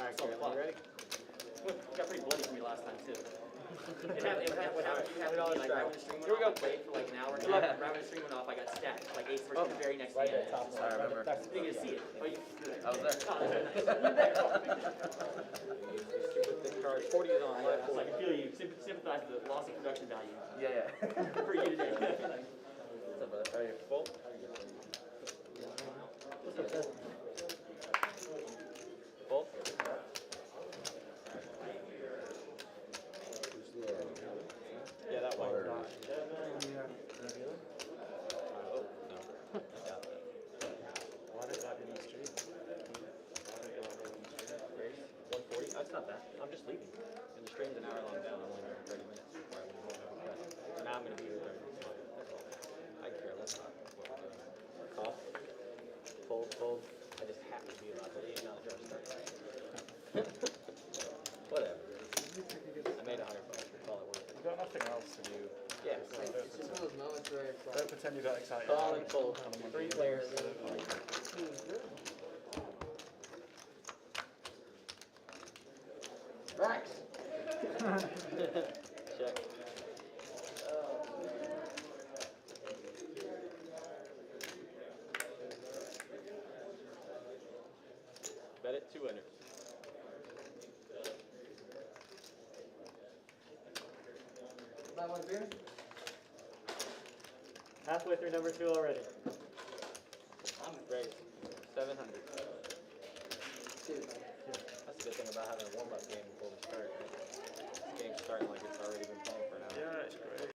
Alright, Carolyn, you ready? Got pretty bloody for me last time too. It happened like right when the stream went off, I played for like an hour and a half. Right when the stream went off, I got stacked like ace versus the very next hand. I remember. You didn't see it. Oh, I was there. Thick card. 40 is on. It's like I feel you sympathize with the loss of production value. Yeah. For you today. What's up, brother? Are you full? Full? Yeah, that one. Oh, no. Got that. Why did that in the street? 140? That's not bad. I'm just leaving. And the stream's an hour long down. I'm only here for 30 minutes before I leave home. So now I'm going to be here 30 minutes. That's all. I care. That's not what we're doing. Call. Fold. I just happen to be about to leave. Now the draw starts. Whatever. I made $100. Call it worth it. You've got nothing else to do. Yeah. It's just one of those moments where it's like... Don't pretend you got excited. Call and fold. 3 players. Right. Check. Bet it 200. That one beer? Halfway through number 2 already. I'm ready. 700. Cheers. That's the good thing about having a warm-up game before we start. This game's starting like it's already been playing for an hour. Yeah, it's great.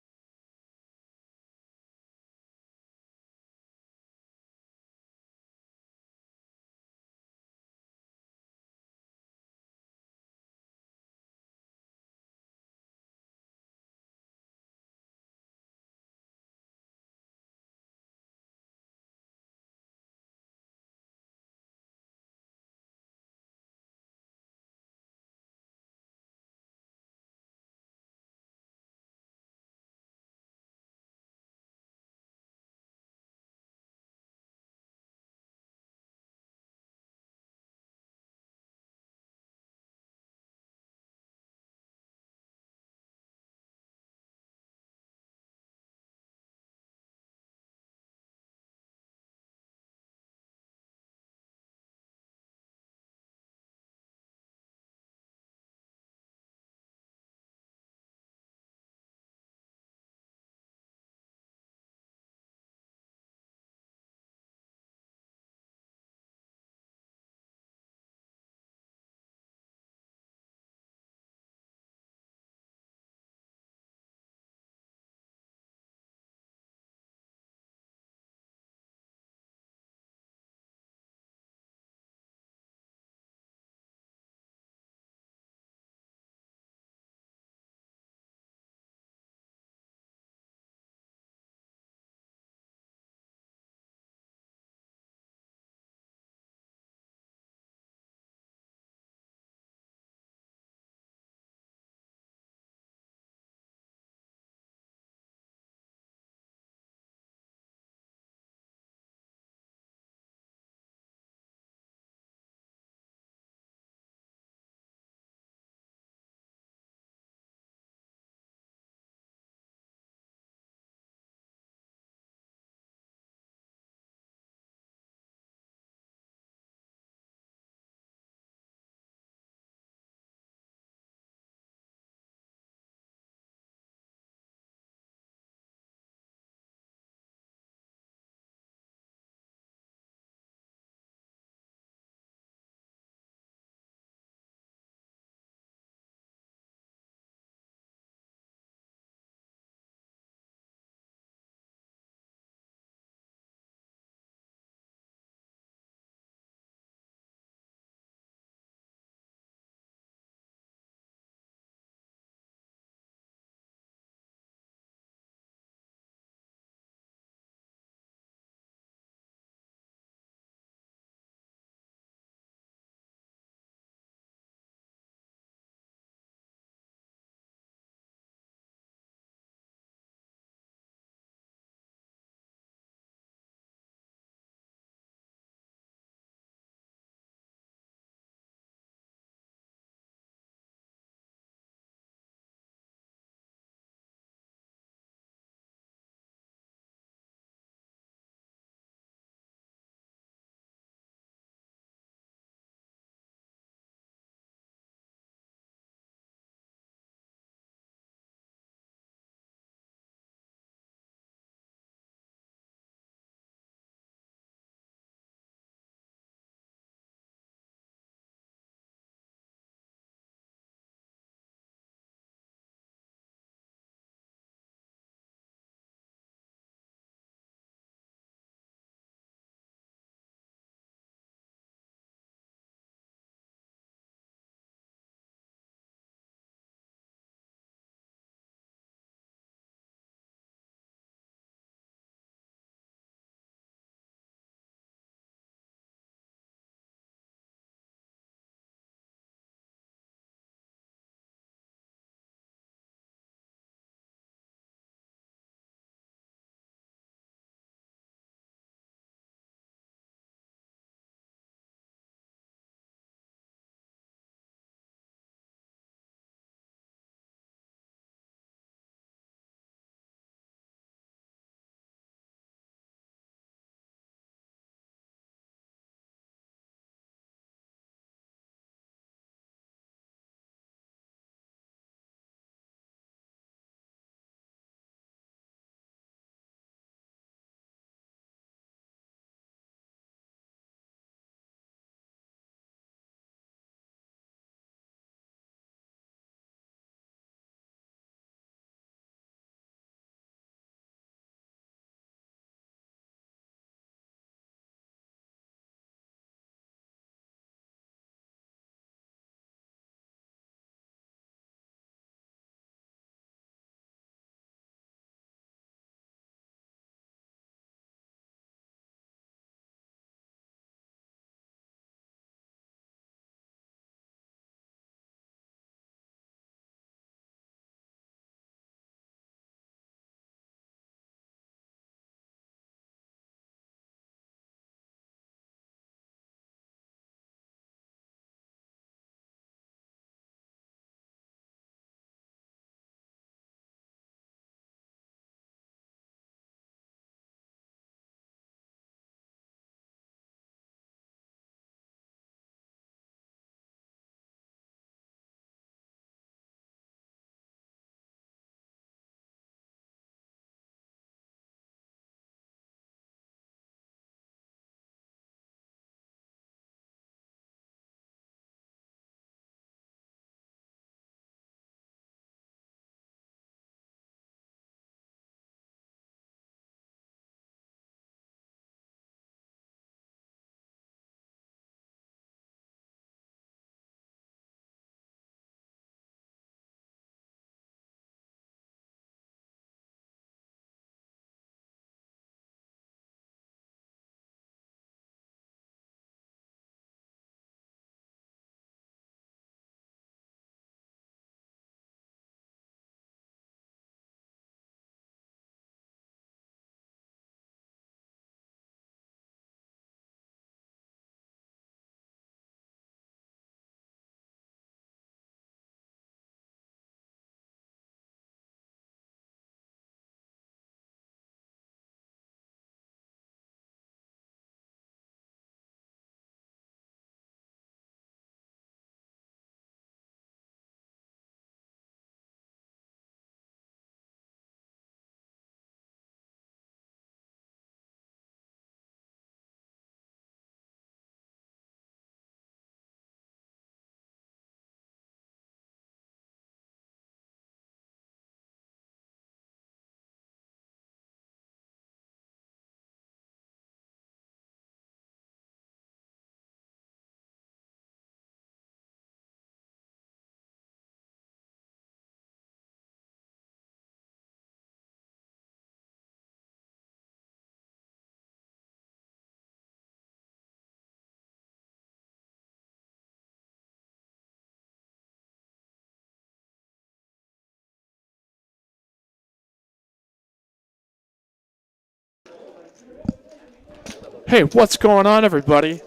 Hey, what's going on, everybody?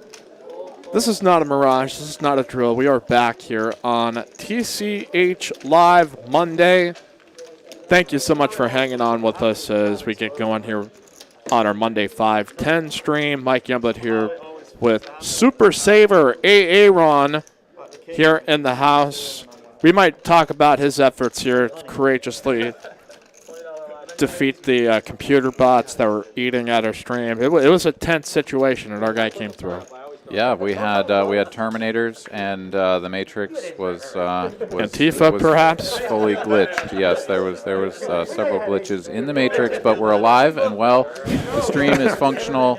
This is not a mirage. This is not a drill. We are back here on TCH Live Monday. Thank you so much for hanging on with us as we get going here on our Monday 5:10 stream. Mike Youngblood here with Super Saver Aaron here in the house. We might talk about his efforts here to courageously defeat the computer bots that were eating at our stream. It was a tense situation, and our guy came through. Yeah, we had Terminators, and the Matrix was Antifa, perhaps fully glitched. Yes, there was several glitches in the Matrix, but we're alive and well. The stream is functional,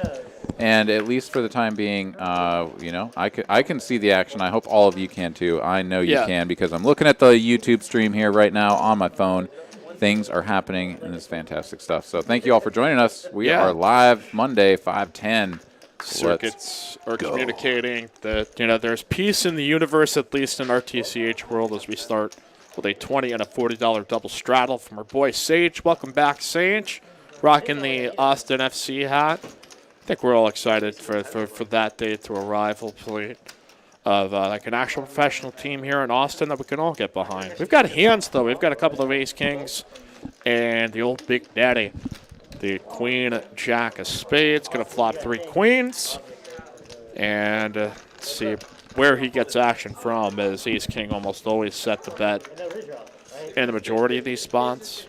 and at least for the time being, you know, I can see the action. I hope all of you can too. I know you can because I'm looking at the YouTube stream here right now on my phone. Things are happening, and it's fantastic stuff. So thank you all for joining us. We are live Monday, 5:10. Circuits are communicating that, you know, there's peace in the universe, at least in our TCH world, as we start with a $20 and a $40 double straddle from our boy Sage. Welcome back, Sage. Rocking the Austin FC hat. I think we're all excited for that day to arrive, hopefully, of like an actual professional team here in Austin that we can all get behind. We've got hands, though. We've got a couple of ace kings and the old big daddy. The queen, jack of spades, going to flop 3 queens. And see where he gets action from, as ace king almost always set the bet in the majority of these spots.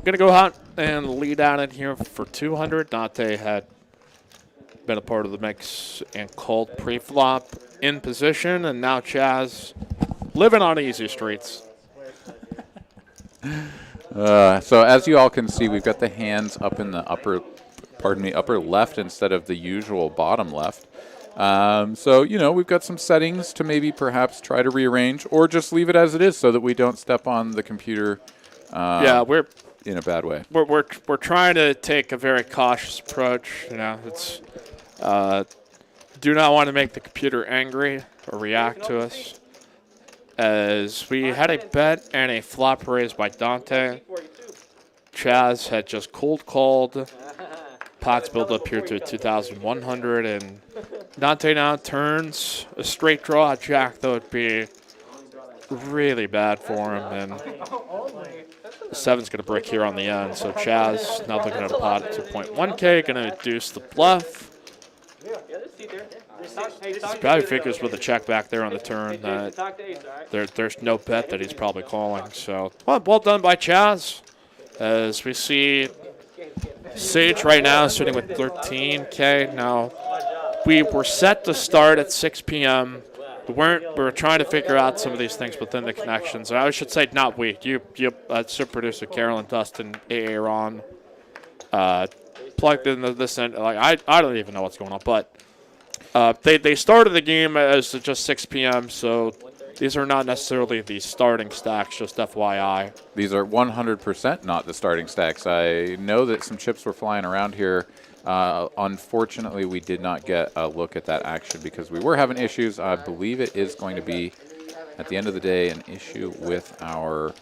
Going to go out and lead out in here for 200. Dante had been a part of the mix and called pre-flop in position, and now Chaz living on easy streets. So as you all can see, we've got the hands up in the upper left instead of the usual bottom left. So, you know, we've got some settings to maybe perhaps try to rearrange or just leave it as it is so that we don't step on the computer we're in a bad way. We're trying to take a very cautious approach. You know, it's do not want to make the computer angry or react to us. As we had a bet and a flop raise by Dante. Chaz had just cold called. Pots build up here to 2,100, and Dante now turns a straight draw. Jack, though, would be really bad for him, and the 7's going to break here on the end. So Chaz now looking at a pot at 2.1K, going to reduce the bluff. He probably figures with a check back there on the turn that there's no bet that he's probably calling. So, well done by Chaz. As we see Sage right now sitting with 13K. Now, we were set to start at 6 p.m. We were trying to figure out some of these things within the connections. I should say not we. You super producer Carolyn, Dustin, Aaron, plugged into this end. Like I don't even know what's going on, but. They started the game as just 6 p.m., so these are not necessarily the starting stacks, just FYI. These are 100% not the starting stacks. I know that some chips were flying around here. Unfortunately, we did not get a look at that action because we were having issues. I believe it is going to be, at the end of the day, an issue with our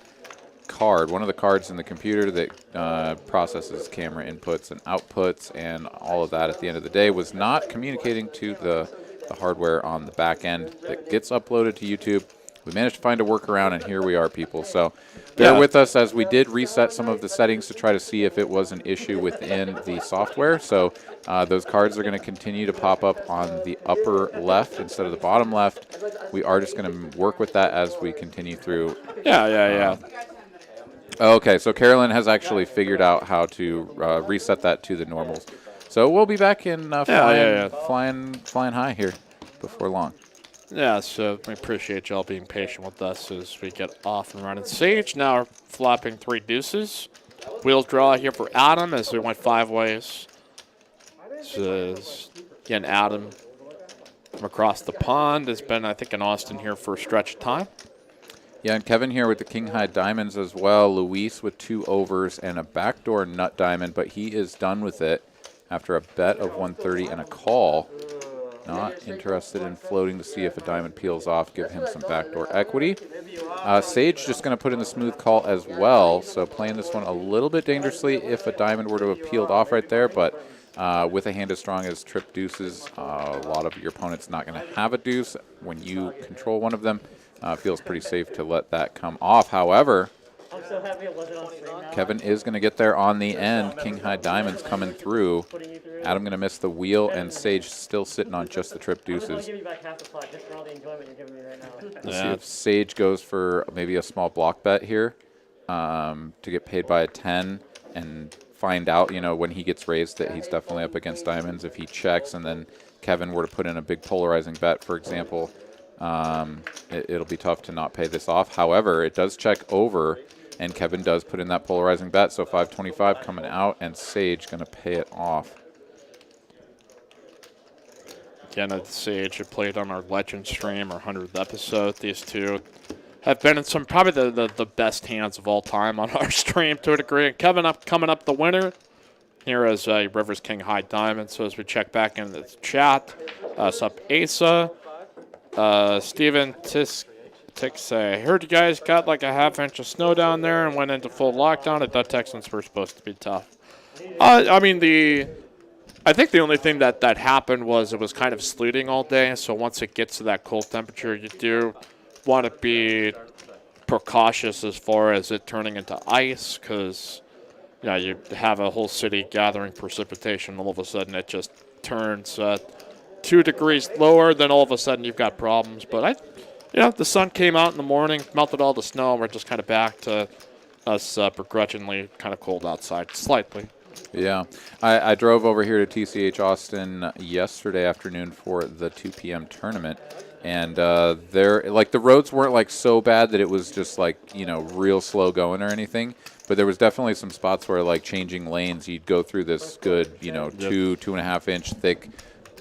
card, one of the cards in the computer that processes camera inputs and outputs and all of that at the end of the day was not communicating to the hardware on the back end that gets uploaded to YouTube. We managed to find a workaround, and here we are, people. So bear with us as we did reset some of the settings to try to see if it was an issue within the software. So those cards are going to continue to pop up on the upper left instead of the bottom left. We are just going to work with that as we continue through. Yeah. Okay, so Carolyn has actually figured out how to reset that to the normals. So we'll be back in flying high here before long. Yeah, so we appreciate y'all being patient with us as we get off and running. Sage now flopping 3 deuces. Wheel draw here for Adam as we went 5 ways. So again, Adam from across the pond has been, I think, in Austin here for a stretch of time. Yeah, and Kevin here with the king high diamonds as well. Luis with 2 overs and a backdoor nut diamond, but he is done with it after a bet of 130 and a call. Not interested in floating to see if a diamond peels off, give him some backdoor equity. Sage just going to put in the smooth call as well, so playing this one a little bit dangerously if a diamond were to have peeled off right there, but with a hand as strong as trip deuces, a lot of your opponent's not going to have a deuce. When you control one of them, feels pretty safe to let that come off. However, I'm so happy it wasn't on stream now. Kevin is going to get there on the end. King high diamonds coming through. Adam going to miss the wheel, and Sage still sitting on just the trip I just want deuces. to give you back half the pot just for all the enjoyment you're giving me right now. Let's see if Sage goes for maybe a small block bet here to get paid by a 10 and find out, you know, when he gets raised that he's definitely up against diamonds. If he checks and then Kevin were to put in a big polarizing bet, for example, it'll be tough to not pay this off. However, it does check over, and Kevin does put in that polarizing bet, so 525 coming out, and Sage going to pay it off. Again, at Sage, who played on our Legend stream, our 100th episode. These two have been in some probably the best hands of all time on our stream to a degree. And Kevin coming up the winner here as Rivers King High Diamond. So as we check back into the chat, sup Asa, Steven Tix, I heard you guys got like a half-inch of snow down there and went into full lockdown. I thought Texans were supposed to be tough. I mean, I think the only thing that happened was it was kind of sleeting all day. So once it gets to that cold temperature, you do want to be precautious as far as it turning into ice, because you know, you have a whole city gathering precipitation, all of a sudden it just turns 2 degrees lower, then all of a sudden you've got problems. But the sun came out in the morning, melted all the snow, and we're just kind of back to us begrudgingly kind of cold outside, slightly. Yeah, I drove over here to TCH Austin yesterday afternoon for the 2 p.m. tournament, and the roads weren't like so bad that it was just like, you know, real slow going or anything, but there was definitely some spots where like changing lanes, you'd go through this good, you know, 2.5 inch thick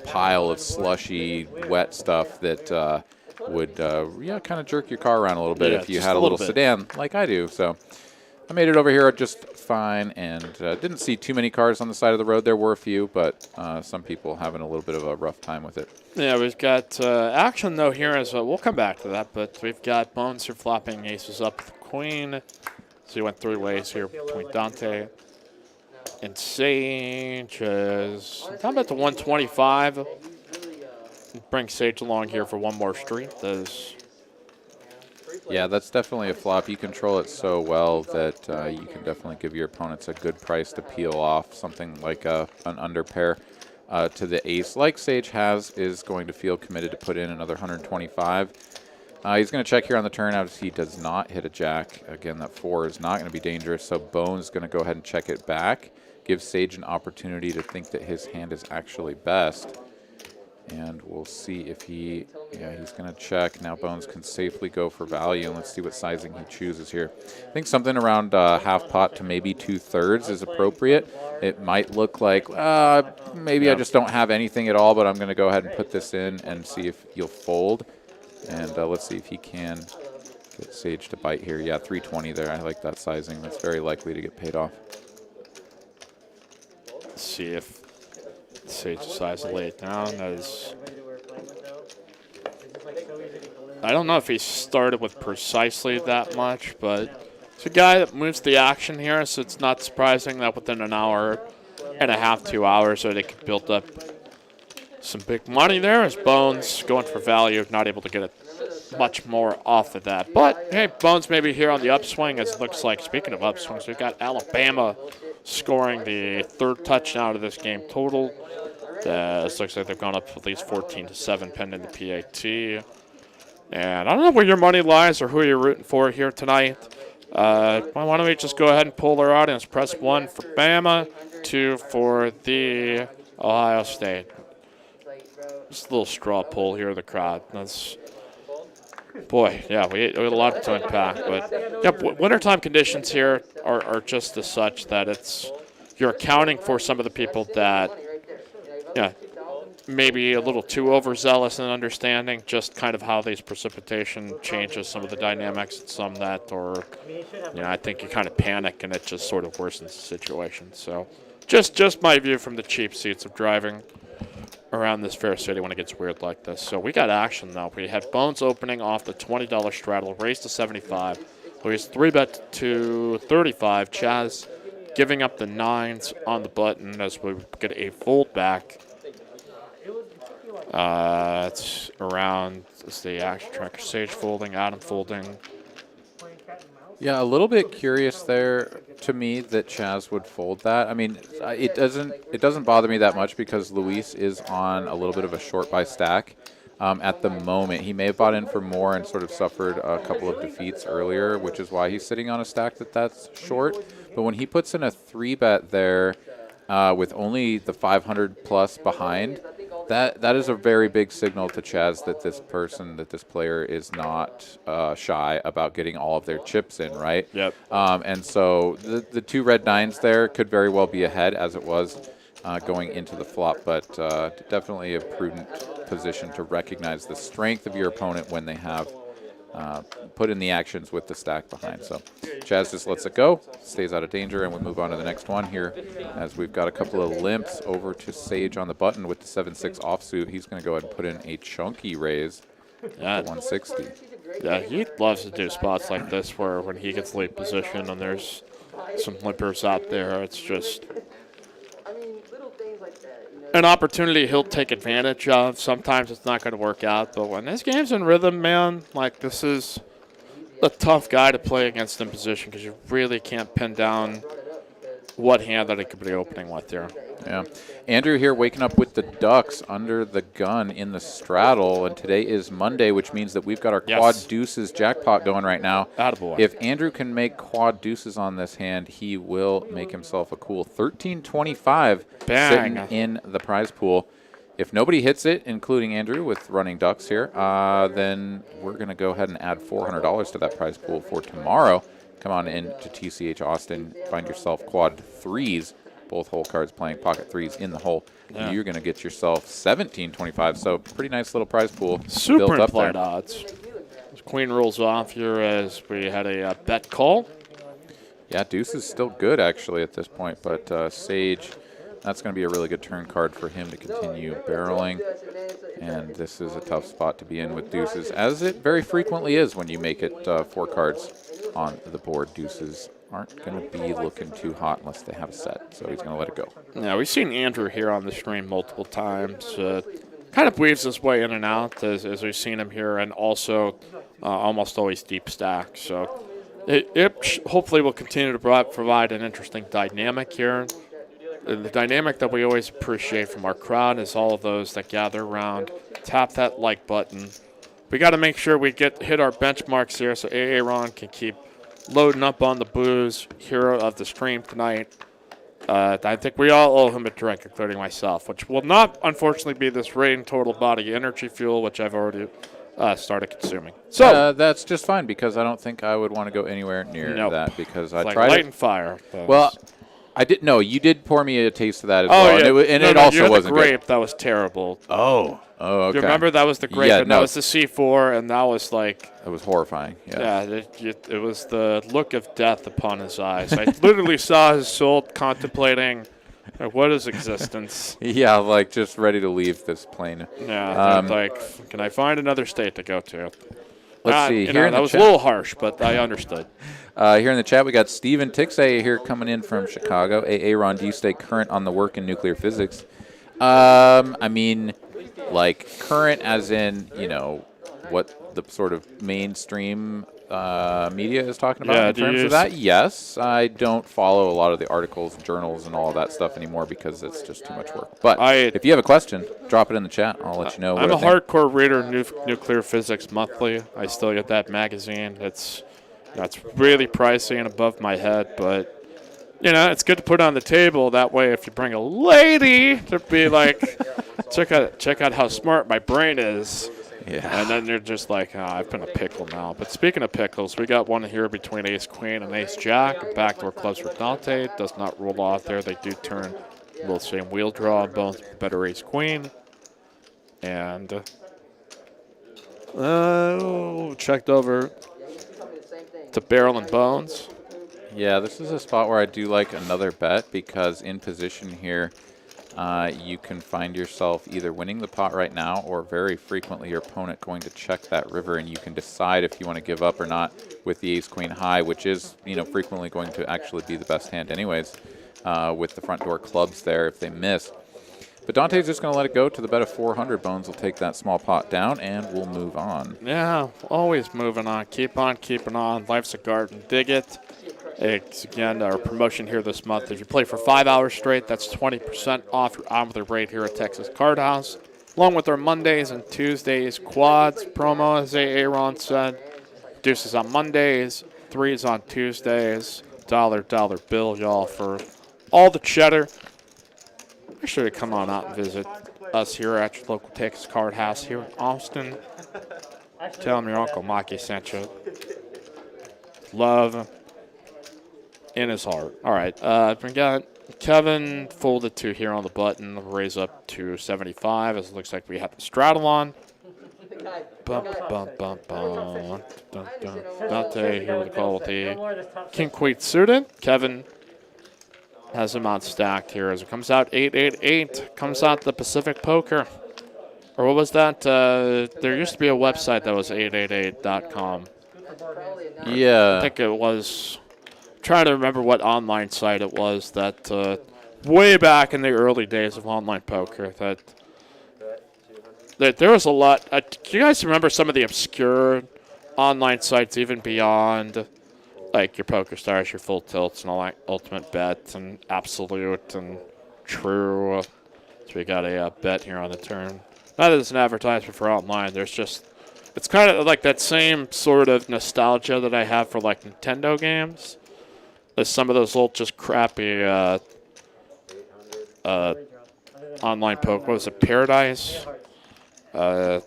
pile of slushy, wet stuff that would kind of jerk your car around a little bit if you had a little sedan like I do. So I made it over here just fine, and didn't see too many cars on the side of the road. There were a few, but some people having a little bit of a rough time with it. Yeah, we've got action, though, here as well. We'll come back to that, but we've got Bones here flopping aces up with the queen. So he went 3 ways here between Dante and Sage. How about the 125? Bring Sage along here for one more street. Yeah, that's definitely a flop. You control it so well that you can definitely give your opponents a good price to peel off. Something like an under pair to the ace, like Sage has, is going to feel committed to put in another 125. He's going to check here on the turn. Obviously, he does not hit a jack. Again, that 4 is not going to be dangerous, so Bones is going to go ahead and check it back. Give Sage an opportunity to think that his hand is actually best. And we'll see if he's going to check. Now Bones can safely go for value, and let's see what sizing he chooses here. I think something around half pot to maybe 2/3 is appropriate. It might look like maybe I just don't have anything at all, but I'm going to go ahead and put this in and see if he'll fold. And let's see if he can get Sage to bite here. Yeah, 320 there. I like that sizing. That's very likely to get paid off. Let's see if Sage decides to lay it down. I don't know if he started with precisely that much, but it's a guy that moves the action here, so it's not surprising that within an hour and a half, 2 hours, that they could build up some big money there. As Bones going for value, not able to get it much more off of that. But hey, Bones maybe here on the upswing, as it looks like. Speaking of upswings, we've got Alabama scoring the 3rd touchdown of this game total. It looks like they've gone up at least 14-7 pending the PAT. And I don't know where your money lies or who you're rooting for here tonight. Why don't we just go ahead and poll our audience. Press 1 for Bama, 2 for the Ohio State. Just a little straw poll here of the crowd. Boy, yeah, we had a lot to unpack. But yeah, wintertime conditions here are just as such that you're accounting for some of the people that, maybe a little too overzealous in understanding just kind of how these precipitation changes some of the dynamics and some that, or, I think you kind of panic and it just sort of worsens the situation. So just my view from the cheap seats of driving around this fair city when it gets weird like this. So we got action, though. We had Bones opening off the $20 straddle, raised to 75. Louis 3-bet to 35. Chaz giving up the 9s on the button as we get a fold back. It's around, it's the action tracker. Sage folding, Adam folding. Yeah, a little bit curious there to me that Chaz would fold that. I mean, it doesn't bother me that much because Luis is on a little bit of a short by stack at the moment. He may have bought in for more and sort of suffered a couple of defeats earlier, which is why he's sitting on a stack that's short. But when he puts in a 3-bet there with only the 500 plus behind, that is a very big signal to Chaz that this player is not shy about getting all of their chips in, right? Yep. And so the 2 red 9s there could very well be ahead as it was going into the flop, but definitely a prudent position to recognize the strength of your opponent when they have put in the actions with the stack behind. So Chaz just lets it go, stays out of danger, and we move on to the next one here as we've got a couple of limps over to Sage on the button with the 7-6 offsuit. He's going to go ahead and put in a chunky raise to 160. Yeah, he loves to do spots like this where when he gets late position and there's some limpers out there, it's just an opportunity he'll take advantage of. Sometimes it's not going to work out, but when this game's in rhythm, man, like this is a tough guy to play against in position because you really can't pin down what hand that he could be opening with here. Yeah. Andrew here waking up with the Ducks under the gun in the straddle, and today is Monday, which means that we've got our quad deuces jackpot going right now. Attaboy. If Andrew can make quad deuces on this hand, he will make himself a cool $13.25 sitting in the prize pool. If nobody hits it, including Andrew with running Ducks here, then we're going to go ahead and add $400 to that prize pool for tomorrow. Come on in to TCH Austin, find yourself quad 3s, both hole cards playing pocket 3s in the hole. Yeah. You're going to get yourself $17.25, so pretty nice little prize pool. Super built up implied there. odds. Queen rolls off here as we had a bet call. Yeah, deuce is still good actually at this point, but Sage, that's going to be a really good turn card for him to continue barreling. And this is a tough spot to be in with deuces, as it very frequently is when you make it 4 cards on the board. Deuces aren't going to be looking too hot unless they have a set, so he's going to let it go. Yeah, we've seen Andrew here on the stream multiple times. Kind of weaves his way in and out as we've seen him here, and also almost always deep stack. So it hopefully will continue to provide an interesting dynamic here. The dynamic that we always appreciate from our crowd is all of those that gather around, tap that like button. We got to make sure we hit our benchmarks here so Aaron can keep loading up on the booze. Hero of the stream tonight. I think we all owe him a drink, including myself, which will not, unfortunately, be this Rain Total Body Energy Fuel, which I've already started consuming. So that's just fine because I don't think I would want to go anywhere near that because I like tried light and fire. Well, I did. No, you did pour me a taste of that as well, yeah. and it also wasn't the grape good. that was terrible. Oh, okay. You remember that was the grape, and that was the C4, and that was like... It was horrifying, yeah. It was the look of death upon his eyes. I literally saw his soul contemplating, what is existence? Yeah, like just ready to leave this plane. Yeah, like, can I find another state to go to? Let's see. Here that was a little harsh, but I understood. Here in the chat, we got Steven Tixay here coming in from Chicago. Ron, do you stay current on the work in nuclear physics? I mean, like current as in, what the sort of mainstream media is talking about in terms of that? Yes. I don't follow a lot of the articles, journals, and all of that stuff anymore because it's just too much work. But if you have a question, drop it in the chat. I'll let you know. I'm a hardcore reader of Nuclear Physics Monthly. I still get that magazine. It's really pricey and above my head, but it's good to put on the table. That way, if you bring a lady to be like, check out how smart my brain is. Yeah. And then you're just like, I've been a pickle now. But speaking of pickles, we got one here between ace-queen and ace-jack. Backdoor clubs for Dante. Does not roll off there. They do turn the same wheel draw. Both better ace-queen. And checked over to barrel and bones. Yeah, this is a spot where I do like another bet because in position here, you can find yourself either winning the pot right now or very frequently your opponent going to check that river, and you can decide if you want to give up or not with the ace-queen high, which is, frequently going to actually be the best hand anyways, with the front door clubs there if they miss. But Dante's just going to let it go to the bet of 400. Bones will take that small pot down, and we'll move on. Yeah, always moving on. Keep on keeping on. Life's a garden. Dig it. It's, again, our promotion here this month. If you play for 5 hours straight, that's 20% off your on-with rate here at Texas Card House. Along with our Mondays and Tuesdays quads promo, as Aaron said. Deuces on Mondays, threes on Tuesdays. Dollar bill, y'all, for all the cheddar. Make sure to come on out and visit us here at your local Texas Card House here in Austin. Tell them your Uncle Mikey sent you. Love in his heart. All right, we got Kevin folded 2 here on the button. Raise up to 75 as it looks like we have the straddle on. Bum, bum, bum, bum. Dun, dun. Dante here with the call with the king queen suited. Kevin has him on stacked here as it comes out 888. Comes out the Pacific Poker. Or what was that? There used to be a website that was 888.com. Yeah. I think it was. Trying to remember what online site it was that way back in the early days of online poker that there was a lot. Do you guys remember some of the obscure online sites even beyond like your PokerStars, your Full Tilts, and all that Ultimate Bet and Absolute and True? So we got a bet here on the turn. Not that it's an advertisement for online. There's just, it's kind of like that same sort of nostalgia that I have for like Nintendo games. There's some of those old just crappy online poker. What was it, Paradise? That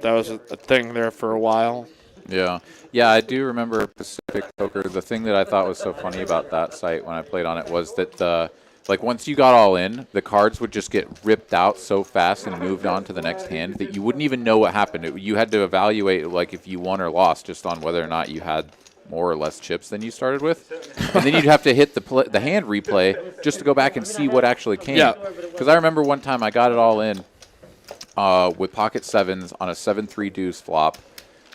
was a thing there for a while. Yeah. Yeah, I do remember Pacific Poker. The thing that I thought was so funny about that site when I played on it was that like once you got all in, the cards would just get ripped out so fast and moved on to the next hand that you wouldn't even know what happened. You had to evaluate like if you won or lost just on whether or not you had more or less chips than you started with. And then you'd have to hit the hand replay just to go back and see what actually came. Yeah. Because I remember one time I got it all in with pocket sevens on a 7-3 deuce flop.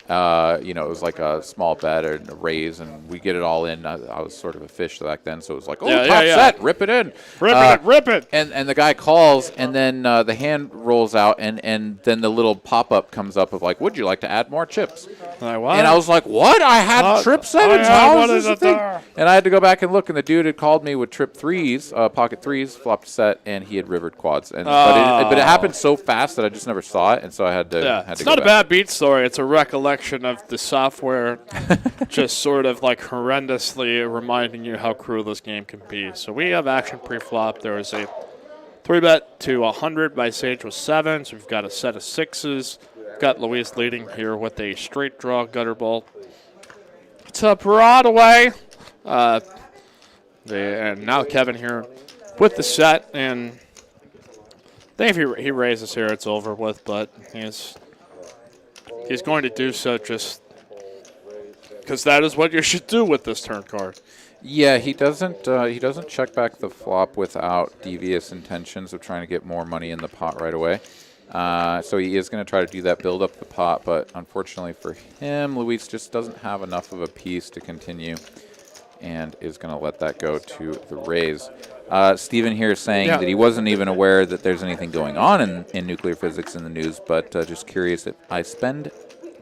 It was like a small bet or a raise, and we get it all in. I was sort of a fish back then, so it was like, top set, rip it in. Rip it. And the guy calls, and then the hand rolls out, and then the little pop-up comes up of like, would you like to add more chips? And I was like, what? I had trip sevens? How is this a thing? And I had to go back and look, and the dude had called me with trip threes, pocket threes, flopped a set, and he had rivered quads. And but it happened so fast that I just never saw it, and so I had to It's go not a back. bad beat story. It's a recollection of the software just sort of like horrendously reminding you how cruel this game can be. So we have action pre-flop. There is a 3-bet to 100 by Sage with 7. So we've got a set of 6s. Got Luis leading here with a straight draw gutter bolt to Broadway. And now Kevin here with the set. And I think if he raises here, it's over with. But he's going to do so just because that is what you should do with this turn card. Yeah, he doesn't check back the flop without devious intentions of trying to get more money in the pot right away. So he is going to try to do that, build up the pot, but unfortunately for him, Luis just doesn't have enough of a piece to continue and is going to let that go to the raise. Stephen here is saying that he wasn't even aware that there's anything going on in nuclear physics in the news, but just curious if I spend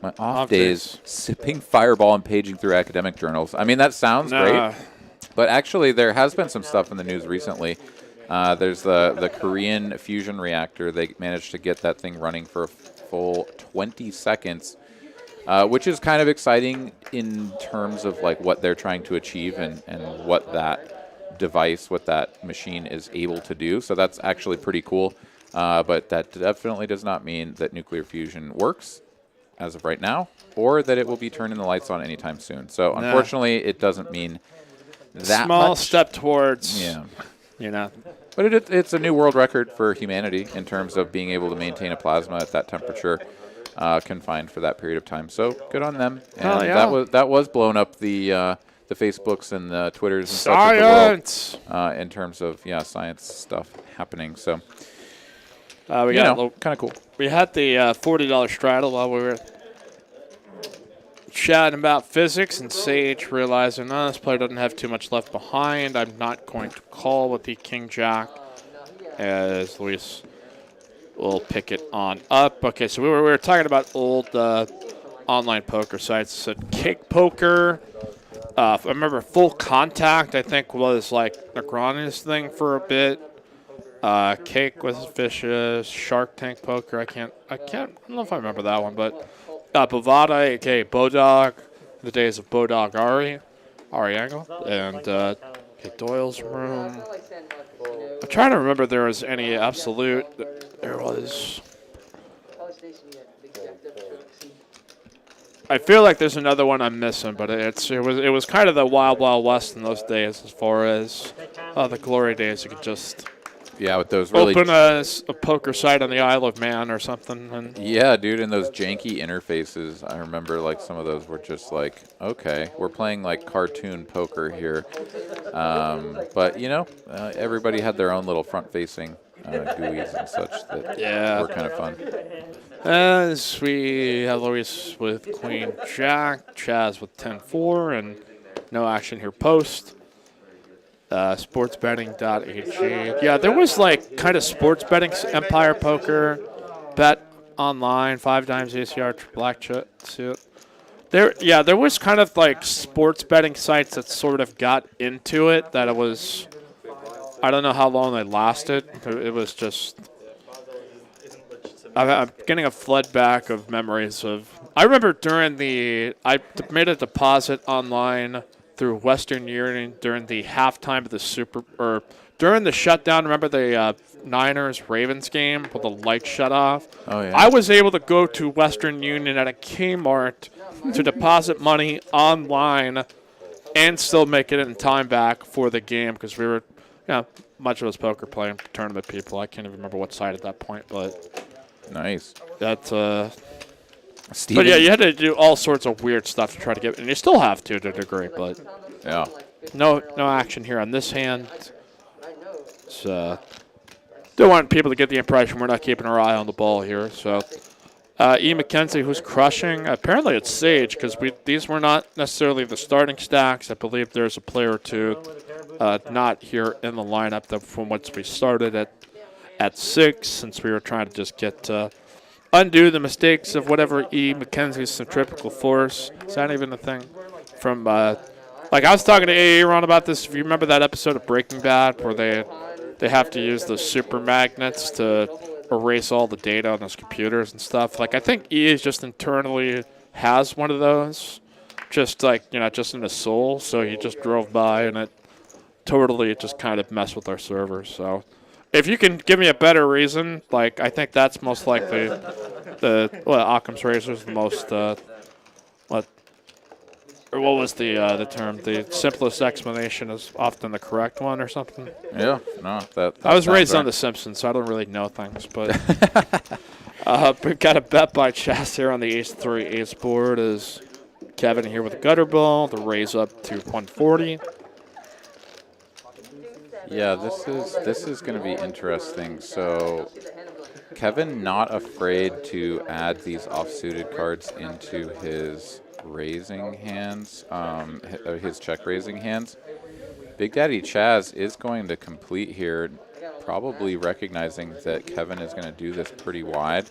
my off days sipping Fireball and paging through academic journals. I mean, that sounds great, but actually there has been some stuff in the news recently. There's the Korean fusion reactor. They managed to get that thing running for a full 20 seconds, which is kind of exciting in terms of like what they're trying to achieve and what that device, what that machine is able to do. So that's actually pretty cool. But that definitely does not mean that nuclear fusion works as of right now, or that it will be turning the lights on anytime soon. So unfortunately, it doesn't mean that small much. step towards, But it's a new world record for humanity in terms of being able to maintain a plasma at that temperature, confined for that period of time. So good on them. And that was blown up the the Facebooks and the Twitters and such of the world, Science! in terms of science stuff happening. So We got kind of cool. We had the $40 straddle while we were chatting about physics, and Sage realizing, this player doesn't have too much left behind. I'm not going to call with the King Jack, as Luis will pick it on up. Okay, so we were talking about old online poker sites. So Cake Poker. I remember Full Contact, I think, was like Negrani's thing for a bit. Cake was vicious. Shark Tank Poker. I don't know if I remember that one, but Bovada, aka Bodog, the days of Bodog Ariangle, and Doyle's Room. I'm trying to remember if there was any absolute. There was. I feel like there's another one I'm missing, but it was kind of the wild west in those days, as far as the glory days. You could just with those really open a poker site on the Isle of Man or something. And dude, and those janky interfaces. I remember like some of those were just like, okay, we're playing like cartoon poker here, but everybody had their own little front-facing GUIs and such that were kind of fun. As we have Luis with Queen Jack, Chaz with 10-4, and no action here post. Sportsbetting.ag. Yeah, there was like kind of sports betting, Empire Poker, Bet Online, 5 times ACR, blackjack. There was kind of like sports betting sites that sort of got into it. That it was, I don't know how long they lasted. It was just. I'm getting a flood back of memories of. I remember I made a deposit online through Western Union during the halftime of the during the shutdown. Remember the Niners-Ravens game where the lights shut off? Oh, yeah. I was able to go to Western Union at a Kmart to deposit money online and still make it in time back for the game because we were, much of us poker playing tournament people. I can't even remember what side at that point, but nice. That's Steven. But you had to do all sorts of weird stuff to try to get, and you still have to a degree, but no action here on this hand. So don't want people to get the impression we're not keeping our eye on the ball here. So E. McKenzie, who's crushing. Apparently it's Sage because these were not necessarily the starting stacks. I believe there's a player or two not here in the lineup from which we started at 6, since we were trying to just get undo the mistakes of whatever E. McKenzie's centripetal force. Is that even a thing? From I was talking to Aaron about this. If you remember that episode of Breaking Bad where they have to use those super magnets to erase all the data on those computers and stuff. I think E just internally has one of those, just just in his soul. So he just drove by and it totally just kind of messed with our servers. So if you can give me a better reason, I think that's most likely Occam's razor is the most what was the term? The simplest explanation is often the correct one, or something. Yeah, no, that I was raised right. on The Simpsons, so I don't really know things. But we've got a bet by Chas here on the ace-3 ace board. Is Kevin here with a gutter ball? The raise up to 140. Yeah, this is going to be interesting. So Kevin not afraid to add these offsuited cards into his raising hands, his check raising hands. Big Daddy Chaz is going to complete here, probably recognizing that Kevin is going to do this pretty wide.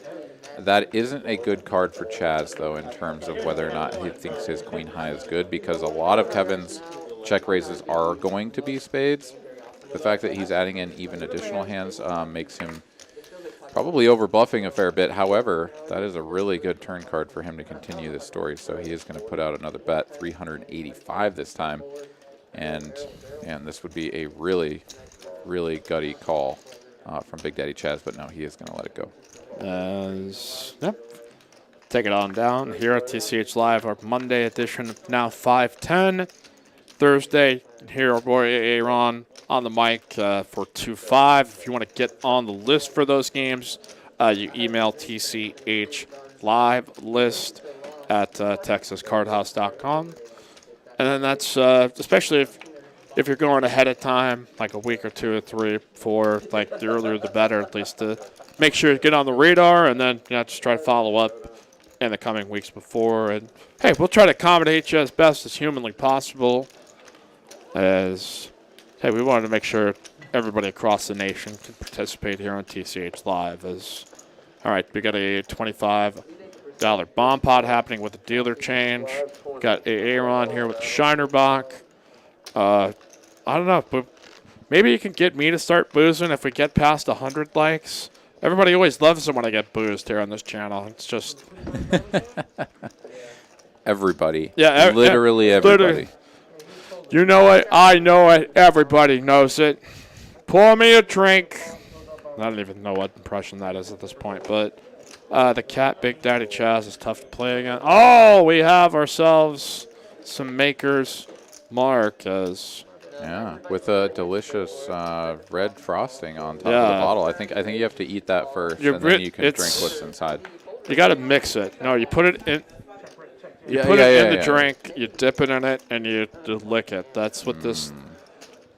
That isn't a good card for Chaz, though, in terms of whether or not he thinks his queen high is good, because a lot of Kevin's check raises are going to be spades. The fact that he's adding in even additional hands makes him probably over bluffing a fair bit. However, that is a really good turn card for him to continue this story. So he is going to put out another bet, 385 this time. And this would be a really, really gutty call from Big Daddy Chaz. But no, he is going to let it go. Take it on down here at TCH Live, our Monday edition of Now 5:10. Thursday, here our boy Aaron on the mic for 2-5. If you want to get on the list for those games, you email TCH Live list at texascardhouse.com. And then that's especially if you're going ahead of time, like a week or 2 or 3, 4, like the earlier the better, at least to make sure you get on the radar, and then just try to follow up in the coming weeks before. And hey, we'll try to accommodate you as best as humanly possible. As hey, we wanted to make sure everybody across the nation can participate here on TCH Live. As all right, we got a $25 bomb pot happening with a dealer change. Got Aaron here with the Shinerbach. I don't know, but maybe you can get me to start boozing if we get past 100 likes. Everybody always loves it when I get boozed here on this channel. It's just Everybody. Yeah, literally everybody. literally. You know it. I know it. Everybody knows it. Pour me a drink. I don't even know what impression that is at this point, but the cat, Big Daddy Chaz, is tough to play again. Oh, we have ourselves some Maker's Mark as Yeah, with a delicious red frosting on top of the bottle. I think you have to eat that first, and then you can drink what's inside. You got to mix it. No, you put it in. You put it in the drink, you dip it in it, and you lick it. That's what this,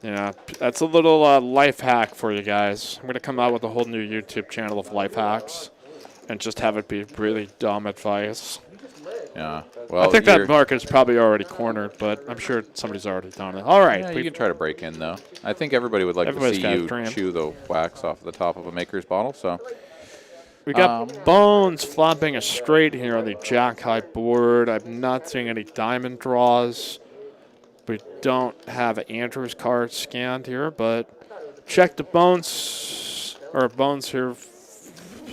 that's a little life hack for you guys. I'm going to come out with a whole new YouTube channel of life hacks and just have it be really dumb advice. Yeah. Well, I think that market is probably already cornered, but I'm sure somebody's already done it. All right. Yeah, you can try to break in, though. I think everybody would like to see you chew the wax off the top of a Maker's bottle, so... We got Bones flopping a straight here on the jack-high board. I'm not seeing any diamond draws. We don't have Andrew's card scanned here, but check the Bones here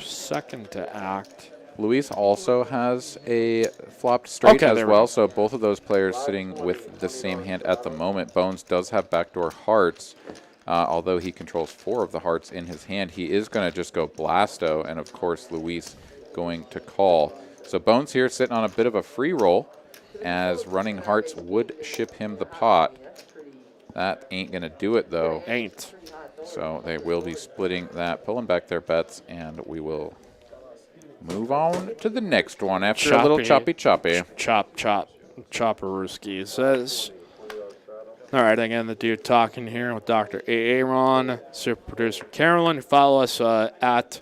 second to act. Luis also has a flopped straight as well, so both of those players sitting with the same hand at the moment. Bones does have backdoor hearts. Although he controls 4 of the hearts in his hand, he is going to just go blasto, and of course Luis going to call. So Bones here sitting on a bit of a free roll, as running hearts would ship him the pot. That ain't going to do it, though. Ain't. So they will be splitting that, pulling back their bets, and we will move on to the next one after a little choppy. Chopperooski says... All right, again, the dude talking here with Dr. Aaron, super producer Carolyn. Follow us at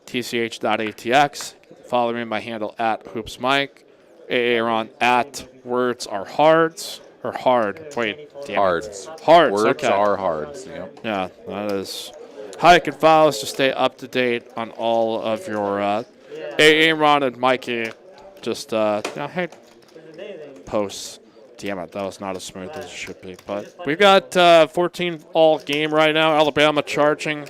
tch.atx. Follow me, my handle at hoopsmike. Aaron at words are hards. Or hard. Wait. Hards. Hards, words okay. are hards. Yep. Yeah, that is how you can follow us to stay up to date on all of your Aaron and Mikey just posts. Damn it, that was not as smooth as it should be. But we've got 14 all game right now. Alabama charging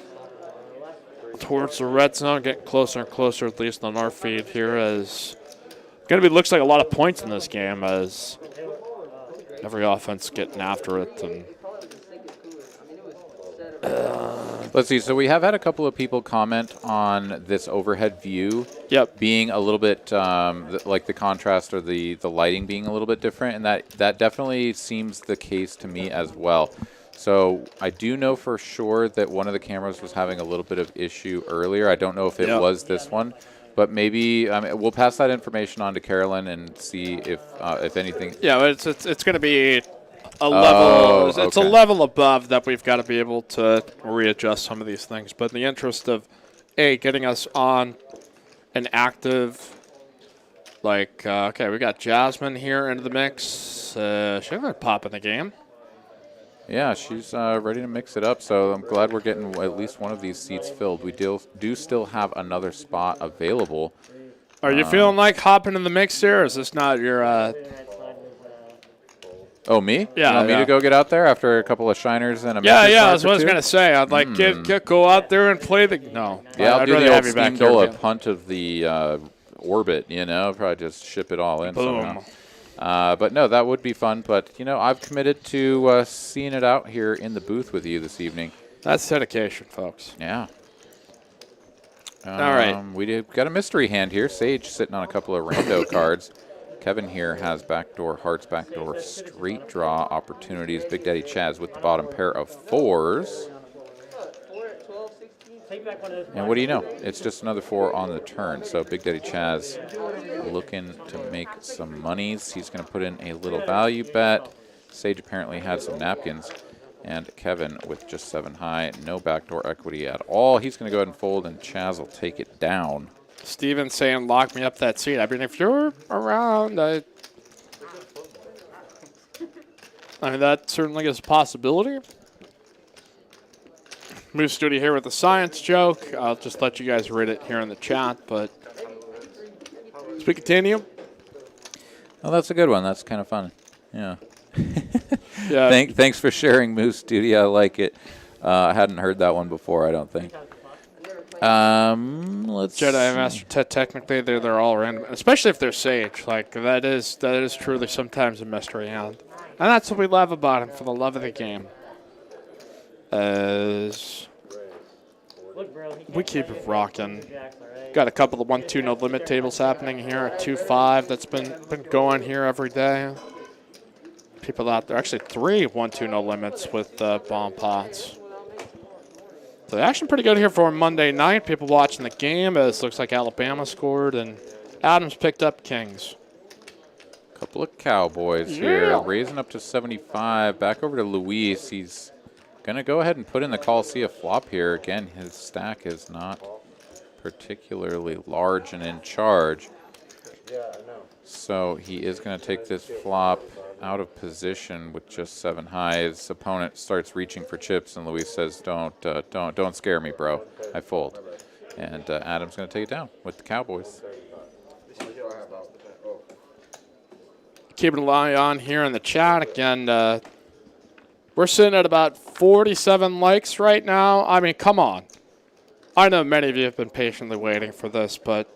towards the red zone, getting closer and closer, at least on our feed here. As looks like a lot of points in this game, as every offense getting after it. And let's see. So we have had a couple of people comment on this overhead view being a little bit like the contrast or the lighting being a little bit different, and that definitely seems the case to me as well. So I do know for sure that one of the cameras was having a little bit of issue earlier. I don't know if it was this one, but maybe we'll pass that information on to Carolyn and see if anything. Yeah, it's going to be a level. It's a level above that we've got to be able to readjust some of these things. But in the interest of getting us on an active, okay, we got Jasmine here into the mix. She's going to pop in the game. Yeah, she's ready to mix it up, so I'm glad we're getting at least one of these seats filled. We do still have another spot available. Are you feeling like hopping in the mix here, or is this not your... Oh, me? Yeah. You want me to go get out there after a couple of shiners and a Yeah, that's what I was going to say. I'd like go out there and play the... No. Yeah, I'll do rather the have old you back steamdola punt of the orbit, probably just ship it all in somehow. But no, that would be fun. But, I've committed to seeing it out here in the booth with you this evening. That's dedication, folks. Yeah. All right. We've got a mystery hand here. Sage sitting on a couple of rando cards. Kevin here has backdoor hearts, backdoor straight draw opportunities. Big Daddy Chaz with the bottom pair of 4s. And what do you know? It's just another 4 on the turn. So Big Daddy Chaz looking to make some monies. He's going to put in a little value bet. Sage apparently had some napkins. And Kevin with just 7 high, no backdoor equity at all. He's going to go ahead and fold, and Chaz will take it down. Steven saying, lock me up that seat. I mean, if you're around, I mean, that certainly is a possibility. Moose Studio here with a science joke. I'll just let you guys read it here in the chat, but as we continue. Oh, that's a good one. That's kind of fun. Yeah. Yeah. Thanks for sharing, Moose Studio. I like it. I hadn't heard that one before, I don't think. Let's Jedi Master technically they're all random, especially if they're Sage. Like that is truly sometimes a mystery hand, and that's what we love about him for the love of the game. As we keep it rocking. Got a couple of 1-2 no limit tables happening here at 2-5. That's been going here every day. People out there, actually 3 1-2 no limits with bomb pots. So the action pretty good here for Monday night. People watching the game as looks like Alabama scored and Adams picked up Kings. Couple of Cowboys here, raising up to 75. Back over to Luis. He's going to go ahead and put in the Coliseum flop here. Again, his stack is not particularly large and in charge. So he is going to take this flop out of position with just 7 high. His opponent starts reaching for chips, and Luis says, "Don't scare me, bro. I fold." And Adam's going to take it down with the Cowboys. Keeping an eye on here in the chat again. We're sitting at about 47 likes right now. I mean, come on. I know many of you have been patiently waiting for this, but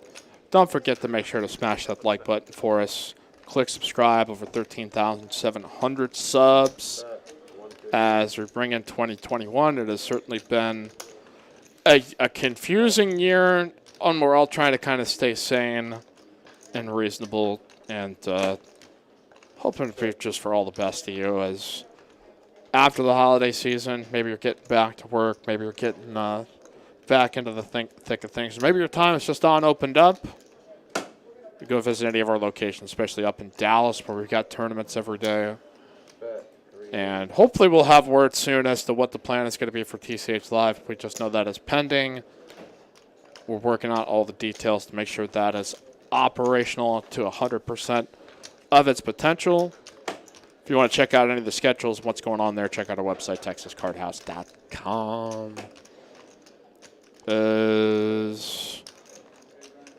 don't forget to make sure to smash that like button for us. Click subscribe, over 13,700 subs. As we bring in 2021, it has certainly been a confusing year, and we're all trying to kind of stay sane and reasonable, and hoping just for all the best to you. As after the holiday season, maybe you're getting back to work, maybe you're getting back into the thick of things. Maybe your time is just opened up. You go visit any of our locations, especially up in Dallas, where we've got tournaments every day. And hopefully we'll have word soon as to what the plan is going to be for TCH Live. We just know that is pending. We're working on all the details to make sure that is operational to 100% of its potential. If you want to check out any of the schedules and what's going on there, check out our website, texascardhouse.com.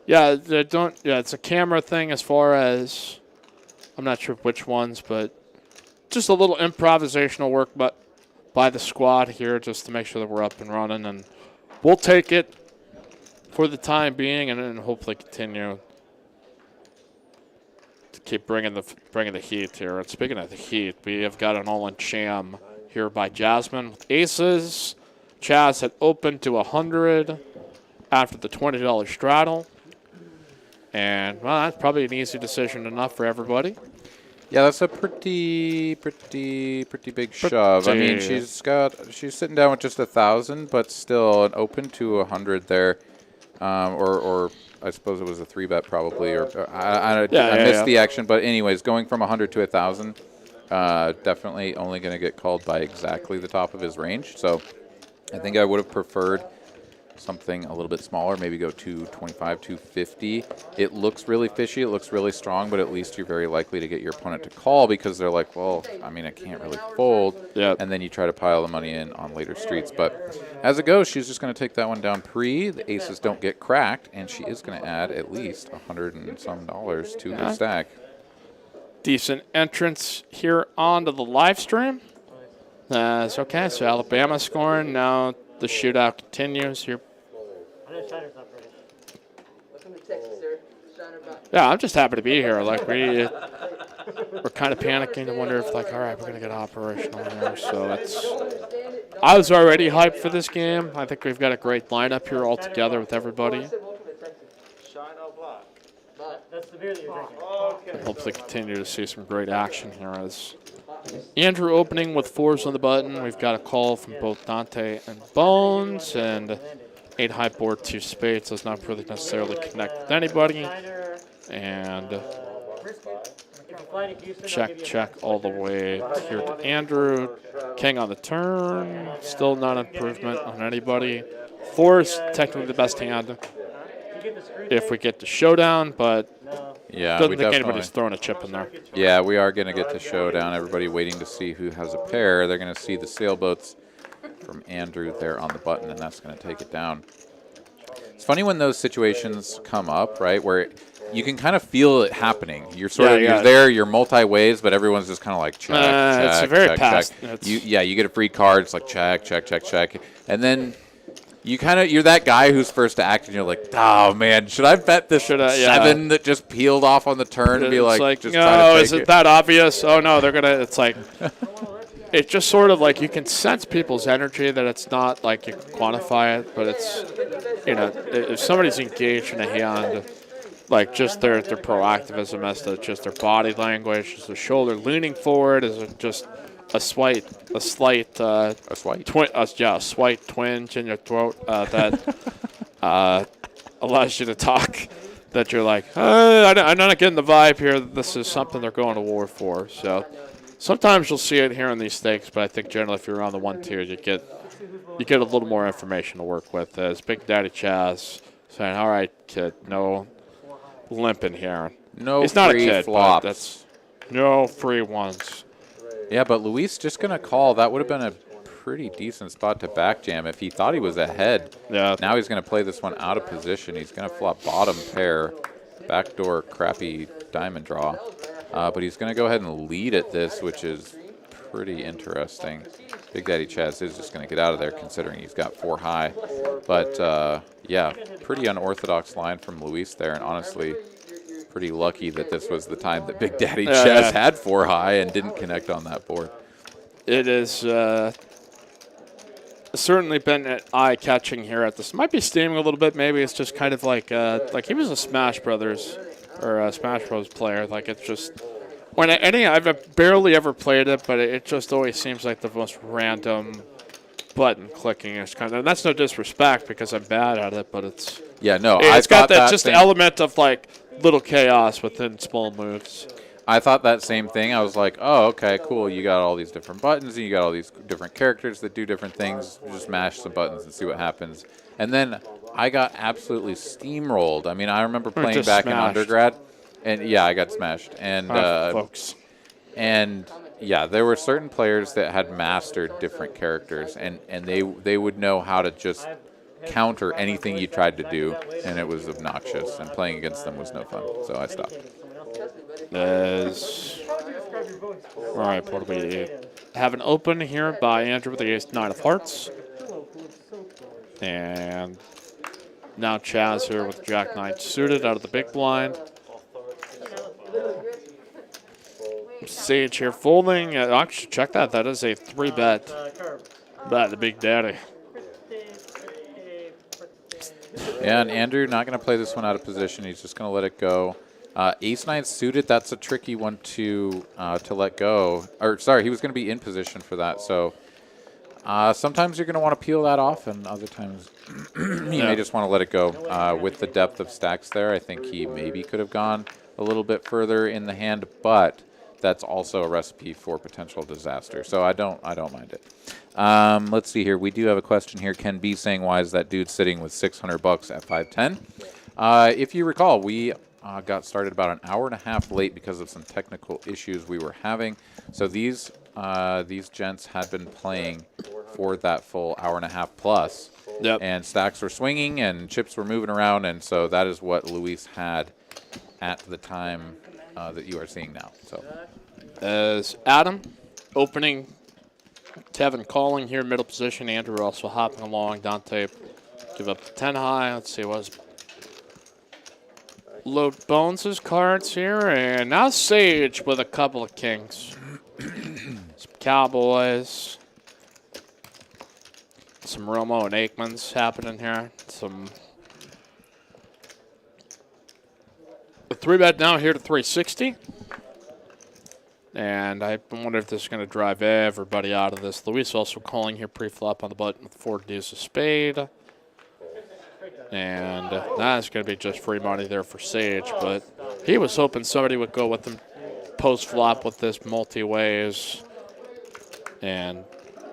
Yeah, it's a camera thing as far as, I'm not sure which ones, but just a little improvisational work by the squad here just to make sure that we're up and running. And we'll take it for the time being and then hopefully continue to keep bringing the heat here. And speaking of the heat, we have got an all-in sham here by Jasmine with aces. Chaz had opened to 100 after the $20 straddle. And, well, that's probably an easy decision enough for everybody. Yeah, that's a pretty big shove. I mean, she's sitting down with just 1,000, but still an open to 100 there, or I suppose it was a 3-bet probably, or I missed the action. But anyways, going from 100 to 1,000, definitely only going to get called by exactly the top of his range. So I think I would have preferred something a little bit smaller, maybe go 225, 250. It looks really fishy, it looks really strong, but at least you're very likely to get your opponent to call because they're like, well, I mean, I can't really fold. Yep. And then you try to pile the money in on later streets. But as it goes, she's just going to take that one down pre. The aces don't get cracked, and she is going to add at least $100 and some to her stack. Decent entrance here onto the live stream. It's okay, so Alabama scoring. Now the shootout continues here. Yeah, I'm just happy to be here. Like we're kind of panicking to wonder if, like, all right, we're gonna get operational here. So I was already hyped for this game. I think we've got a great lineup here all together with everybody. Hopefully continue to see some great action here as Andrew opening with 4s on the button. We've got a call from both Dante and Bones, and 8 high board, 2 spades. Does not really necessarily connect with anybody. And Check all the way here to Andrew. King on the turn. Still not improvement on anybody. 4 is technically the best hand if we get to showdown, but Yeah, doesn't we think definitely. anybody's throwing a chip in there. Yeah, we are going to get to showdown. Everybody waiting to see who has a pair. They're going to see the sailboats from Andrew there on the button, and that's going to take it down. It's funny when those situations come up, right, where you can kind of feel it happening. You're sort of you're there, you're multi-ways, but everyone's just kind of like check, check, it's a very check, past. check. You get a free card. It's like check, check, check, check, and then you're that guy who's first to act, and you're like, oh man, should I bet this 7 that just peeled off on the turn and be like just try to take is it that obvious? Oh no, they're gonna. It's like. It's just sort of like you can sense people's energy that it's not like you can quantify it, but it's, if somebody's engaged in a hand, like just their proactivism as to just their body language, is the shoulder leaning forward, is it just a slight twinge in your throat that allows you to talk, that you're like, I'm not getting the vibe here that this is something they're going to war for, so. Sometimes you'll see it here in these stakes, but I think generally if you're around the 1 tier, you get a little more information to work with. As Big Daddy Chaz saying, "All right, kid, no limping here." No He's not free a kid, flops. but that's no free ones. Yeah, but Luis just going to call. That would have been a pretty decent spot to back jam if he thought he was ahead. Yeah. Now he's going to play this one out of position. He's going to flop bottom pair, backdoor crappy diamond draw. But he's going to go ahead and lead at this, which is pretty interesting. Big Daddy Chaz is just going to get out of there considering he's got 4 high. But, yeah, pretty unorthodox line from Luis there. And honestly, pretty lucky that this was the time that Big Daddy Chaz had 4 high and didn't connect on that board. It is certainly been eye-catching here at this. Might be steaming a little bit. Maybe it's just kind of like he was a Smash Brothers or a Smash Bros. Player. Like it's just I've barely ever played it, but it just always seems like the most random button clicking. It's kind of, and that's no disrespect because I'm bad at it, but it's it's got that just element of like little chaos within small moves. I thought that same thing. I was like, oh, okay, cool. You got all these different buttons, and you got all these different characters that do different things. Just mash some buttons and see what happens. And then I got absolutely steamrolled. I mean, I remember playing back in undergrad, and yeah, I got smashed. And folks. And yeah, there were certain players that had mastered different characters, and they would know how to just counter anything you tried to do, and it was obnoxious. And playing against them was no fun, so I stopped. All right, what do we have? An open here by Andrew with the ace-9 of hearts. And now Chaz here with Jack-9 suited out of the big blind. Sage here folding. Actually, check that. That is a 3-bet by the Big Daddy. Yeah, and Andrew not going to play this one out of position. He's just going to let it go. Ace-9 suited, that's a tricky one to let go. Or, sorry, he was going to be in position for that. So sometimes you're going to want to peel that off, and other times you may just want to let it go. With the depth of stacks there, I think he maybe could have gone a little bit further in the hand, but that's also a recipe for potential disaster. So I don't mind it. Let's see here. We do have a question here. Ken B saying, why is that dude sitting with $600 at 510? If you recall, we got started about an hour and a half late because of some technical issues we were having. So these gents had been playing for that full hour and a half plus. Yep. And stacks were swinging and chips were moving around, and so that is what Luis had at the time that you are seeing now. So as Adam opening, Tevin calling here, middle position. Andrew also hopping along. Dante give up the 10 high. Let's see what's load Bones' cards here, and now Sage with a couple of kings. Some Cowboys. Some Romo and Aikmans happening here. A 3-bet now here to 360. And I wonder if this is going to drive everybody out of this. Luis also calling here pre-flop on the button with 4 deuce of spade. And that's going to be just free money there for Sage. But He was hoping somebody would go with him post-flop with this multi-ways. And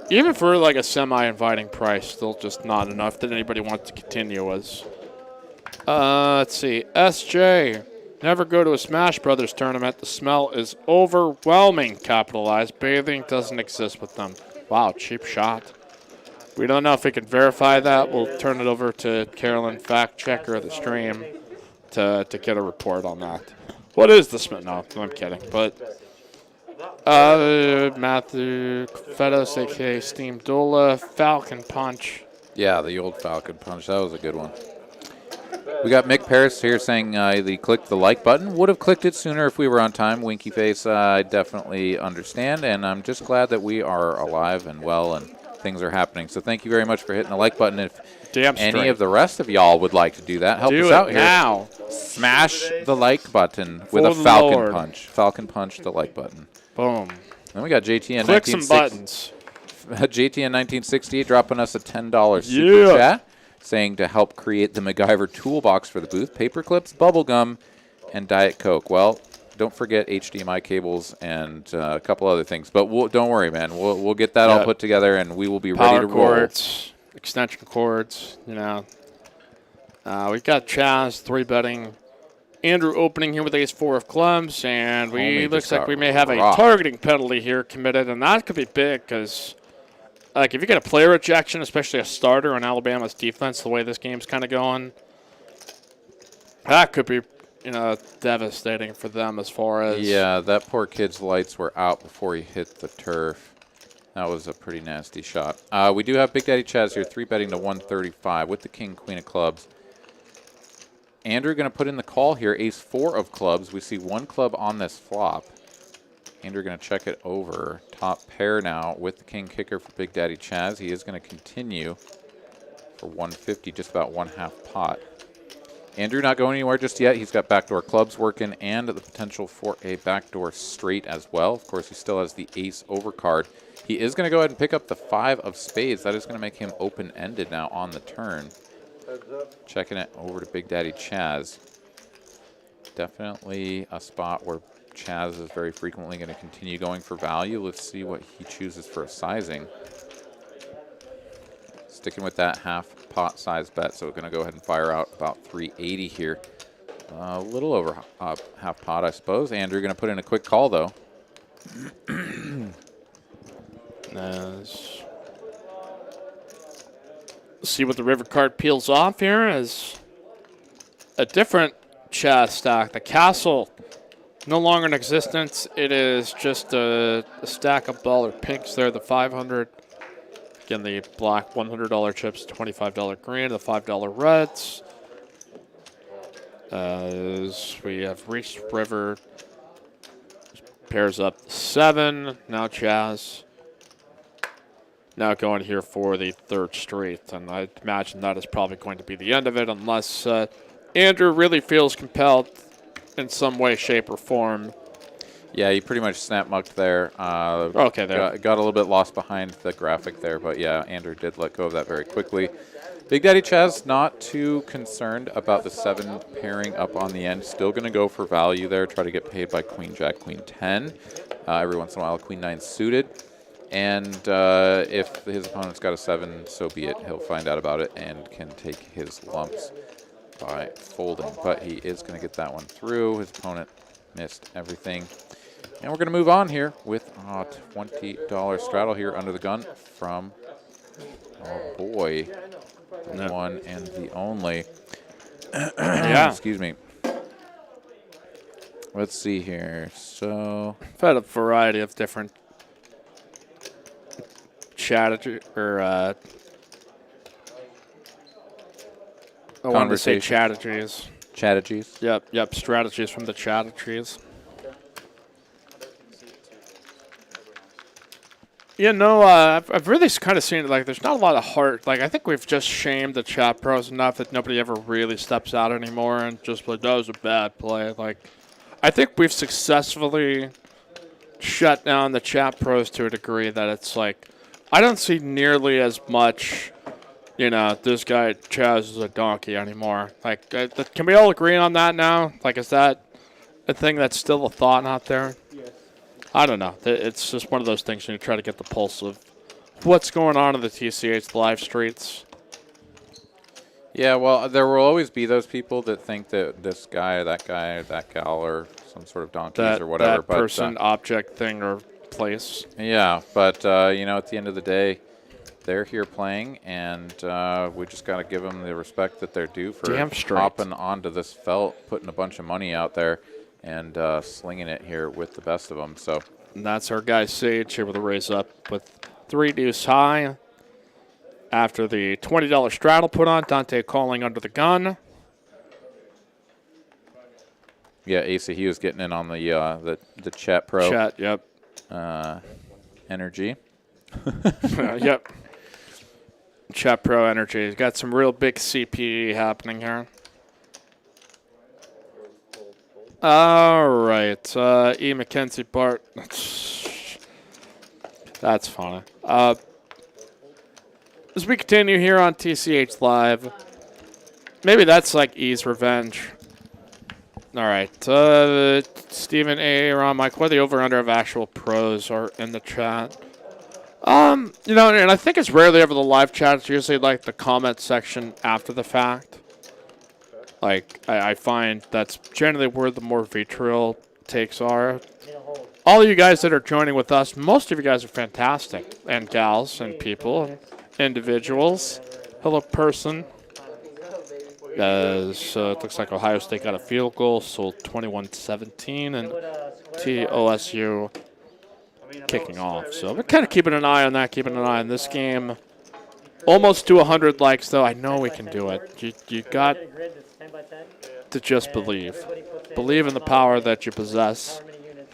even for like a semi-inviting price, still just not enough that anybody wants to continue as. Let's see. SJ. Never go to a Smash Brothers tournament. The smell is overwhelming. Capitalized. Bathing doesn't exist with them. Wow, cheap shot. We don't know if we can verify that. We'll turn it over to Carolyn, fact checker of the stream, to get a report on that. What is the smell? No, I'm kidding. But Matthew Fedos, a.k.a. Steam Dola, Falcon Punch. Yeah, the old Falcon Punch. That was a good one. We got Mick Paris here saying he clicked the like button. Would have clicked it sooner if we were on time. Winky face, I definitely understand, and I'm just glad that we are alive and well and things are happening. So thank you very much for hitting the like button. If any of the rest of y'all would like to do that, help us out here. Now. Smash the like button with a Falcon Punch. Falcon Punch the like button. Boom. Then we got JT and Click some buttons. JT in 1968 dropping us a $10 super chat, saying to help create the MacGyver toolbox for the booth, paper clips, bubble gum, and Diet Coke. Well, don't forget HDMI cables and a couple other things. But don't worry, man. We'll get that all put together, and we will be ready to roll. Cords, extension cords, you know. We've got Chaz 3-betting. Andrew opening here with ace-4 of clubs, and looks like we may have a targeting penalty here committed, and that could be big because, like, if you get a player ejection, especially a starter on Alabama's defense, the way this game's kind of going, that could be, you know, devastating for them as far as. Yeah, that poor kid's lights were out before he hit the turf. That was a pretty nasty shot. We do have Big Daddy Chaz here, 3-betting to 135 with the king, queen of clubs. Andrew going to put in the call here, ace-4 of clubs. We see one club on this flop. Andrew going to check it over. Top pair now with the king kicker for Big Daddy Chaz. He is going to continue for 150, just about 1/2 pot. Andrew not going anywhere just yet. He's got backdoor clubs working and the potential for a backdoor straight as well. Of course, he still has the ace overcard. He is going to go ahead and pick up the 5 of spades. That is going to make him open-ended now on the turn. Checking it over to Big Daddy Chaz. Definitely a spot where Chaz is very frequently going to continue going for value. Let's see what he chooses for a sizing. Sticking with that half pot size bet, so we're going to go ahead and fire out about 380 here. A little over half pot, I suppose. Andrew going to put in a quick call, though. Nice. See what the river card peels off here as a different Chaz stack. The castle no longer in existence. It is just a stack of baller pinks there. The 500. Again, the black $100 chips, $25 green, the $5 reds. As we have reached river. Pairs up 7. Now Chaz. Now going here for the 3rd straight, and I imagine that is probably going to be the end of it unless Andrew really feels compelled in some way, shape, or form. Yeah, he pretty much snap mucked there. Okay, there. Got a little bit lost behind the graphic there, but yeah, Andrew did let go of that very quickly. Big Daddy Chaz not too concerned about the 7 pairing up on the end. Still going to go for value there, try to get paid by Queen Jack, Queen 10. Every once in a while, Queen 9 suited. And if his opponent's got a 7, so be it. He'll find out about it and can take his lumps by folding. But he is going to get that one through. His opponent missed everything. And we're going to move on here with a $20 straddle here under the gun from, oh boy, the one and the only. Yeah. Excuse me. Let's see here. So I've had a variety of different strategy or I wanted to say strategies. Strategies. Yep, strategies from the strategies. You know, I've really kind of seen it like there's not a lot of heart. Like, I think we've just shamed the chat pros enough that nobody ever really steps out anymore and just like, that was a bad play. Like, I think we've successfully shut down the chat pros to a degree that it's like, I don't see nearly as much, you know, this guy Chaz is a donkey anymore. Like, can we all agree on that now? Like, is that a thing that's still a thought out there? I don't know. It's just one of those things when you try to get the pulse of what's going on in the TCH live streets. Yeah, well, there will always be those people that think that this guy, that gal, or some sort of donkeys or whatever. That person, object, thing, or place. Yeah, but, you know, at the end of the day, they're here playing, and we just got to give them the respect that they're due for hopping onto this felt, putting a bunch of money out there, and slinging it here with the best of them. So, and that's our guy Sage here with a raise up with 3 deuce high. After the $20 straddle put on, Dante calling under the gun. Yeah, Asa, he was getting in on the chat pro. Chat, yep. Energy. Yep. Chat pro energy. He's got some real big CPE happening here. All right. E. Mackenzie Bart. That's funny. As we continue here on TCH Live, maybe that's like E's revenge. All right. Stephen A. Ron Mike, what are the over-under of actual pros are in the chat? You know, and I think it's rarely ever the live chat. It's usually like the comment section after the fact. Like, I find that's generally where the more vitriol takes are. All of you guys that are joining with us, most of you guys are fantastic. And gals and people, individuals. Hello, person. So it looks like Ohio State got a field goal, so 21-17, and TOSU kicking off. So we're kind of keeping an eye on that, keeping an eye on this game. Almost to 100 likes, though. I know we can do it. You got to just believe. Believe in the power that you possess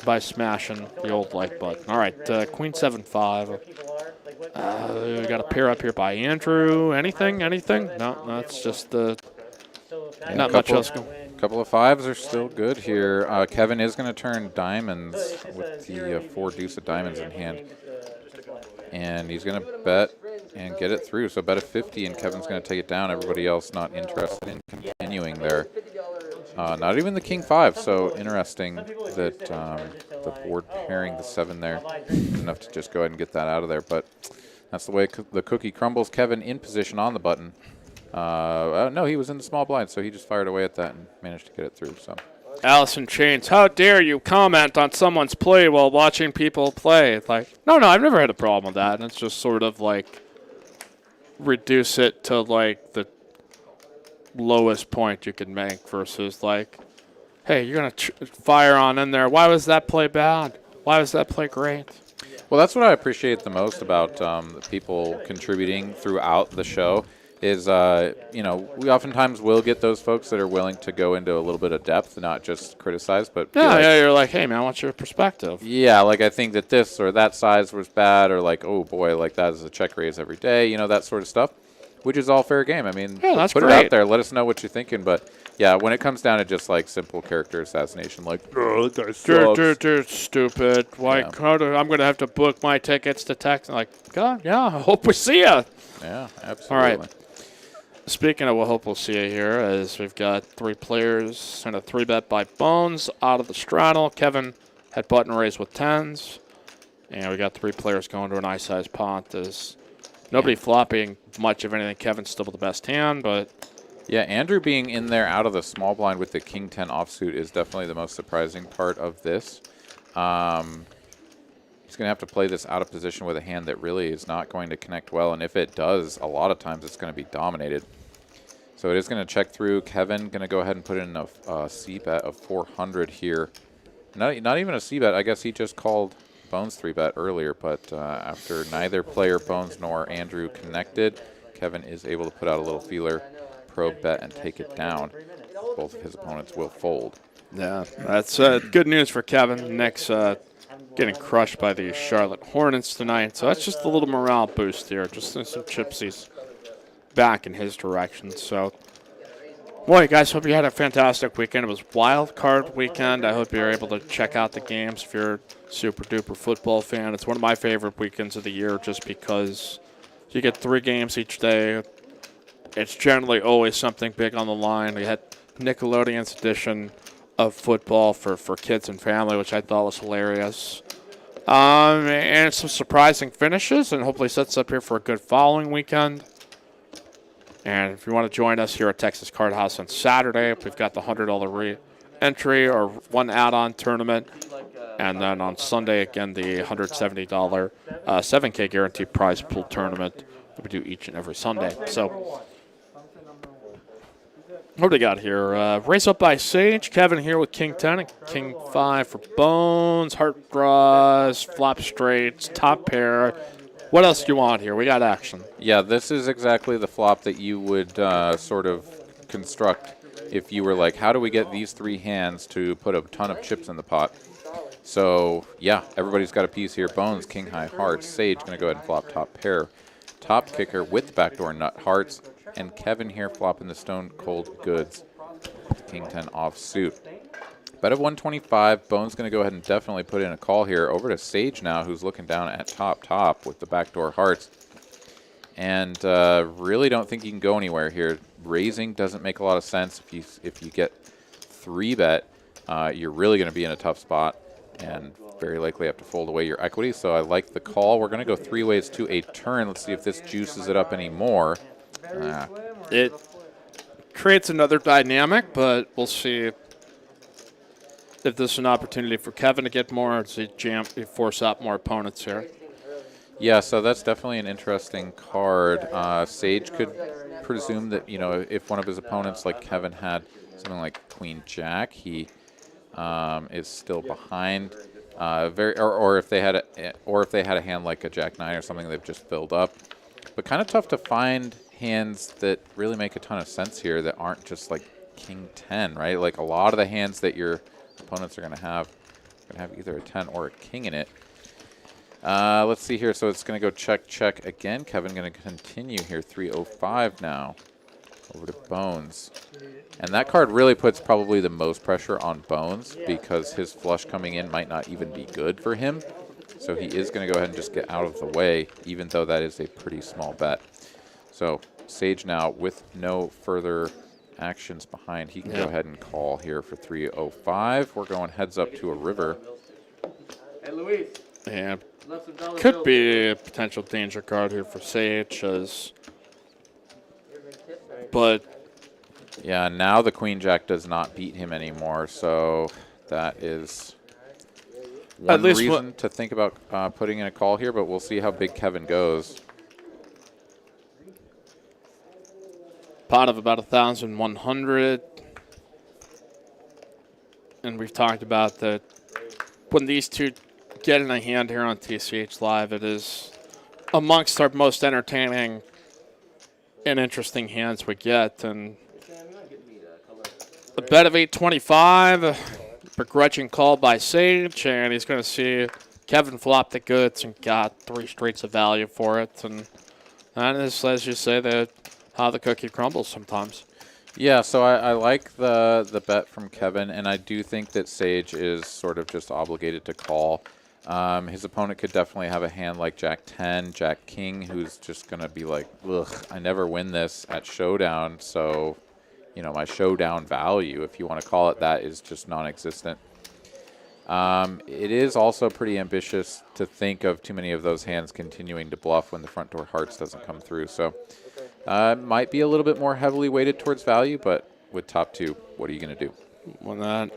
by smashing the old like button. All right, Queen 7-5. We got a pair up here by Andrew. Anything? No, that's just the... Not much else going. Couple of fives are still good here. Kevin is going to turn diamonds with the 4 deuce of diamonds in hand. And he's going to bet and get it through. So bet a 50, and Kevin's going to take it down. Everybody else not interested in continuing there. Not even the king 5. So interesting that the board pairing the 7 there is enough to just go ahead and get that out of there. But that's the way the cookie crumbles. Kevin in position on the button. No, he was in the small blind, so he just fired away at that and managed to get it through. So, Allison Chains, how dare you comment on someone's play while watching people play? It's like, no, I've never had a problem with that. And it's just sort of like reduce it to like the lowest point you can make versus like, hey, you're going to fire on in there. Why was that play bad? Why was that play great? Well, that's what I appreciate the most about the people contributing throughout the show. Is, you know, we oftentimes will get those folks that are willing to go into a little bit of depth, not just criticize, but... Yeah, you're like, hey, man, what's your perspective? Yeah, like, I think that this or that size was bad, or like, oh, boy, like, that is a check raise every day, you know, that sort of stuff, which is all fair game. I mean, yeah, that's put great. it out there. Let us know what you're thinking, but, yeah, when it comes down to just, like, simple character assassination, like, oh, that guy sucks. Stupid. Why? Yeah. I'm going to have to book my tickets to Texas. Like, God, yeah, I hope we see ya. Yeah, absolutely. All right. Speaking of, we'll hope we'll see you here, as we've got 3 players and a 3-bet by Bones out of the straddle. Kevin had button raised with 10s. And we got 3 players going to an eye-sized pot. There's nobody flopping much of anything. Kevin's still the best hand, but... Yeah, Andrew being in there out of the small blind with the king 10 offsuit is definitely the most surprising part of this. He's going to have to play this out of position with a hand that really is not going to connect well. And if it does, a lot of times it's going to be dominated. So it is going to check through. Kevin going to go ahead and put in a C-bet of 400 here. Not even a C-bet. I guess he just called Bones 3-bet earlier. But after neither player, Bones nor Andrew, connected, Kevin is able to put out a little feeler, probe bet, and take it down. Both of his opponents will fold. Yeah, that's good news for Kevin. Nick's getting crushed by the Charlotte Hornets tonight. So that's just a little morale boost here. Just some chipsies back in his direction. So, boy, guys, hope you had a fantastic weekend. It was wild card weekend. I hope you're able to check out the games if you're a super-duper football fan. It's one of my favorite weekends of the year just because you get 3 games each day. It's generally always something big on the line. We had Nickelodeon's edition of football for kids and family, which I thought was hilarious. And some surprising finishes, and hopefully sets up here for a good following weekend. And if you want to join us here at Texas Card House on Saturday, we've got the $100 re-entry or one add-on tournament. And then on Sunday, again, the $170 7K guaranteed prize pool tournament that we do each and every Sunday. So what do we got here? Race up by Sage. Kevin here with King 10 and King 5 for Bones, heart draws, flop straights, top pair. What else do you want here? We got action. Yeah, this is exactly the flop that you would sort of construct if you were like, how do we get these three hands to put a ton of chips in the pot? So, yeah, everybody's got a piece here. Bones, King High Hearts. Sage going to go ahead and flop top pair. Top kicker with backdoor nut hearts. And Kevin here flopping the Stone Cold Goods. King 10 offsuit. Bet of 125. Bones going to go ahead and definitely put in a call here. Over to Sage now, who's looking down at top with the backdoor hearts. And really don't think you can go anywhere here. Raising doesn't make a lot of sense. If you get 3-bet, you're really going to be in a tough spot and very likely have to fold away your equity. So I like the call. We're going to go 3 ways to a turn. Let's see if this juices it up anymore. It creates another dynamic, but we'll see if this is an opportunity for Kevin to get more, or to force out more opponents here. Yeah, so that's definitely an interesting card. Sage could presume that, you know, if one of his opponents like Kevin had something like Queen Jack, he is still behind. Or if they had a hand like a Jack 9 or something they've just filled up. But kind of tough to find hands that really make a ton of sense here that aren't just like King 10, right? Like a lot of the hands that your opponents are going to have either a 10 or a king in it. Let's see here. So it's going to go check, check again. Kevin going to continue here. 305 now. Over to Bones. And that card really puts probably the most pressure on Bones because his flush coming in might not even be good for him. So he is going to go ahead and just get out of the way, even though that is a pretty small bet. So Sage now with no further actions behind. He can go ahead and call here for 305. We're going heads up to a river. Hey, Luis. Yeah. Could be a potential danger card here for Sage, but yeah, now the Queen Jack does not beat him anymore, so that is one reason to think about putting in a call here, but we'll see how big Kevin goes. Pot of about 1,100. And we've talked about that when these two get in a hand here on TCH Live, it is amongst our most entertaining and interesting hands we get. And a bet of 825, begrudging call by Sage, and he's going to see Kevin flop the goods and got 3 straights of value for it. And that is, as you say, how the cookie crumbles sometimes. Yeah, so I like the bet from Kevin, and I do think that Sage is sort of just obligated to call. His opponent could definitely have a hand like Jack 10, Jack King, who's just going to be like, ugh, I never win this at Showdown, so, you know, my Showdown value, if you want to call it that, is just non-existent. It is also pretty ambitious to think of too many of those hands continuing to bluff when the front door hearts doesn't come through, so might be a little bit more heavily weighted towards value, but with top 2, what are you going to do? Well,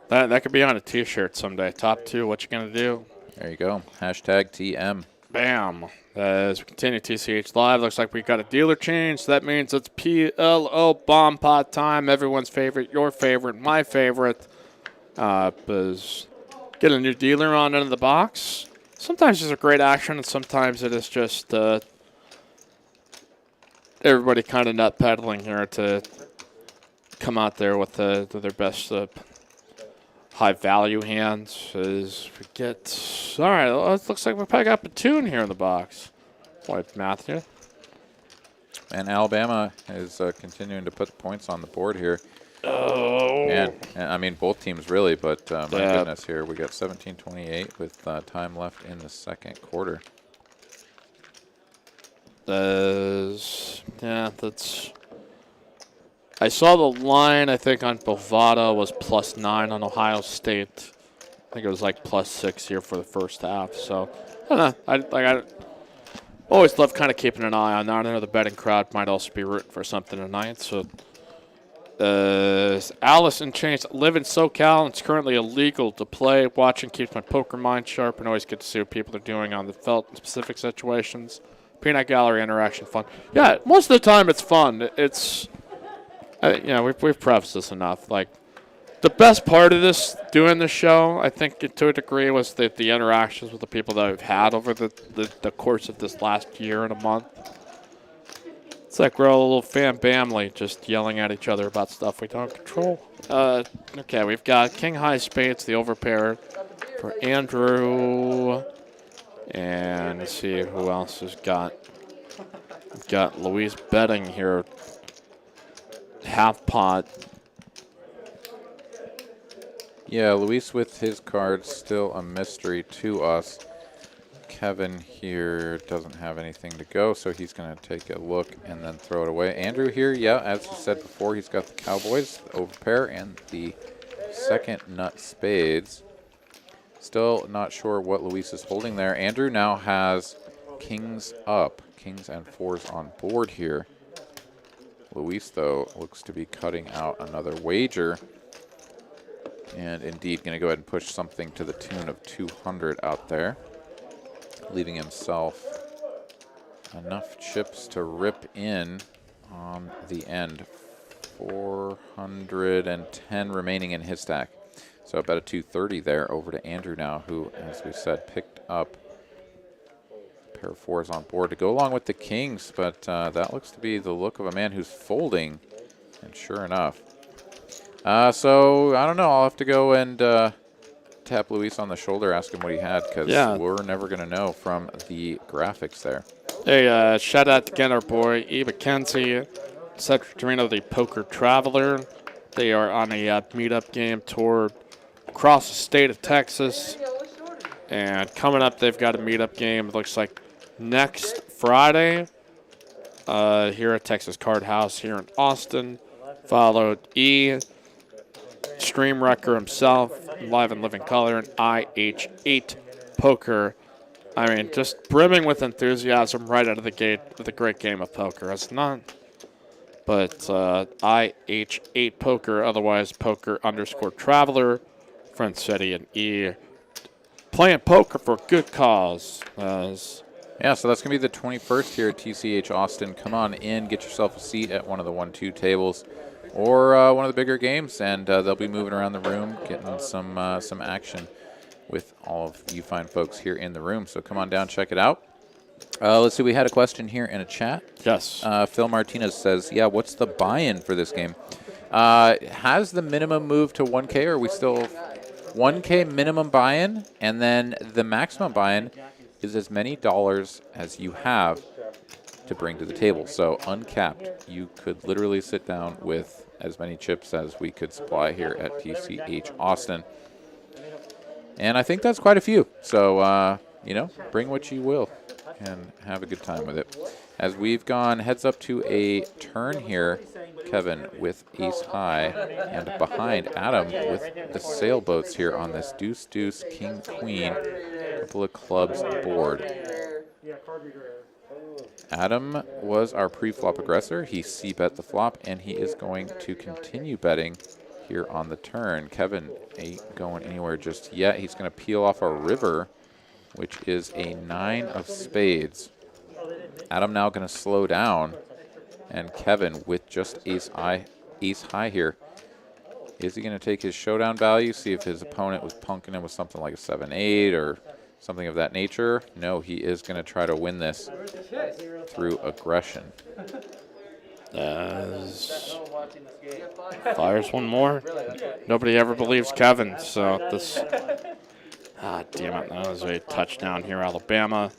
that could be on a T-shirt someday. Top 2, what you going to do? There you go. Hashtag TM. Bam. As we continue TCH Live, looks like we got a dealer change. So that means it's PLO bomb pot time. Everyone's favorite, your favorite, my favorite. Is get a new dealer on into the box. Sometimes it's a great action, and sometimes it is just everybody kind of nut peddling here to come out there with their best high value hands. As we get, all right, it looks like we probably got Platoon here in the box. Boy, Matthew. And Alabama is continuing to put points on the board here. Oh. And I mean, both teams really, but my goodness here. We got 17:28 with time left in the second quarter. That's I saw the line, I think, on Bovada was +9 on Ohio State. I think it was like +6 here for the first half. So, I don't know. I always love kind of keeping an eye on that. I know the betting crowd might also be rooting for something tonight. So, Allison changed. Live in SoCal. It's currently illegal to play. Watching keeps my poker mind sharp, and always get to see what people are doing on the felt in specific situations. Peanut Gallery interaction fun. Yeah, most of the time it's fun. It's, we've prefaced this enough. Like, the best part of this, doing this show, I think to a degree, was the interactions with the people that we've had over the course of this last year and a month. It's like we're all a little family just yelling at each other about stuff we don't control. Okay, we've got King High Spades, the overpair for Andrew. And let's see who else has got. We've got Luis betting here. Half pot. Yeah, Luis with his cards, still a mystery to us. Kevin here doesn't have anything to go, so he's going to take a look and then throw it away. Andrew here, yeah, as he said before, he's got the Cowboys, the overpair, and the second nut spades. Still not sure what Luis is holding there. Andrew now has kings up, kings and fours on board here. Luis, though, looks to be cutting out another wager. And indeed going to go ahead and push something to the tune of 200 out there, leaving himself enough chips to rip in on the end. 410 remaining in his stack. So about a 230 there over to Andrew now, who, as we said, picked up a pair of fours on board to go along with the kings, but that looks to be the look of a man who's folding, and sure enough. So, I don't know, I'll have to go and tap Luis on the shoulder, ask him what he had, because we're never going to know from the graphics there. Hey, shout out again our boy E. McKenzie, Cedric Torino, the Poker Traveler. They are on a meetup game tour across the state of Texas. And coming up, they've got a meetup game, it looks like next Friday here at Texas Card House here in Austin. Followed E, Stream Wrecker himself, live in living color, and IH8 Poker. I mean, just brimming with enthusiasm right out of the gate with a great game of poker. It's not, but IH8 Poker, otherwise Poker_Traveler, Friend City, and E, playing poker for a good cause. Yeah, so that's going to be the 21st here at TCH Austin. Come on in, get yourself a seat at one of the 1-2 tables or one of the bigger games, and they'll be moving around the room, getting some action with all of you fine folks here in the room. So come on down, check it out. Let's see, we had a question here in a chat. Yes. Phil Martinez says, yeah, what's the buy-in for this game? Has the minimum moved to 1K, or are we still 1K minimum buy-in, and then the maximum buy-in is as many dollars as you have to bring to the table. So uncapped, you could literally sit down with as many chips as we could supply here at TCH Austin. And I think that's quite a few. So, bring what you will and have a good time with it. As we've gone heads up to a turn here, Kevin with ace high, and behind Adam with the sailboats here on this deuce, deuce, king, queen, couple of clubs board. Adam was our pre-flop aggressor. He c-bet the flop, and he is going to continue betting here on the turn. Kevin ain't going anywhere just yet. He's going to peel off a river, which is a 9 of spades. Adam now going to slow down, and Kevin with just ace high here. Is he going to take his showdown value, see if his opponent was punking him with something like a 7-8 or something of that nature? No, he is going to try to win this through aggression. Fires one more. Nobody ever believes Kevin, so this... damn it, that was a touchdown here, Alabama.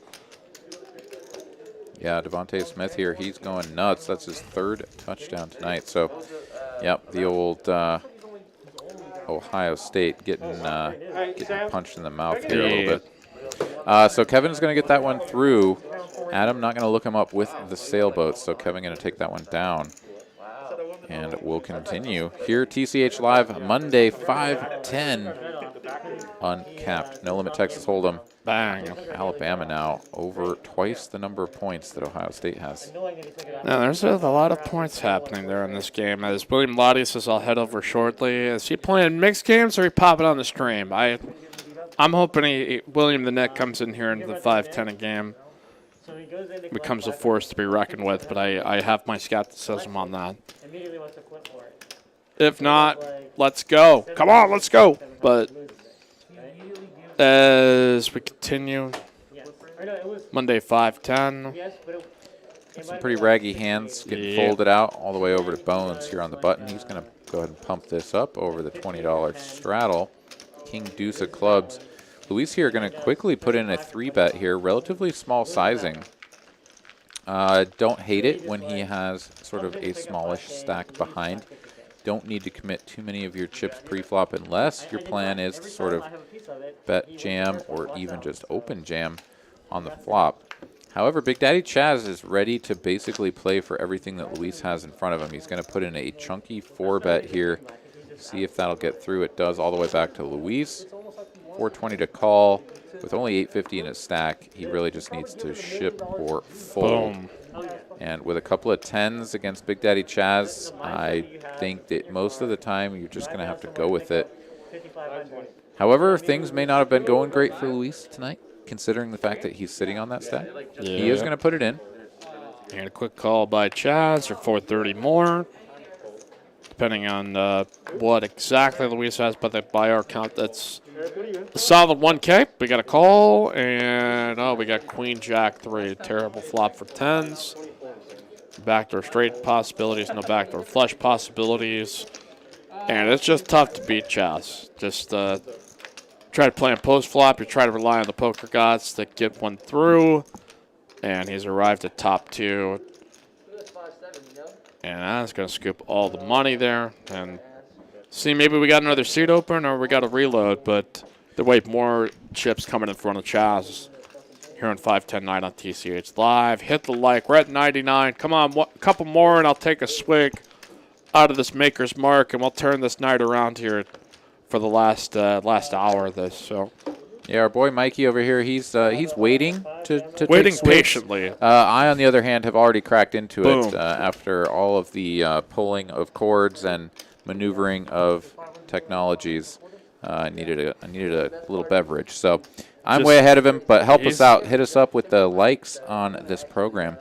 Yeah, Devontae Smith here, he's going nuts. That's his 3rd touchdown tonight. So, yep, the old Ohio State getting punched in the mouth here a little bit. So Kevin's going to get that one through. Adam not going to look him up with the sailboat, so Kevin going to take that one down. And we'll continue here, TCH Live, Monday, 5-10, uncapped. No Limit Texas Hold'em. Bang. Alabama now over twice the number of points that Ohio State has. Now, there's a lot of points happening there in this game. As William Lottie says, I'll head over shortly. Is he playing mixed games or he popping on the stream? I'm hoping William the Net comes in here into the 5-10 game. Becomes a force to be reckoned with, but I have my skepticism on that. If not, let's go. Come on, let's go. But as we continue, Monday 5-10. Some pretty raggy hands getting folded out all the way over to Bones here on the button. He's going to go ahead and pump this up over the $20 straddle. King deuce of clubs. Luis here going to quickly put in a 3-bet here, relatively small sizing. Don't hate it when he has sort of a smallish stack behind. Don't need to commit too many of your chips pre-flop unless your plan is to sort of bet jam or even just open jam on the flop. However, Big Daddy Chaz is ready to basically play for everything that Luis has in front of him. He's going to put in a chunky 4-bet here. See if that'll get through. It does all the way back to Luis. 420 to call. With only 850 in his stack, he really just needs to ship or fold. Boom. And with a couple of 10s against Big Daddy Chaz, I think that most of the time you're just going to have to go with it. However, things may not have been going great for Luis tonight, considering the fact that he's sitting on that stack. Yeah. He is going to put it in. And a quick call by Chaz or 430 more. Depending on what exactly Luis has, but by our count, that's a solid 1K. We got a call, and we got Queen Jack 3. Terrible flop for 10s. Backdoor straight possibilities, no backdoor flush possibilities. And it's just tough to beat Chaz. Just try to play him post flop. You try to rely on the poker gods to get one through. And he's arrived at top 2. And that's going to scoop all the money there. And see, maybe we got another seat open or we got a reload. But the way more chips coming in front of Chaz here on 5-10 night on TCH Live. Hit the like. We're at 99. Come on, a couple more and I'll take a swig out of this maker's mark. And we'll turn this night around here for the last hour of this. So. Yeah, our boy Mikey over here, he's waiting to waiting take swigs. patiently. I, on the other hand, have already cracked into Boom. it after all of the pulling of cords and maneuvering of technologies. I needed a little beverage, so I'm way ahead of him. But help us out, hit us up with the likes on this program,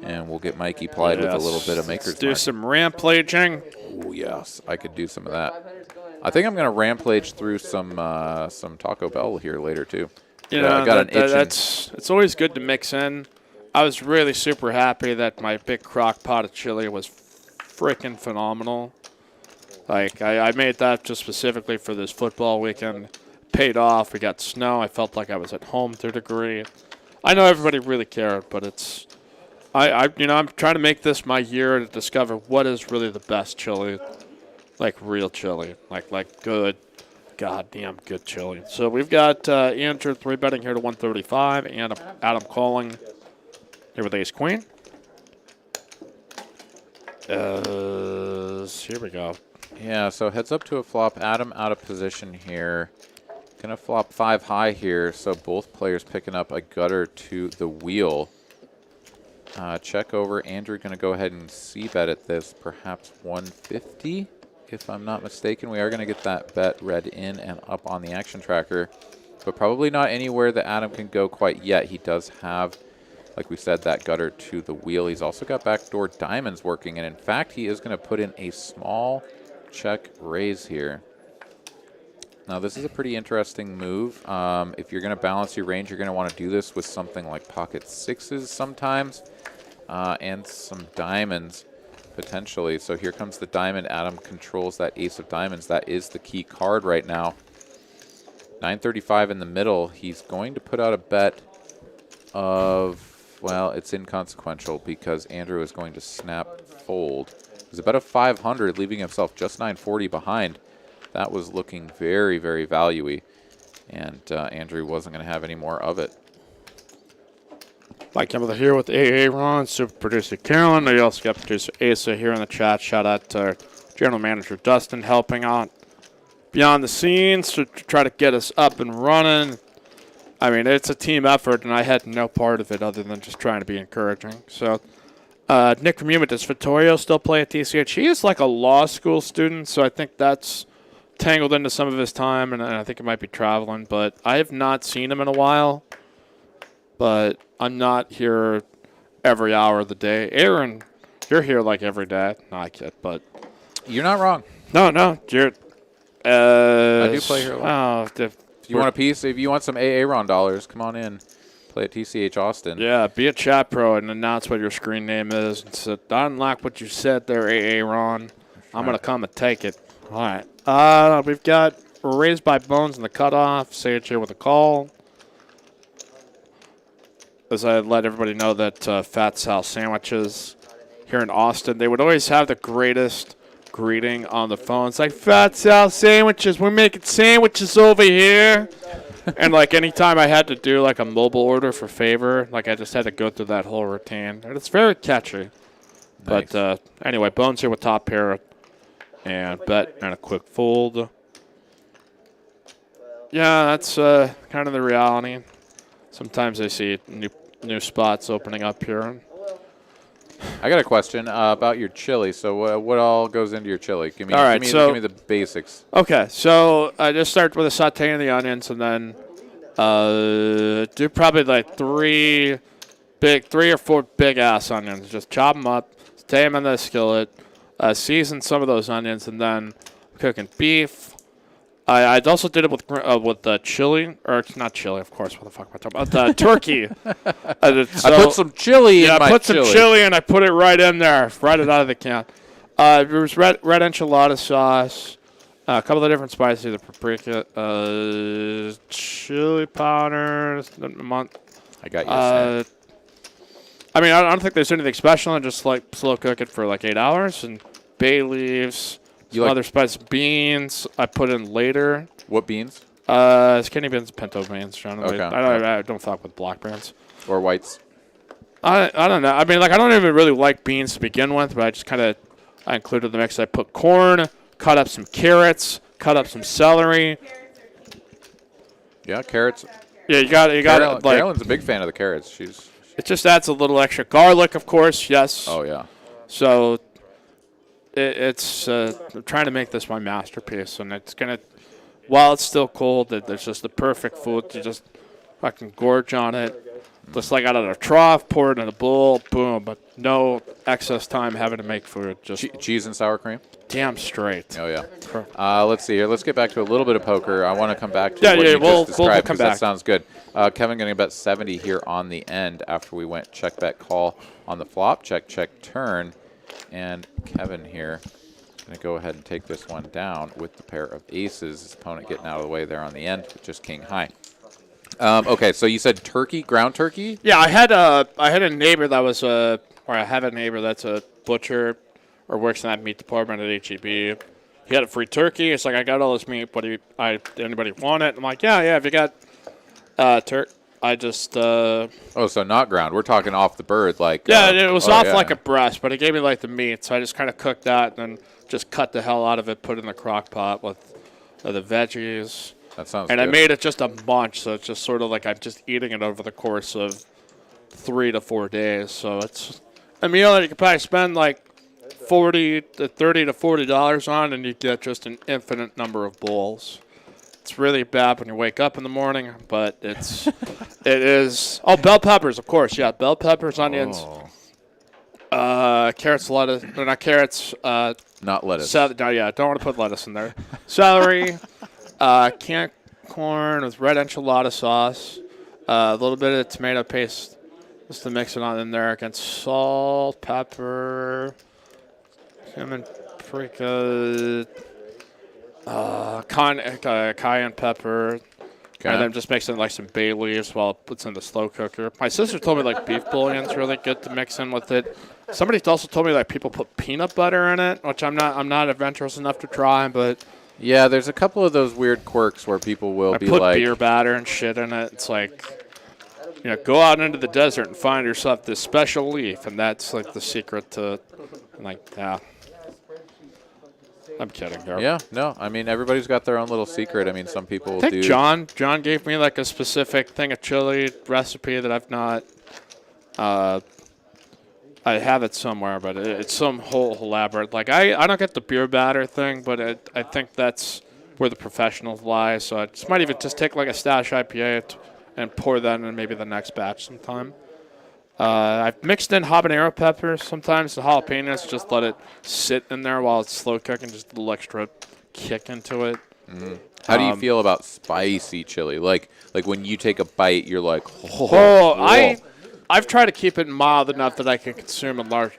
and we'll get Mikey plied with a little bit of maker's mark. Do some rampaging. Oh yes, I could do some of that. I think I'm going to rampage through some Taco Bell here later too. You know, I got an itch. it's always good to mix in. I was really super happy that my big crock pot of chili was freaking phenomenal. Like I made that just specifically for this football weekend. Paid off. We got snow. I felt like I was at home to a degree. I know everybody really cared, but it's I'm trying to make this my year to discover what is really the best chili. Like real chili, like good, goddamn good chili. So we've got Andrew 3-betting here to 135, and Adam calling here with Ace Queen. Here we go. Yeah, so heads up to a flop. Adam out of position here. Gonna flop 5 high here, so both players picking up a gutter to the wheel. Check over. Andrew gonna go ahead and c-bet at this, perhaps 150. If I'm not mistaken, we are going to get that bet read in and up on the action tracker, but probably not anywhere that Adam can go quite yet. He does have, like we said, that gutter to the wheel. He's also got backdoor diamonds working, and in fact, he is going to put in a small check raise here. Now, this is a pretty interesting move. If you're going to balance your range, you're going to want to do this with something like pocket 6s sometimes and some diamonds. Potentially. So here comes the diamond. Adam controls that ace of diamonds. That is the key card right now. 935 in the middle. He's going to put out a bet of, well, it's inconsequential because Andrew is going to snap fold. He's a bet of 500, leaving himself just 940 behind. That was looking very, very value-y. And Andrew wasn't going to have any more of it. Mike Kimball here with AA Ron, super producer Carolyn. We also got producer Asa here in the chat. Shout out to our general manager Dustin helping out beyond the scenes to try to get us up and running. I mean, it's a team effort, and I had no part of it other than just trying to be encouraging. So, Nick from Yuma, does Vittorio still play at TCH? He is like a law school student, so I think that's tangled into some of his time, and I think it might be traveling. But I have not seen him in a while. But I'm not here every hour of the day. Aaron, you're here like every day. No, I kid, but You're not wrong. no, you're. I do play here a lot. If you want a piece, if you want some AA Ron dollars, come on in. Play at TCH Austin. Yeah, be a chat pro and announce what your screen name is. And say, I didn't like what you said there, AA Ron. I'm going to come and take it. All right. We've got Raised by Bones in the cutoff. Sage here with a call. As I let everybody know that Fat Sal sandwiches here in Austin, they would always have the greatest greeting on the phone. It's like, Fat Sal sandwiches, we're making sandwiches over here. And like anytime I had to do like a mobile order for favor, like I just had to go through that whole routine. And it's very catchy. Nice. But anyway, Bones here with top pair and bet and a quick fold. Yeah, that's kind of the reality. Sometimes I see new spots opening up here. I got a question about your chili. So what all goes into your chili? Give me give me the basics. Okay, so I just start with a sauteing of the onions and then do probably like three or four big ass onions. Just chop them up, saute them in the skillet, season some of those onions, and then cooking beef. I also did it with chili, or not chili, of course. What the fuck am I talking about? Turkey. I put some chili in my chili. Yeah, I put some chili and I put it right in there, right it out of the can. There was red enchilada sauce, a couple of different spices, the paprika, chili powder. I got you. I mean, I don't think there's anything special. I just like slow cook it for like 8 hours and bay leaves. Some other spices, beans I put in later. What beans? Skinny beans, pinto beans, generally. Okay. I don't fuck with black beans. Or whites? I don't know. I mean, like I don't even really like beans to begin with, but I just I included the mix. I put corn, cut up some carrots, cut up some celery. Yeah, carrots. Yeah, you got it. Like, Carolyn's a big fan of the carrots. It just adds a little extra garlic, of course. Yes. Oh yeah. So. I'm trying to make this my masterpiece, and it's gonna. While it's still cold, there's just the perfect food to just fucking gorge on it. Just like out of a trough, pour it in a bowl, boom. But no excess time having to make food. Just cheese and sour cream. Damn straight. Oh yeah. Let's see here. Let's get back to a little bit of poker. I want to come back to what you we'll just described come because that back. sounds good. Kevin getting about 70 here on the end after we went check bet call on the flop, check turn. And Kevin here going to go ahead and take this one down with the pair of aces. His opponent getting out of the way there on the end with just king high. Okay, so you said turkey, ground turkey? Yeah, I had a neighbor that was or I have a neighbor that's a butcher or works in that meat department at HEB. He had a free turkey. It's like, I got all this meat. Anybody want it? I'm like, yeah. If you got I just oh, so not ground. We're talking off the bird, like it was like a breast, but he gave me like the meat, so I just kind of cooked that and then just cut the hell out of it, put it in the crock pot with the veggies. That sounds and good. I made it just a bunch, so it's just sort of like I'm just eating it over the course of 3 to 4 days. So it's a meal that you could probably spend like $30 to $40 on, and you get just an infinite number of bowls. It's really bad when you wake up in the morning, but it is. Oh, bell peppers, of course. Yeah, bell peppers, onions, carrots, lettuce. No, not carrots. Not lettuce. Don't want to put lettuce in there. Celery, canned corn with red enchilada sauce, a little bit of tomato paste just to mix it on in there. Against salt, pepper, cumin, paprika. Cayenne pepper, and then just mix in like some bay leaves while it's in the slow cooker. My sister told me like beef bouillon's really good to mix in with it. Somebody also told me like people put peanut butter in it, which I'm not adventurous enough to try, but yeah, there's a couple of those weird quirks where people will be put like beer batter and shit in it. It's like go out into the desert and find yourself this special leaf, and that's like the secret to, like, yeah. I'm kidding. Yeah, no, I mean, everybody's got their own little secret. I mean, some people I do. think John gave me like a specific thing of chili recipe that I've not. I have it somewhere, but it's some whole elaborate. Like I don't get the beer batter thing, but I think that's where the professionals lie. So I might even just take like a stash IPA and pour that in maybe the next batch sometime. I've mixed in habanero peppers sometimes, the jalapenos, just let it sit in there while it's slow cooking, just a little extra kick into it. Mm-hmm. How do you feel about spicy chili? Like when you take a bite, you're like, I've tried to keep it mild enough that I can consume a large,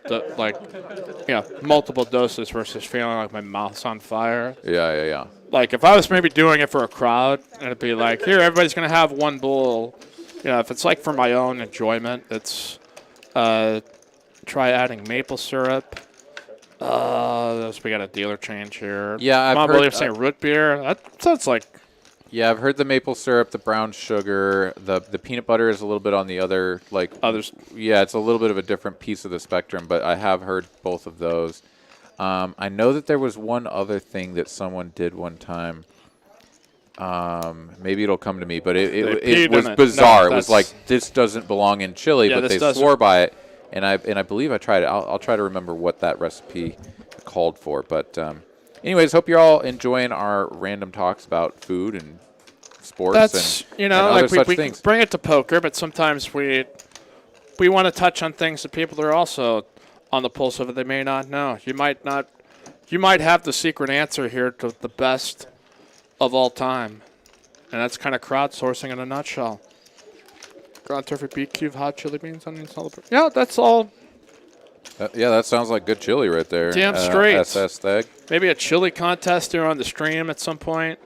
multiple doses versus feeling like my mouth's on fire. Yeah. Like if I was maybe doing it for a crowd, and it'd be like, here, everybody's gonna have one bowl. If it's like for my own enjoyment, it's try adding maple syrup. We got a dealer change here. Yeah, I've heard saying root beer. That sounds like. Yeah, I've heard the maple syrup, the brown sugar, the peanut butter is a little bit on the other others. Yeah, it's a little bit of a different piece of the spectrum, but I have heard both of those. I know that there was one other thing that someone did one time. Maybe it'll come to me, but it was bizarre. It was like, this doesn't belong in chili, but they swore by it, and I believe I tried it. I'll try to remember what that recipe called for. But anyways, hope you're all enjoying our random talks about food and sports and other such we things. Bring it to poker, but sometimes we want to touch on things that people are also on the pulse of it. They may not know. You might have the secret answer here to the best of all time, and that's kind of crowdsourcing in a nutshell. Ground turkey, beet cube, hot chili beans, onions, celebrate. Yeah, that's all. Yeah, that sounds like good chili right there. Damn straight. SS Theg. Maybe a chili contest here on the stream at some point.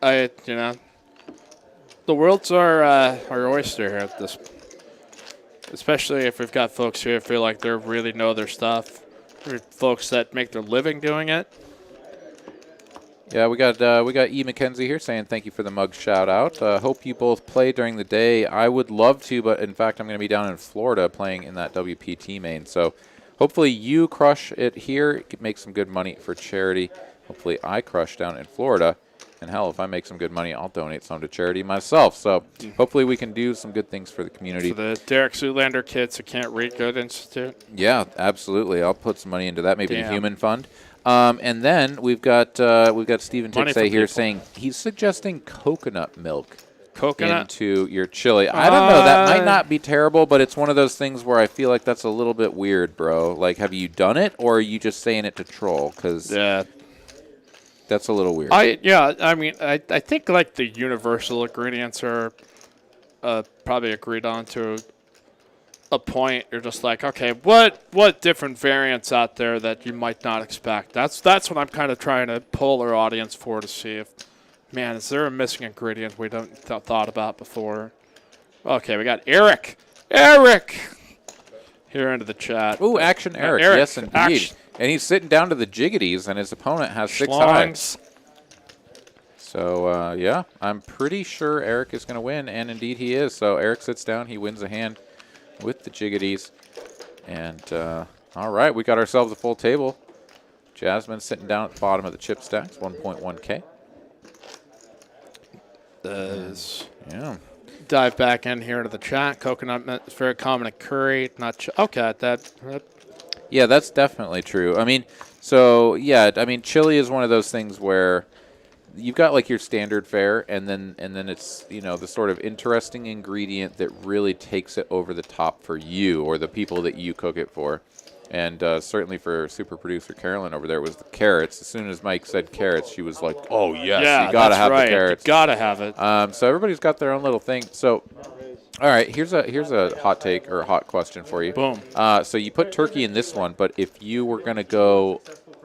The world's our oyster here at this. Especially if we've got folks here who feel like they really know their stuff, or folks that make their living doing it. Yeah, we got E. McKenzie here saying thank you for the mug shout out. Hope you both play during the day. I would love to, but in fact I'm going to be down in Florida playing in that WPT main. So hopefully you crush it here, make some good money for charity. Hopefully I crush down in Florida. And hell, if I make some good money, I'll donate some to charity myself. So hopefully we can do some good things for the community. For the Derek Zoolander kids who can't read good institute. Yeah, absolutely. I'll put some money into that, maybe a human fund. And then we've got Stephen Tixay here saying he's suggesting coconut milk into your chili. I don't know. That might not be terrible, but it's one of those things where I feel like that's a little bit weird, bro. Like, have you done it, or are you just saying it to troll? Because that's a little weird. I think like the universal ingredients are probably agreed on to a point. You're just like, okay, what different variants out there that you might not expect? That's what I'm kind of trying to pull our audience for, to see if, man, is there a missing ingredient we don't thought about before? Okay, we got Eric here into the chat. Ooh, Action Eric. Yes, indeed. And he's sitting down to the jiggities, and his opponent has 6 eyes. So, yeah, I'm pretty sure Eric is going to win, and indeed he is. So Eric sits down. He wins a hand with the jiggities. And, all right, we got ourselves a full table. Jasmine sitting down at the bottom of the chip stacks, 1.1K. Yeah. Dive back in here to the chat. Coconut is very common in curry. Okay, yeah, that's definitely true. I mean, so yeah, I mean, chili is one of those things where you've got like your standard fare, and then it's, the sort of interesting ingredient that really takes it over the top for you or the people that you cook it for. And certainly for super producer Carolyn over there, it was the carrots. As soon as Mike said carrots, she was like, "Oh yes, you gotta have the carrots. You gotta have it." So everybody's got their own little thing. So, all right, here's a hot take or a hot question for you. Boom. So you put turkey in this one, but if you were gonna go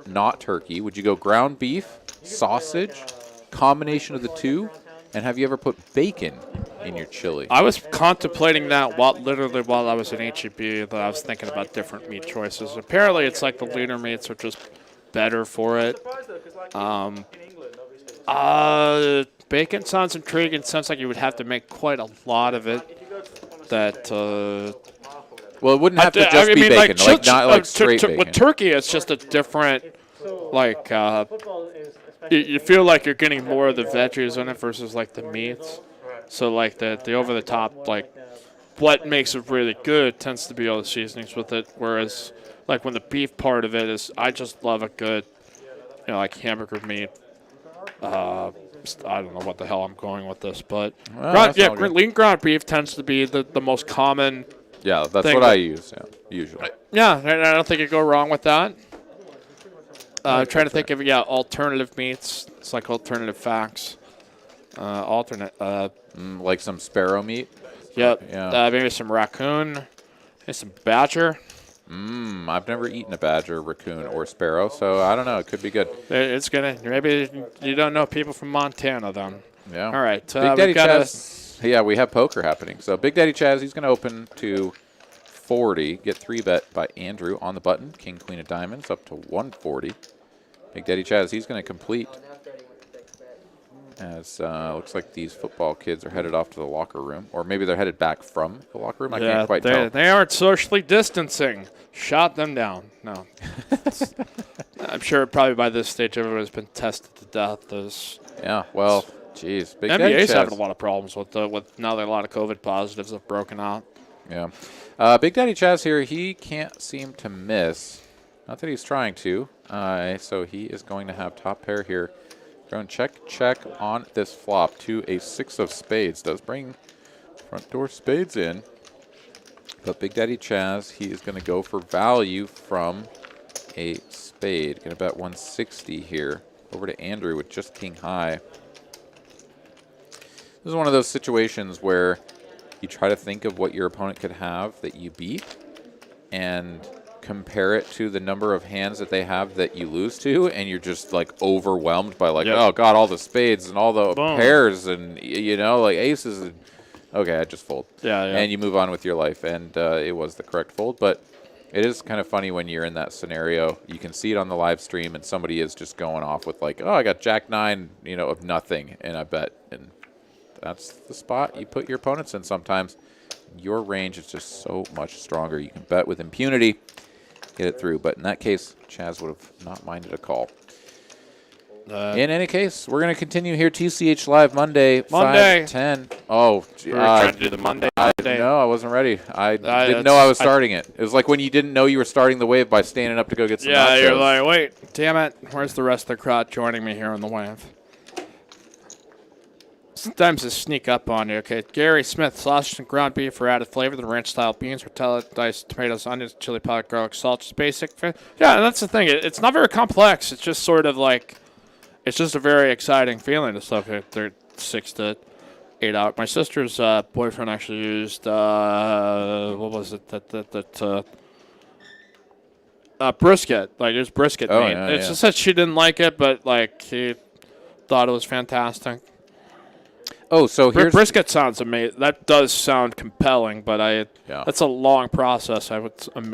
not turkey, would you go ground beef, sausage, combination of the two? And have you ever put bacon in your chili? I was contemplating that while I was in HEB, that I was thinking about different meat choices. Apparently, it's like the leaner meats are just better for it. Bacon sounds intriguing. Sounds like you would have to make quite a lot of it. that. Well, it wouldn't have to just be mean, bacon, like not like straight bacon. With turkey, it's just a different, like, you feel like you're getting more of the veggies in it versus like the meats. So like the over the top, like what makes it really good tends to be all the seasonings with it. Whereas like when the beef part of it is, I just love a good, like hamburger meat. I don't know what the hell I'm going with this, but lean ground beef tends to be the most common. Yeah, that's what I use usually. Yeah, I don't think you go wrong with that. I'm trying to think of alternative meats. It's like alternative facts. Like some sparrow meat. Yep. Yeah. Maybe some raccoon. Maybe some badger. I've never eaten a badger, raccoon, or sparrow, so I don't know. It could be good. It's gonna. Maybe you don't know people from Montana then. Yeah. All right. Big Daddy Chaz. Yeah, we have poker happening. So Big Daddy Chaz, he's going to open to 40. Get 3-bet by Andrew on the button. King, Queen of Diamonds up to 140. Big Daddy Chaz, he's going to complete. As looks like these football kids are headed off to the locker room. Or maybe they're headed back from the locker room. I can't quite tell. They aren't socially distancing. Shot them down. No. I'm sure probably by this stage everyone's been tested to death. Yeah, well, geez. Big NBA's having a lot of problems with now that a lot of COVID positives have broken out. Yeah. Big Daddy Chaz here, he can't seem to miss. Not that he's trying to. So he is going to have top pair here. Going check on this flop to a 6 of spades. Does bring front door spades in. But Big Daddy Chaz, he is going to go for value from a spade. Going to bet 160 here. Over to Andrew with just king high. This is one of those situations where you try to think of what your opponent could have that you beat and compare it to the number of hands that they have that you lose to, and you're just like overwhelmed by like, oh God, all the spades and all the pairs and like aces. And, okay, I just fold. Yeah. And you move on with your life, and it was the correct fold. But it is kind of funny when you're in that scenario. You can see it on the live stream, and somebody is just going off with like, oh, I got Jack 9, of nothing, and I bet. And that's the spot you put your opponents in sometimes. Your range is just so much stronger. You can bet with impunity, get it through. But in that case, Chaz would have not minded a call. In any case, we're going to continue here. TCH Live Monday. 5-10. Oh, we were trying to do the Monday. No, I wasn't ready. I didn't know I was starting it. It was like when you didn't know you were starting the wave by standing up to go get some nachos. You're like, wait, damn it. Where's the rest of the crowd joining me here on the wave? Sometimes they sneak up on you. Okay, Gary Smith, sausage and ground beef for added flavor. The ranch-style beans, tortilla, diced tomatoes, onions, chili powder, garlic, salt, just basic. Yeah, and that's the thing. It's not very complex. It's just sort of like, it's just a very exciting feeling to stuff here. They're 6 to 8 hours. My sister's boyfriend actually used, what was it? Brisket. Like, it was brisket meat. Yeah, it's just that she didn't like it, but, like, he thought it was fantastic. Oh, so here's brisket sounds amazing. That does sound compelling, but that's a long process, I would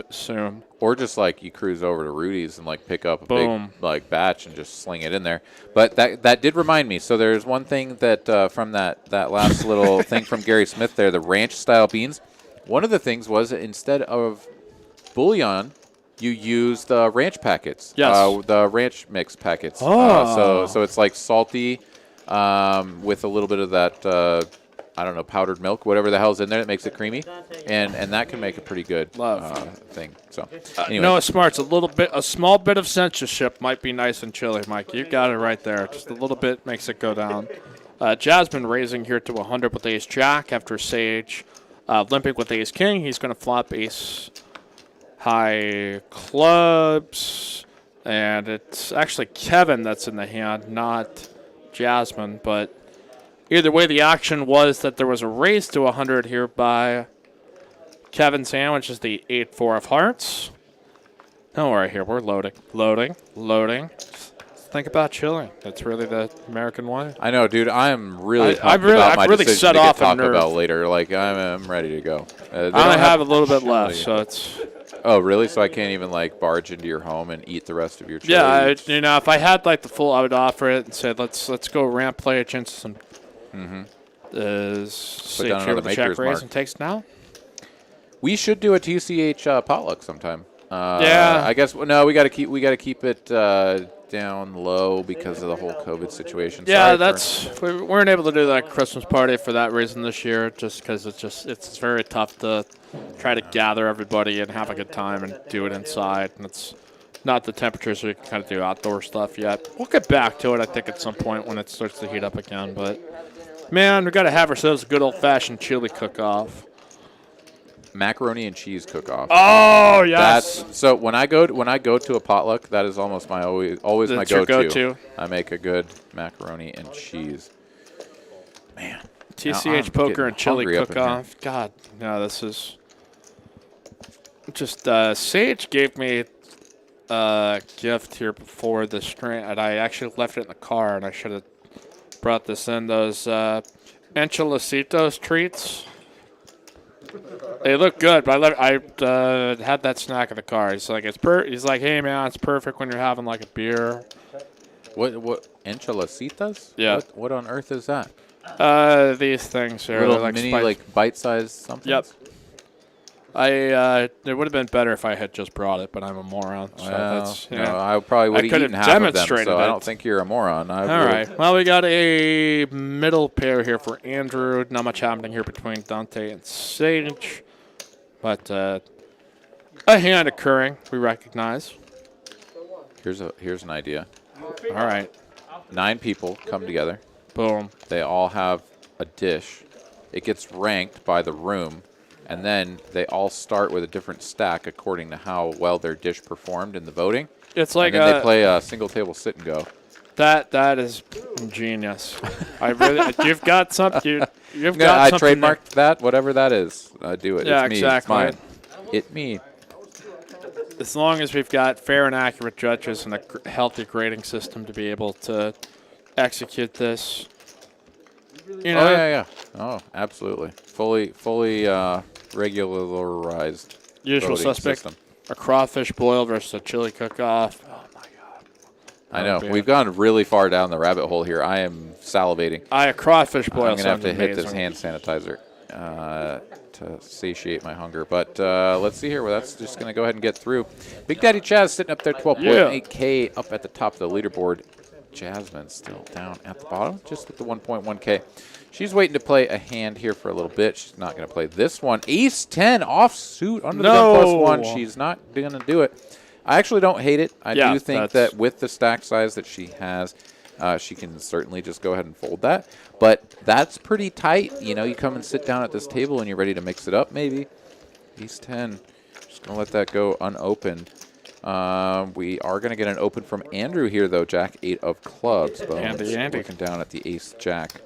assume. Or just like you cruise over to Rudy's and like pick up a big like batch and just sling it in there. But that did remind me. So there's one thing that from that last little thing from Gary Smith there, the ranch style beans. One of the things was that instead of bouillon, you use the ranch packets. Yes. The ranch mix packets. Oh. So it's like salty. With a little bit of that, I don't know, powdered milk, whatever the hell's in there that makes it creamy, and that can make a pretty good thing. So, anyway. Smarts, a small bit of censorship might be nice and chilly, Mike. You got it right there. Just a little bit makes it go down. Jasmine raising here to 100 with ace jack after Sage limping with ace king. He's going to flop ace high clubs, and it's actually Kevin that's in the hand, not Jasmine, but either way, the action was that there was a raise to 100 here by Kevin's hand, which is the 8-4 of hearts. Don't worry here, we're loading. Think about chilling. That's really the American way. I know, dude. I'm really pumped about my decision set to off get Taco Bell later. Like I'm ready to go. I only have a little bit left, so it's. Oh, really? So I can't even, like, barge into your home and eat the rest of your chili? Yeah, if I had, like, the full, I would offer it and say, let's go ramp play against some. Mm-hmm. Sage here with the check raise and takes now. We should do a TCH potluck sometime. Yeah. I guess no. We got to keep it down low because of the whole COVID situation. Yeah, Sorry we weren't able to do that Christmas party for that reason this year, just because it's very tough to try to gather everybody and have a good time and do it inside, and it's not the temperatures we can kind of do outdoor stuff yet. We'll get back to it, I think, at some point when it starts to heat up again. But man, we got to have ourselves a good old-fashioned chili cook-off. macaroni and cheese cook-off. Oh yes. So when I go to a potluck, that is almost my always my That's your go-to. go-to. I make a good macaroni and cheese. Man, TCH I'm poker getting and chili hungry up in here. cook-off. God, no, this is just Sage gave me a gift here before the stream, and I actually left it in the car, and I should have brought this in. Those enchiladitos treats. They look good, but I had that snack in the car. He's like, he's like, hey man, it's perfect when you're having like a beer. What enchiladitas? Yeah. What on earth is that? These things are Little like mini, spice. like bite-sized something. Yep. It would have been better if I had just brought it, but I'm a moron. So that's, no, I probably would have could eaten have half of them, demonstrated so I it. don't think you're a moron. All right. Well, we got a middle pair here for Andrew. Not much happening here between Dante and Sage, but a hand occurring. We recognize. Here's an idea. All right. 9 people come together. Boom. They all have a dish. It gets ranked by the room, and then they all start with a different stack according to how well their dish performed in the voting. It's like and then they play a single table sit and go. That is genius. I really, you've got something. You've Yeah, got I something. trademarked that, whatever that is. I do it. Yeah, it's me. exactly. It's mine. It me. As long as we've got fair and accurate judges and a healthy grading system to be able to execute this. You know, Oh yeah. Oh, absolutely. Fully regularized. usual voting suspect. system. A crawfish boil versus a chili cook-off. Oh my god! I know. man. We've gone really far down the rabbit hole here. I am salivating. A crawfish boil. I'm gonna have sounds to hit this amazing. hand sanitizer to satiate my hunger. But let's see here. Well, that's just gonna go ahead and get through. Big Daddy Chaz sitting up there, 12.8K up at the top of the leaderboard. Jasmine still down at the bottom, just at the 1.1K. She's waiting to play a hand here for a little bit. She's not going to play this one. Ace 10 offsuit under the gun +1. She's not going to do it. I actually don't hate it. I do think that with the stack size that she has, she can certainly just go ahead and fold that. But that's pretty tight. You know, you come and sit down at this table and you're ready to mix it up maybe. Ace 10. Just going to let that go unopened. We are going to get an open from Andrew here, though. Jack 8 of clubs. Andy. Looking down at the ace jack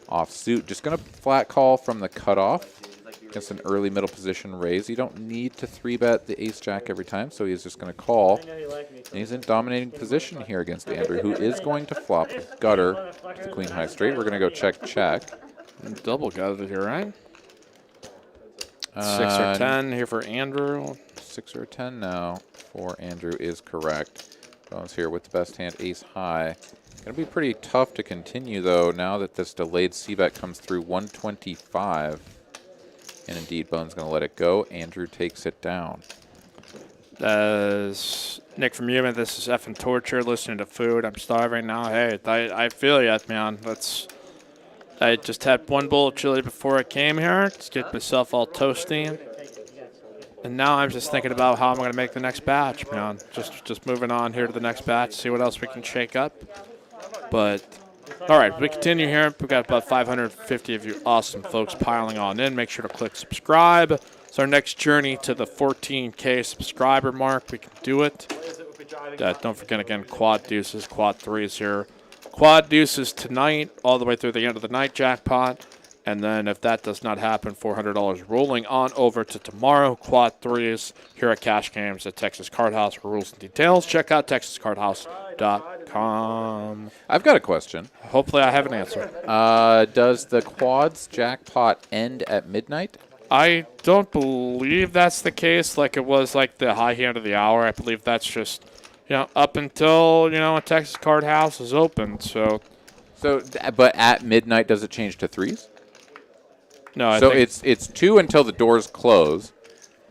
offsuit. Just going to flat call from the cutoff. Against an early middle position raise. You don't need to 3-bet the ace jack every time, so he's just going to call. And he's in dominating position here against Andrew, who is going to flop with gutter to the queen high straight. We're going to go check. Double gutted here, right? 6 or 10 here for Andrew. 6 or 10 now for Andrew is correct. Bones here with the best hand, ace high. Going to be pretty tough to continue, though, now that this delayed c-bet comes through 125. And indeed, Bones going to let it go. Andrew takes it down. Nick from Human, this is effing torture listening to food. I'm starving now. Hey, I feel you, man. I just had one bowl of chili before I came here. Just get myself all toasty. And now I'm just thinking about how I'm going to make the next batch, man. Just moving on here to the next batch, see what else we can shake up. But, all right, we continue here. We've got about 550 of you awesome folks piling on in. Make sure to click subscribe. It's our next journey to the 14K subscriber mark. We can do it. Don't forget, again, quad deuces, quad threes here. Quad deuces tonight, all the way through the end of the night jackpot. And then if that does not happen, $400 rolling on over to tomorrow. Quad threes here at Cash Games at Texas Card House for rules and details. Check out texascardhouse.com. I've got a question. Hopefully I have an answer. Does the quads jackpot end at midnight? I don't believe that's the case like it was like the high hand of the hour. I believe that's just, up until, a Texas Card House is open. So, but at midnight, does it change to threes? No, I so think it's 2 until the doors close,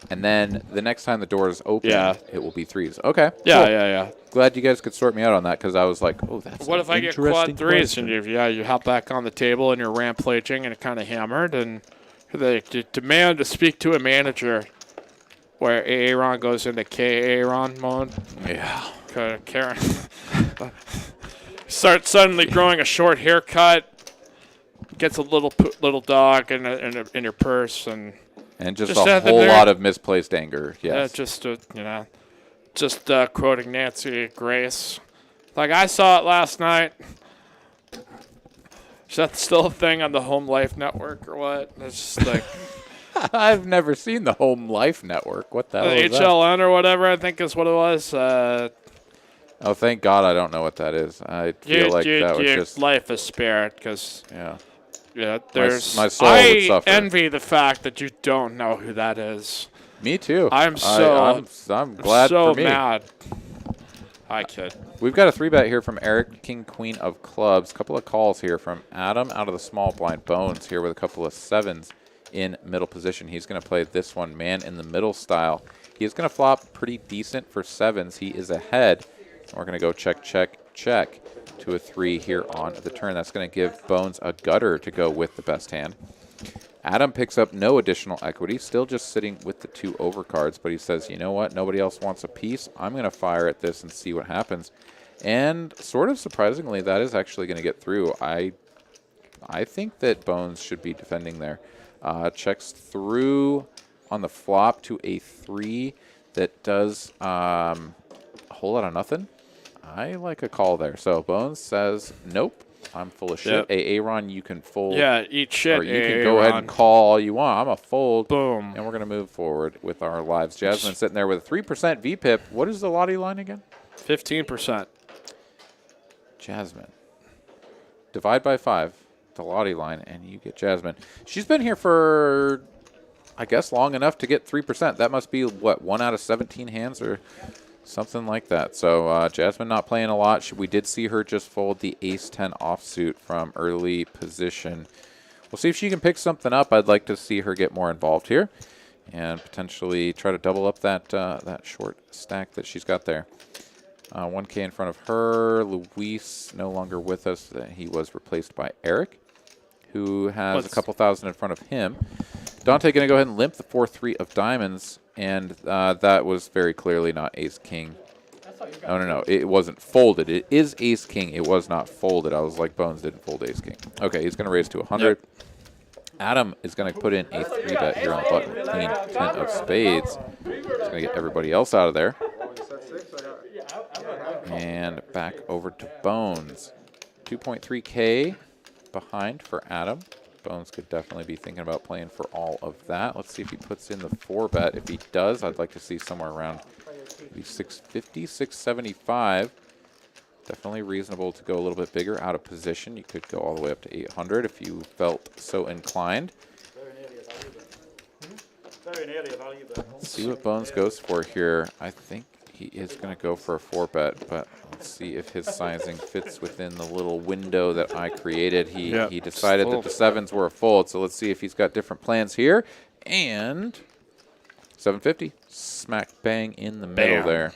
And then the next time the doors open, Yeah. it will be 3s. Okay. Yeah, cool. yeah. Glad you guys could sort me out on that because I was like, oh, that's What an if I get interesting quad 3s question. and you hop back on the table and you're rampaging and kind of hammered and they demand to speak to a manager where Aaron goes into K-Aaron mode? Yeah. Karen starts suddenly growing a short haircut, gets a little dog in your purse, and Just Just a have them whole there. lot of misplaced anger. Yes. just quoting Nancy Grace. Like, I saw it last night. Is that still a thing on the Home Life Network or what? It's just like I've never seen the Home Life Network. What the hell is that? HLN or whatever, I think is what it was. Oh, thank God I don't know what that is. I feel like that was just... life is spared because Yeah. there's. my soul would suffer. I envy the fact that you don't know who that is. Me too. I'm glad so for me. mad. I kid. We've got a 3-bet here from Eric, King, Queen of Clubs. Couple of calls here from Adam out of the small blind. Bones here with a couple of 7s in middle position. He's going to play this one, man in the middle style. He is going to flop pretty decent for 7s. He is ahead. We're going to go check, check, check to a 3 here on the turn. That's going to give Bones a gutter to go with the best hand. Adam picks up no additional equity, still just sitting with the 2 overcards, but he says, you know what, nobody else wants a piece. I'm going to fire at this and see what happens. And sort of surprisingly, that is actually going to get through. I think that Bones should be defending there. Checks through on the flop to a 3 that does a whole lot of nothing. I like a call there. So Bones says, nope, I'm full of shit. Yep. Aaron, you can fold. Yeah, eat shit. Or you can go ahead and call all you want. I'm a fold. Boom. And we're going to move forward with our lives. Jasmine sitting there with a 3% VPIP. What is the Lottie line again? 15%. Jasmine. Divide by 5, the Lottie line, and you get Jasmine. She's been here for, I guess, long enough to get 3%. That must be, what, 1 out of 17 hands or something like that. So Jasmine not playing a lot. We did see her just fold the ace-10 offsuit from early position. We'll see if she can pick something up. I'd like to see her get more involved here and potentially try to double up that that short stack that she's got there. 1K in front of her. Luis no longer with us. He was replaced by Eric, who has a couple thousand in front of him. Dante going to go ahead and limp the 4-3 of diamonds, and that was very clearly not ace-king. No. It wasn't folded. It is ace-king. It was not folded. I was like, Bones didn't fold ace-king. Okay, he's going to raise to 100. Yep. Adam is going to put in a 3-bet here on the button. Queen 10 of spades. He's going to get everybody else out of there. And back over to Bones. 2.3K behind for Adam. Bones could definitely be thinking about playing for all of that. Let's see if he puts in the 4-bet. If he does, I'd like to see somewhere around maybe 650, 675. Definitely reasonable to go a little bit bigger out of position. You could go all the way up to 800 if you felt so inclined. Let's see what Bones goes for here. I think he is going to go for a 4-bet, but let's see if his sizing fits within the little window that I created. He decided that the 7s were a fold, so let's see if he's got different plans here. And 750, smack bang in the middle there.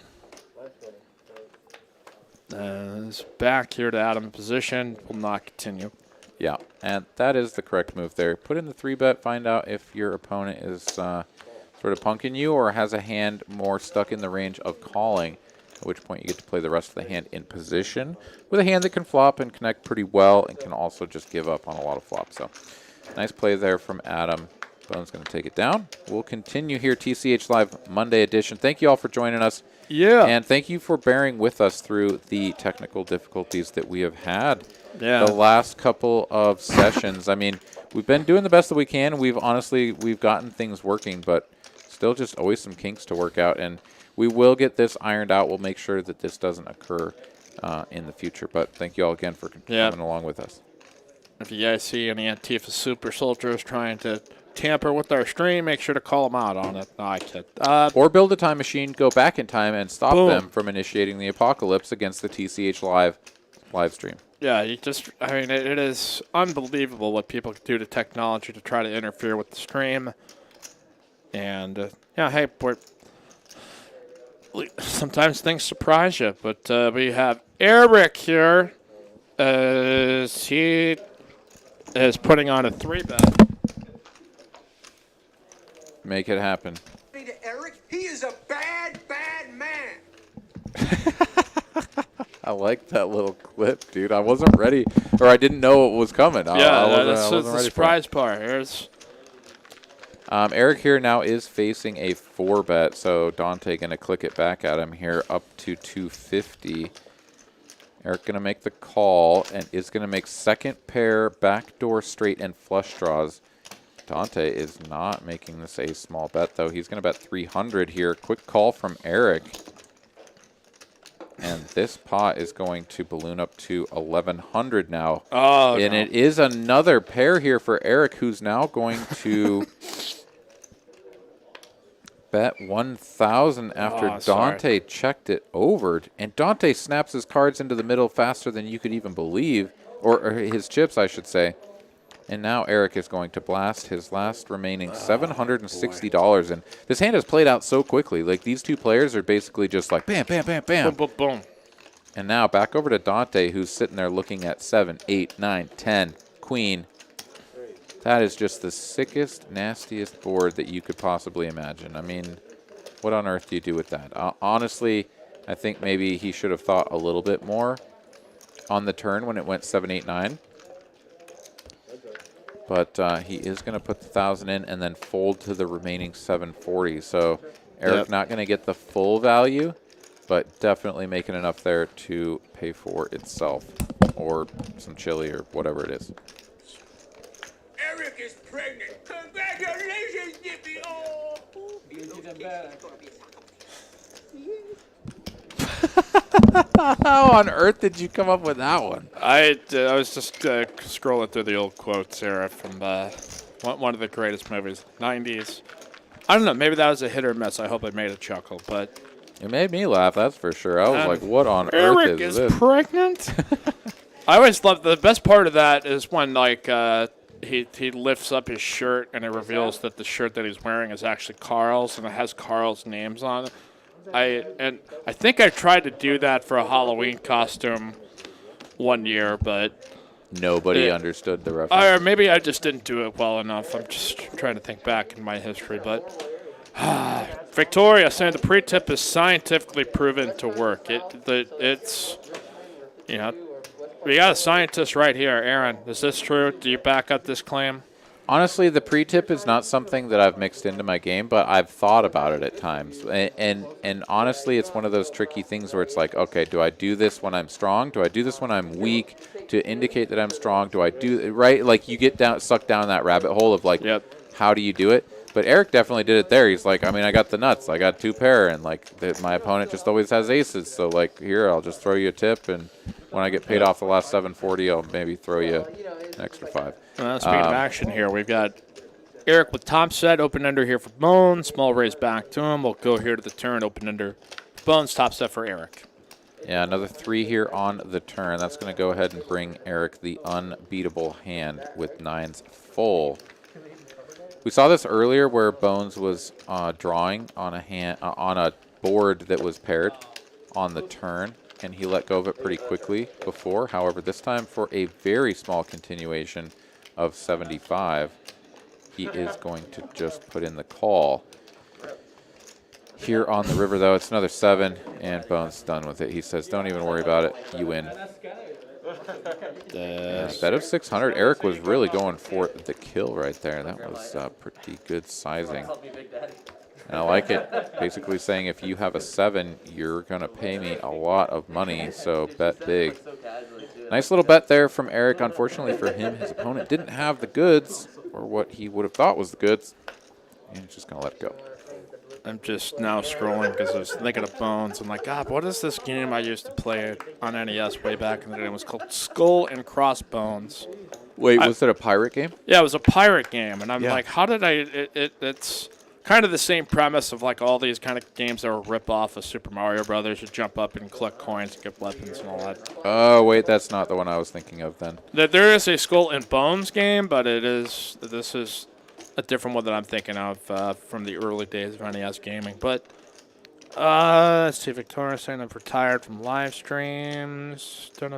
It's back here to Adam position. Will not continue. Yeah, and that is the correct move there. Put in the 3-bet, find out if your opponent is sort of punking you or has a hand more stuck in the range of calling, at which point you get to play the rest of the hand in position with a hand that can flop and connect pretty well and can also just give up on a lot of flops. So nice play there from Adam. Bone's going to take it down. We'll continue here, TCH Live Monday edition. Thank you all for joining us. Yeah. And thank you for bearing with us through the technical difficulties that we have had the last couple of sessions. I mean, we've been doing the best that we can. We've gotten things working, but still just always some kinks to work out. And we will get this ironed out. We'll make sure that this doesn't occur in the future. But thank you all again for coming along with us. If you guys see any Antifa super soldiers trying to tamper with our stream, make sure to call them out on it. No, I kid. Or build a time machine, go back in time, and stop them from initiating the apocalypse against the TCH live stream. Yeah, it is unbelievable what people do to technology to try to interfere with the stream. And, yeah, hey, sometimes things surprise you. But we have Eric here as he is putting on a 3-bet. Make it happen. To Eric, he is a bad, bad man. I like that little clip, dude. I wasn't ready, or I didn't know what was coming. That's the surprise part. Here's Eric here now is facing a 4-bet, so Dante going to click it back at him here up to 250. Eric going to make the call and is going to make second pair, backdoor straight, and flush draws. Dante is not making this a small bet, though. He's going to bet 300 here. Quick call from Eric. And this pot is going to balloon up to 1,100 now. Oh, and no. it is another pair here for Eric, who's now going to bet 1,000 after Dante checked it over. And Dante snaps his cards into the middle faster than you could even believe, or his chips, I should say. And now Eric is going to blast his last remaining $760. And this hand has played out so quickly. Like, these two players are basically just like bam, bam, bam, bam. boom, boom, boom. And now back over to Dante, who's sitting there looking at 7, 8, 9, 10, queen. That is just the sickest, nastiest board that you could possibly imagine. I mean, what on earth do you do with that? Honestly, I think maybe he should have thought a little bit more on the turn when it went 7, 8, 9. But he is going to put the 1,000 in and then fold to the remaining 740. So Eric not going to get the full value, but definitely making enough there to pay for itself or some chili or whatever it is. Eric is pregnant. Congratulations, Dippy. Oh. How on earth did you come up with that one? I was just scrolling through the old quotes here from one of the greatest movies, 90s. I don't know, maybe that was a hit or miss. I hope it made a chuckle, but It made me laugh, that's for sure. I was like, what on Eric earth is is this? pregnant? I always love the best part of that is when like he lifts up his shirt and it reveals that the shirt that he's wearing is actually Carl's and it has Carl's names on it. I think I tried to do that for a Halloween costume one year, but Nobody understood the reference. or maybe I just didn't do it well enough. I'm just trying to think back in my history, but Victoria saying the pre-tip is scientifically proven to work. It's you know, we got a scientist right here, Aaron. Is this true? Do you back up this claim? Honestly, the pre-tip is not something that I've mixed into my game, but I've thought about it at times. And honestly, it's one of those tricky things where it's like, okay, do I do this when I'm strong? Do I do this when I'm weak to indicate that I'm strong? Do I do it right? Like you get sucked down that rabbit hole of like, how do you do it? But Eric definitely did it there. He's like, I mean, I got the nuts. I got 2 pair, and like my opponent just always has aces. So like here, I'll just throw you a tip, and when I get paid off the last 740, I'll maybe throw you an extra 5. Speaking of action here, we've got Eric with top set, open ender here for Bones. Small raise back to him. We'll go here to the turn, open ender Bones, top set for Eric. Yeah, another 3 here on the turn. That's going to go ahead and bring Eric the unbeatable hand with 9s full. We saw this earlier where Bones was drawing on a board that was paired on the turn, and he let go of it pretty quickly before. However, this time for a very small continuation of 75, he is going to just put in the call. Here on the river, though, it's another 7, and Bones done with it. He says, don't even worry about it. You win. Bet of 600. Eric was really going for the kill right there. That was pretty good sizing. And I like it. Basically saying if you have a 7, you're going to pay me a lot of money, so bet big. Nice little bet there from Eric. Unfortunately for him, his opponent didn't have the goods, or what he would have thought was the goods, and he's just going to let it go. I'm just now scrolling because I was thinking of Bones. I'm like, God, what is this game I used to play on NES way back in the day? It was called Skull and Crossbones. Wait, was it a pirate game? Yeah, it was a pirate game, and I'm like, how did it's kind of the same premise of like all these kind of games that were rip off of Super Mario Brothers. You jump up and collect coins and get weapons and all that. Oh, wait, that's not the one I was thinking of then. There is a Skull and Bones game, but this is a different one that I'm thinking of from the early days of NES gaming. But let's see, Victoria saying I've retired from live streams. All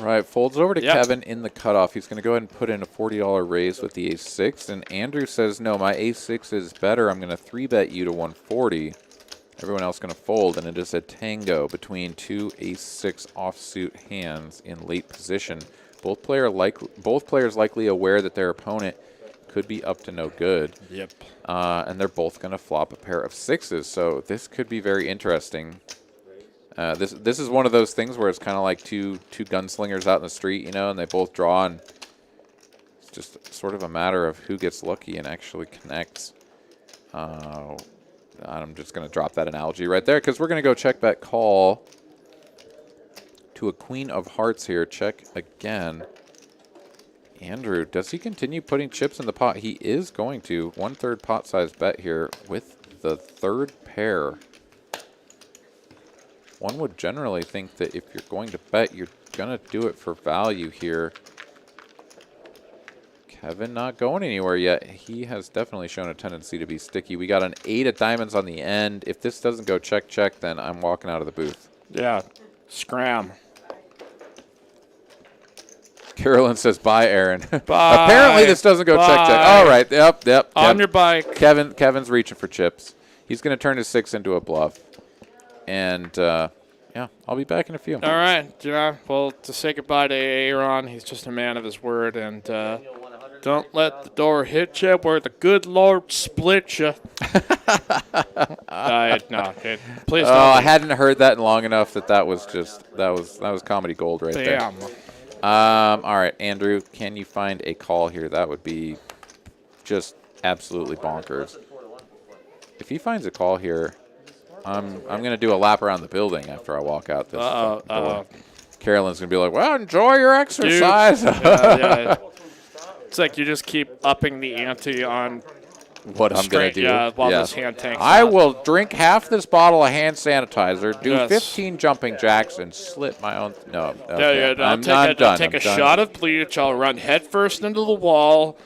right, folds over to Kevin in the cutoff. He's going to go ahead and put in a $40 raise with the ace-6. And Andrew says, no, my ace-6 is better. I'm going to 3-bet you to 140. Everyone else going to fold, and it is a tango between two ace-6 offsuit hands in late position. Both players likely aware that their opponent could be up to no good. Yep. And they're both going to flop a pair of 6s, so this could be very interesting. This is one of those things where it's kind of like two gunslingers out in the street, you know, and they both draw, and it's just sort of a matter of who gets lucky and actually connects. I'm just going to drop that analogy right there because we're going to go check bet call to a queen of hearts here. Check again. Andrew, does he continue putting chips in the pot? He is going to. 1/3 pot size bet here with the 3rd pair. One would generally think that if you're going to bet, you're going to do it for value here. Kevin not going anywhere yet. He has definitely shown a tendency to be sticky. We got an 8 of diamonds on the end. If this doesn't go check, then I'm walking out of the booth. Yeah, scram. Carolyn says, bye, Aaron. Bye. Apparently this doesn't go check. All right, yep. On your bike. Kevin's reaching for chips. He's going to turn his 6 into a bluff. And, yeah, I'll be back in a few. All right. Yeah, well, to say goodbye to Aaron, he's just a man of his word. And don't let the door hit you where the good Lord split you. No, please don't. I hadn't heard that in long enough that was comedy gold right there. All right, Andrew, can you find a call here? That would be just absolutely bonkers. If he finds a call here, I'm going to do a lap around the building after I walk out this door. Carolyn's going to be like, well, enjoy your exercise. Yeah. It's like you just keep upping the ante on what I'm going to do. While this hand tanks I out. will drink half this bottle of hand sanitizer, do 15 jumping jacks, and slit my own. No. Okay. I'll take a shot of bleach. I'll run headfirst into the wall.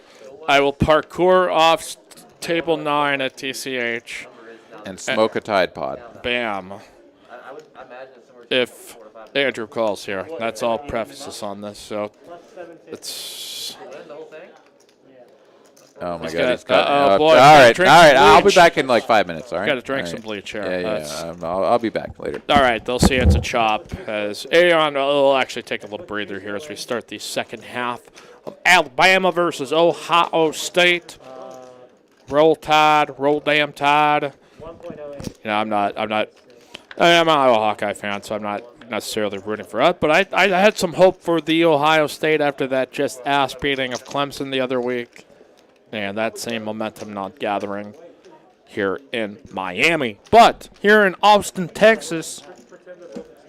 I will parkour off table 9 at TCH. And smoke a Tide Pod. Bam. If Andrew calls here, that's all prefaces on this. So it's. Oh my God! He's got boy, all right. I'll be back in like 5 minutes. All right. Got to drink some bleach here. Yeah. I'll be back later. All right. They'll see it's a chop. As Aaron will actually take a little breather here as we start the second half of Alabama versus Ohio State. Roll Tide. Roll damn Tide. I'm not a Hawkeye fan, so I'm not necessarily rooting for us. But I had some hope for the Ohio State after that just ass beating of Clemson the other week. And that same momentum not gathering here in Miami. But here in Austin, Texas,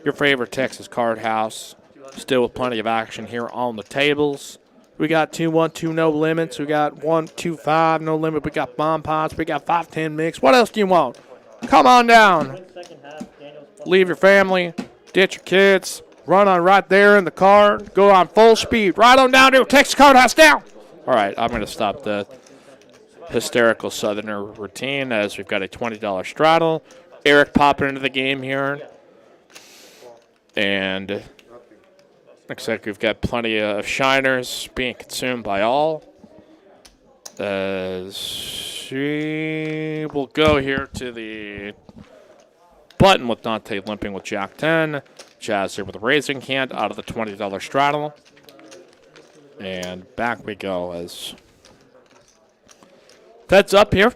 your favorite Texas card house, still with plenty of action here on the tables. We got 2-1-2 no limits. We got 1-2-5 no limit. We got bomb pots. We got 5-10 mix. What else do you want? Come on down. Leave your family. Ditch your kids. Run on right there in the car. Go on full speed. Right on down to Texas Card House down. All right, I'm going to stop the hysterical Southerner routine as we've got a $20 straddle. Eric popping into the game here. And looks like we've got plenty of shiners being consumed by all. As we will go here to the button with Dante limping with Jack 10. Jazz here with a raising hand out of the $20 straddle. And back we go as Ted's up here.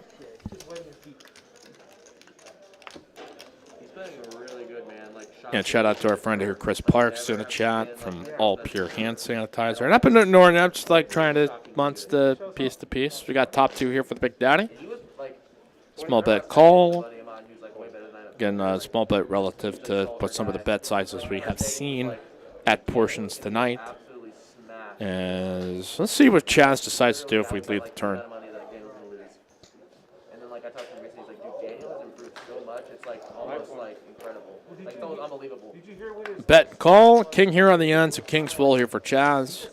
And shout out to our friend here, Chris Parks, in the chat from All Pure Hand Sanitizer. And I've been ignoring it. I'm just like trying to munch the piece to piece. We got top 2 here for the Big Daddy. Small bet call. Again, small bet relative to what some of the bet sizes we have seen at portions tonight. As let's see what Chaz decides to do if we lead the turn. Bet call. King here on the end, so King's full here for Chaz.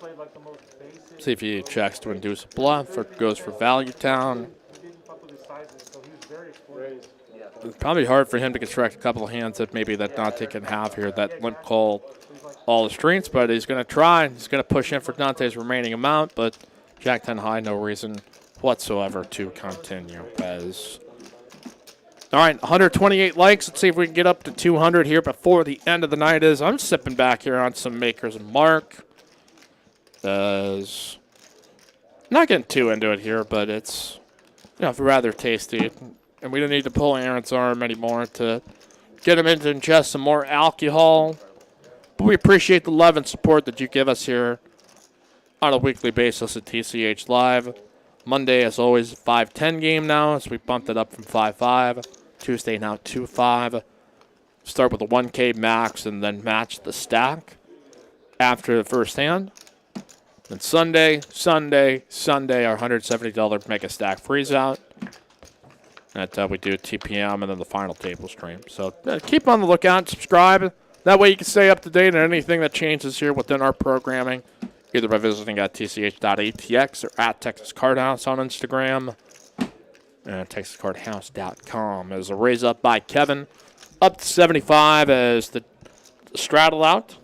played like the most basic. See if he checks to induce a bluff or goes for value town. He didn't fuck with his sizes, so he was very explosive. It's probably hard for him to construct a couple of hands that maybe that Dante can have here that limp call all the strings, but he's going to try. He's going to push in for Dante's remaining amount, but Jack 10 high, no reason whatsoever to continue. All right, 128 likes. Let's see if we can get up to 200 here before the end of the night is. I'm sipping back here on some Makers and Mark. Not getting too into it here, but it's rather tasty. And we don't need to pull Aaron's arm anymore to get him into ingest some more alcohol. But we appreciate the love and support that you give us here on a weekly basis at TCH Live. Monday, as always, 5-10 game now, as we bumped it up from 5-5. Tuesday now 2-5. Start with a 1K max and then match the stack after the first hand. Then Sunday, our $170 mega stack freeze out. That we do TPM and then the final table stream. So keep on the lookout, subscribe. That way you can stay up to date on anything that changes here within our programming, either by visiting at tch.atx or at Texas Card House on Instagram. And TexasCardHouse.com. As a raise up by Kevin. Up to 75 as the straddle out.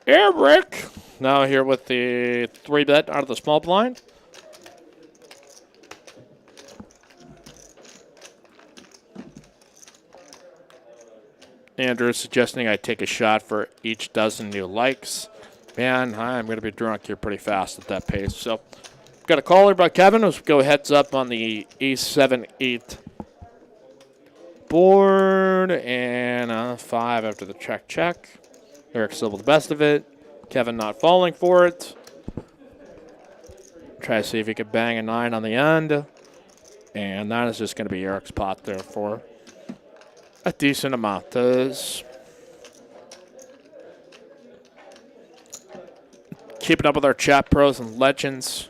Eric now here with the 3-bet out of the small blind. Andrew suggesting I take a shot for each dozen new likes. Man, I'm going to be drunk here pretty fast at that pace. So, got a caller by Kevin. Let's go heads up on the E7-8 board. And a 5 after the check. Eric still with the best of it. Kevin not falling for it. Try to see if he could bang a 9 on the end. And that is just going to be Eric's pot there for a decent amount. Keeping up with our chat pros and legends.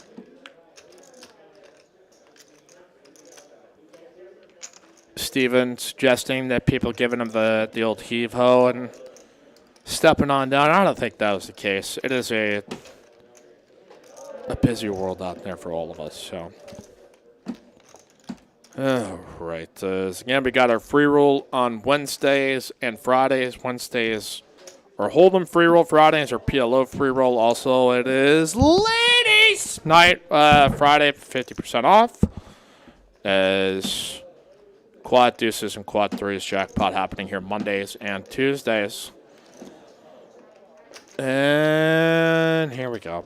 Steven suggesting that people giving him the old heave-ho and stepping on down. I don't think that was the case. It is a busy world out there for all of us. So, all right. Again, we got our free roll on Wednesdays and Fridays. Wednesdays our Hold'em free roll. Fridays our PLO free roll. Also, it is ladies' night. Friday 50% off. As quad deuces and quad threes jackpot happening here Mondays and Tuesdays. And here we go.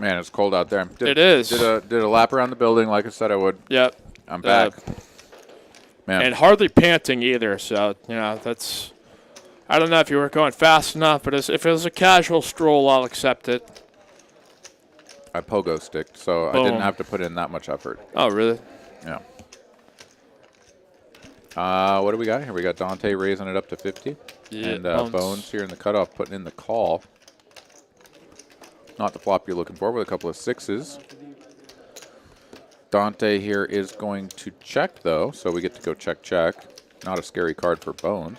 Man, it's cold out there. It is. Did a lap around the building like I said I would. Yep. I'm back. Man. And hardly panting either, so, that's... I don't know if you were going fast enough, but if it was a casual stroll, I'll accept it. I pogo sticked, so Boom. I didn't have to put in that much effort. Oh, really? Yeah. What do we got here? We got Dante raising it up to 50. Yeah, and Bones. Bones here in the cutoff putting in the call. Not the flop you're looking for with a couple of sixes. Dante here is going to check, though, so we get to go check. Not a scary card for Bones.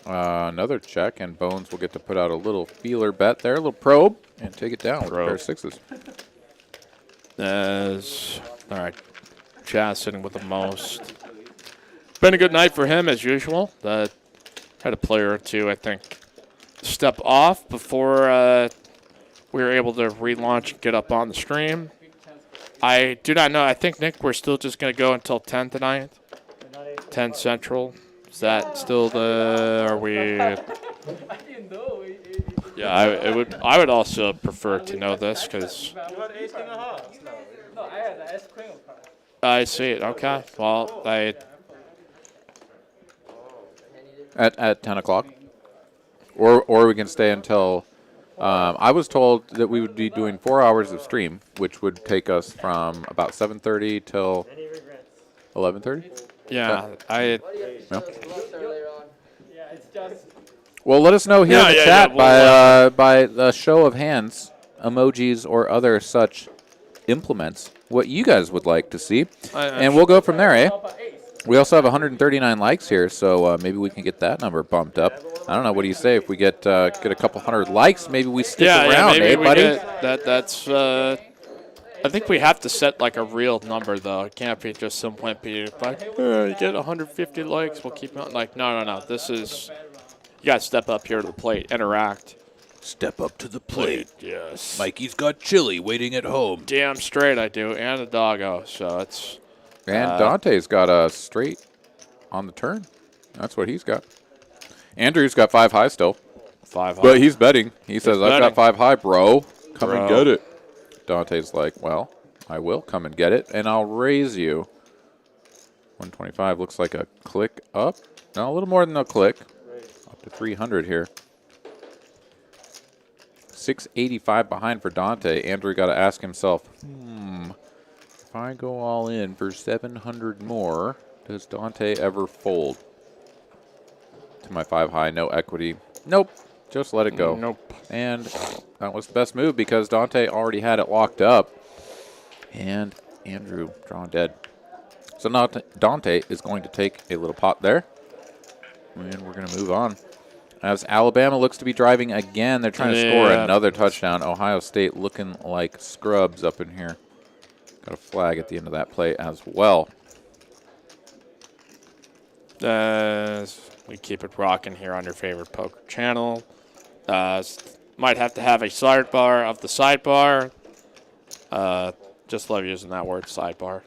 Another check, and Bones will get to put out a little feeler bet there, a little probe, and take it down with a pair of sixes. All right. Chaz sitting with the most. Been a good night for him, as usual. Had a player or two, I think, step off before we were able to relaunch and get up on the stream. I do not know. I think, Nick, we're still just going to go until 10 tonight. 10 Central. Is that still are we? I didn't know. Yeah, I would also prefer to know this because. You had ace king of hearts. No, I had the queen of cards. I see it. Okay. Well, At 10 o'clock. Or we can stay until... I was told that we would be doing 4 hours of stream, which would take us from about 7:30 till 11:30. yeah, Yeah. Yeah, it's just. Well, let us know here in the chat we'll, by the show of hands, emojis, or other such implements what you guys would like to see, and we'll go from there, eh? We also have 139 likes here, so maybe we can get that number bumped up. I don't know. What do you say? If we get a couple hundred likes, maybe we stick around, maybe we buddy? That's. I think we have to set like a real number though. It can't be just some wimpy like you get 150 likes, we'll keep it. Like no. This is you got to step up here to the plate, interact. Step up to the plate. Yes. Mikey's got chili waiting at home. Damn straight I do, and a doggo. So it's. And Dante's got a straight on the turn. That's what he's got. Andrew's got 5 high still. 5 high. But he's betting. He says, I've got 5 high, bro. Come and get it. Dante's like, well, I will come and get it, and I'll raise you. 125 looks like a click up. No, a little more than a click. Up to 300 here. 685 behind for Dante. Andrew got to ask himself, if I go all in for 700 more, does Dante ever fold? To my 5 high, no equity. Nope. Just let it go. Nope. And that was the best move because Dante already had it locked up. And Andrew drawn dead. So now Dante is going to take a little pot there. And we're going to move on. As Alabama looks to be driving again, they're trying to score another touchdown. Ohio State looking like scrubs up in here. Got a flag at the end of that play as well. We keep it rocking here on your favorite poker channel. Might have to have a sidebar of the sidebar. Just love using that word, sidebar.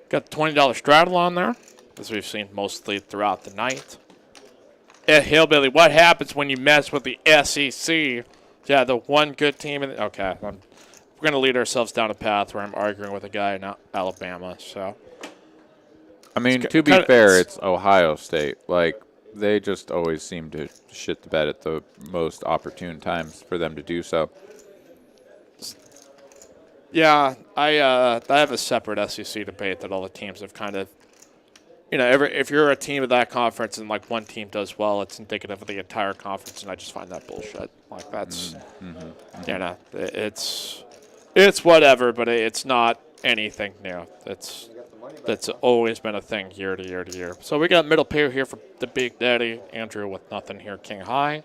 Got the $20 straddle on there, as we've seen mostly throughout the night. Hillbilly, what happens when you mess with the SEC? Yeah, the one good team in the, okay, we're going to lead ourselves down a path where I'm arguing with a guy in Alabama, so. I mean, to be fair, it's Ohio State. Like, they just always seem to shit the bed at the most opportune times for them to do so. Yeah, I have a separate SEC debate that all the teams have kind of, you know, if you're a team of that conference and like one team does well, it's indicative of the entire conference, and I just find that bullshit. Like that's, you know, it's whatever, but it's not anything new. That's always been a thing year to year to year. So we got middle pair here for the Big Daddy. Andrew with nothing here, king high.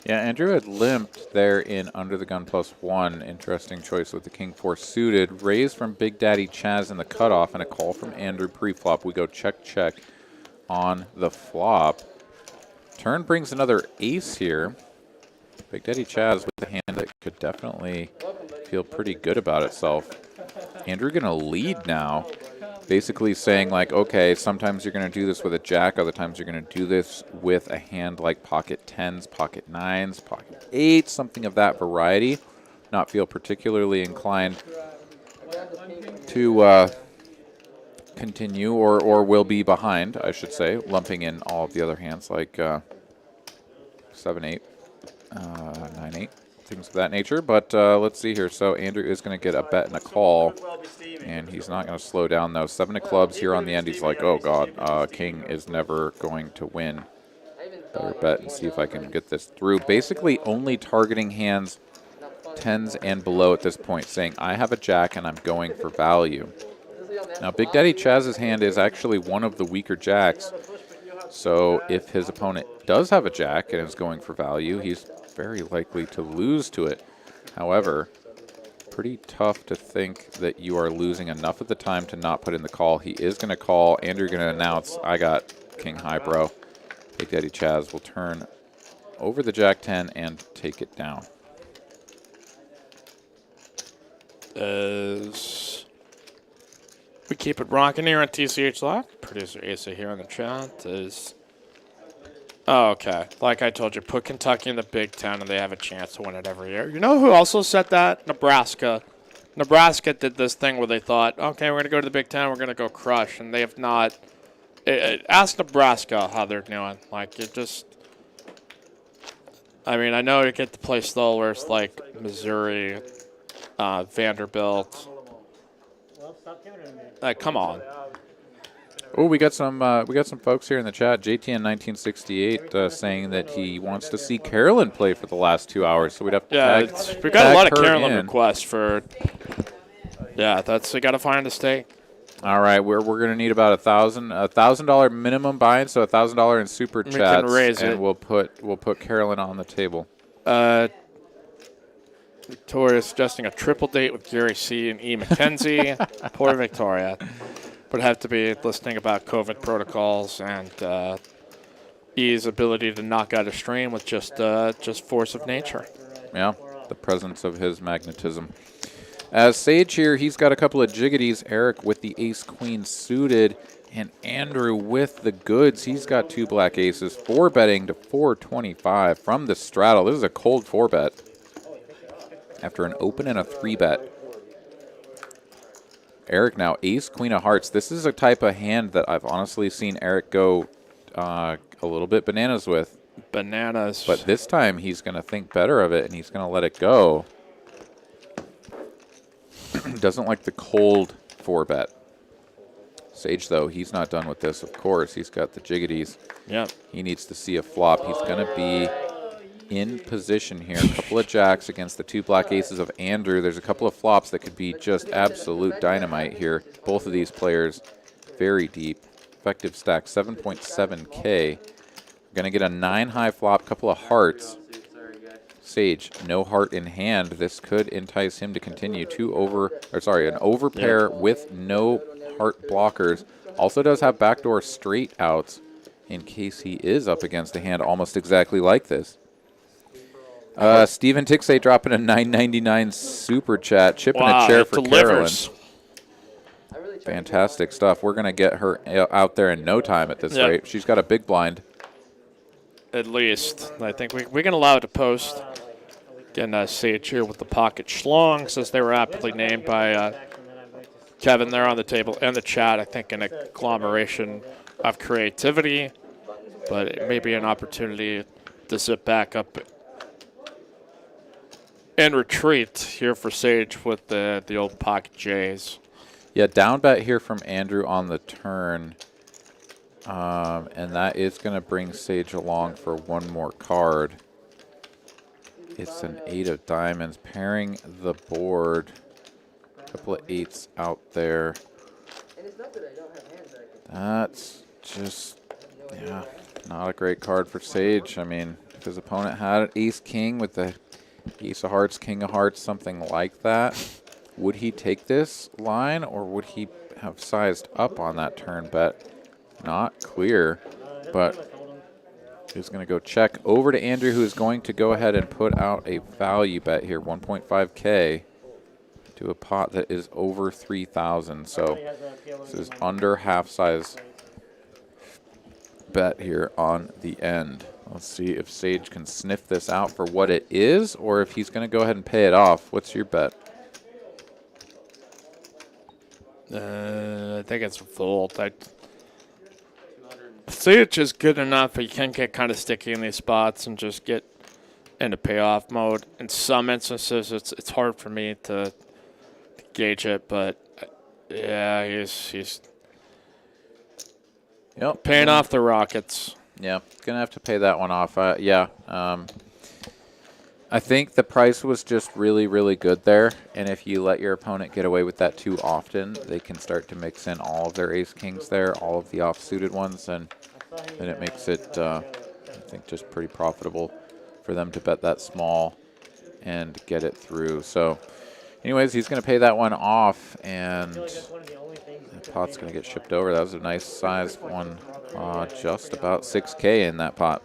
Yeah, Andrew had limped there in under the gun +1. Interesting choice with the king 4 suited. Raise from Big Daddy Chaz in the cutoff and a call from Andrew pre-flop. We go check, check on the flop. Turn brings another ace here. Big Daddy Chaz with a hand that could definitely feel pretty good about itself. Andrew going to lead now. Basically saying like, okay, sometimes you're going to do this with a jack, other times you're going to do this with a hand like pocket 10s, pocket 9s, pocket 8s, something of that variety. Not feel particularly inclined to continue or will be behind, I should say, lumping in all of the other hands like 7-8, 9-8. Things of that nature, but let's see here. So Andrew is going to get a bet and a call, and he's not going to slow down though. 7 of clubs here on the end. He's like, oh god, king is never going to win. Better bet and see if I can get this through. Basically only targeting hands 10s and below at this point, saying I have a jack and I'm going for value. Now Big Daddy Chaz's hand is actually one of the weaker jacks, so if his opponent does have a jack and is going for value, he's very likely to lose to it. However, pretty tough to think that you are losing enough of the time to not put in the call. He is going to call. Andrew going to announce, I got king high, bro. Big Daddy Chaz will turn over the jack 10 and take it down. As we keep it rocking here on TCH Live. Producer Asa here in the chat is... Oh, okay. Like I told you, put Kentucky in the Big Ten, and they have a chance to win it every year. You know who also said that? Nebraska. Nebraska did this thing where they thought, okay, we're going to go to the Big Ten, we're going to go crush, and they have not. Ask Nebraska how they're doing. Like, it just. I mean, I know you get to play still where it's like Missouri, Vanderbilt. Come on. Oh, we got some folks here in the chat. JTN 1968 saying that he wants to see Carolyn play for the last 2 hours. So we'd have to we got a lot of Carolyn requests for. Yeah, we got to find a stake. All right, we're going to need about $1,000 minimum buy-in, so $1,000 in super We chats, can raise and it. we'll put Carolyn on the table. Victoria suggesting a triple date with Gary C. and E. McKenzie. Poor Victoria. Would have to be listening about COVID protocols and E's ability to knock out a stream with just force of nature. Yeah, the presence of his magnetism. As Sage here, he's got a couple of jiggities. Eric with the ace-queen suited, and Andrew with the goods. He's got 2 black aces. 4-betting to 425 from the straddle. This is a cold 4-bet after an open and a 3-bet. Eric now ace-queen of hearts. This is a type of hand that I've honestly seen Eric go a little bit bananas with. Bananas. But this time he's going to think better of it, and he's going to let it go. Doesn't like the cold 4-bet. Sage, though, he's not done with this, of course. He's got the jiggities. Yep. He needs to see a flop. He's going to be in position here. A couple of jacks against the 2 black aces of Andrew. There's a couple of flops that could be just absolute dynamite here. Both of these players very deep. Effective stack 7.7K. Going to get a 9-high flop, couple of hearts. Sage, no heart in hand. This could entice him to continue. An overpair with no heart blockers. Also does have backdoor straight outs in case he is up against a hand almost exactly like this. Steven Tixay dropping a $9.99 super chat, chipping a chair for Carolyn. Fantastic stuff. We're going to get her out there in no time at this rate. She's got a big blind. At least. I think we can allow it to post. Again, Sage here with the pocket schlong, since they were aptly named by Kevin there on the table and the chat. I think an agglomeration of creativity, but it may be an opportunity to sit back up and retreat here for Sage with the old pocket J's. Yeah, down bet here from Andrew on the turn. And that is going to bring Sage along for one more card. It's an 8 of diamonds, pairing the board. A couple of 8s out there. That's just, yeah, not a great card for Sage. I mean, if his opponent had an ace-king with the ace of hearts, king of hearts, something like that, would he take this line, or would he have sized up on that turn bet? Not clear, but he's going to go check over to Andrew, who is going to go ahead and put out a value bet here, 1.5K, to a pot that is over 3,000. So this is under half size bet here on the end. Let's see if Sage can sniff this out for what it is, or if he's going to go ahead and pay it off. What's your bet? I think it's a fold. Sage is good enough, but you can get kind of sticky in these spots and just get into payoff mode. In some instances, it's hard for me to gauge it, but yeah, he's paying off the Rockets. Yeah, gonna have to pay that one off. I think the price was just really, really good there, and if you let your opponent get away with that too often, they can start to mix in all of their ace-kings there, all of the off-suited ones, and then it makes it, I think, just pretty profitable for them to bet that small and get it through. So, anyways, he's going to pay that one off, and that pot's going to get shipped over. That was a nice size one, just about 6K in that pot.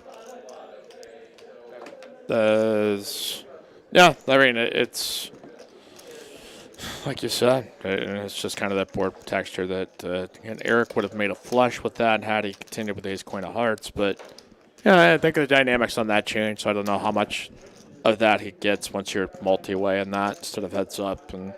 Yeah, I mean, it's like you said, it's just kind of that board texture that and Eric would have made a flush with that had he continued with ace queen of hearts. But yeah, I think the dynamics on that change, so I don't know how much of that he gets once you're multi-way in that instead of heads up. And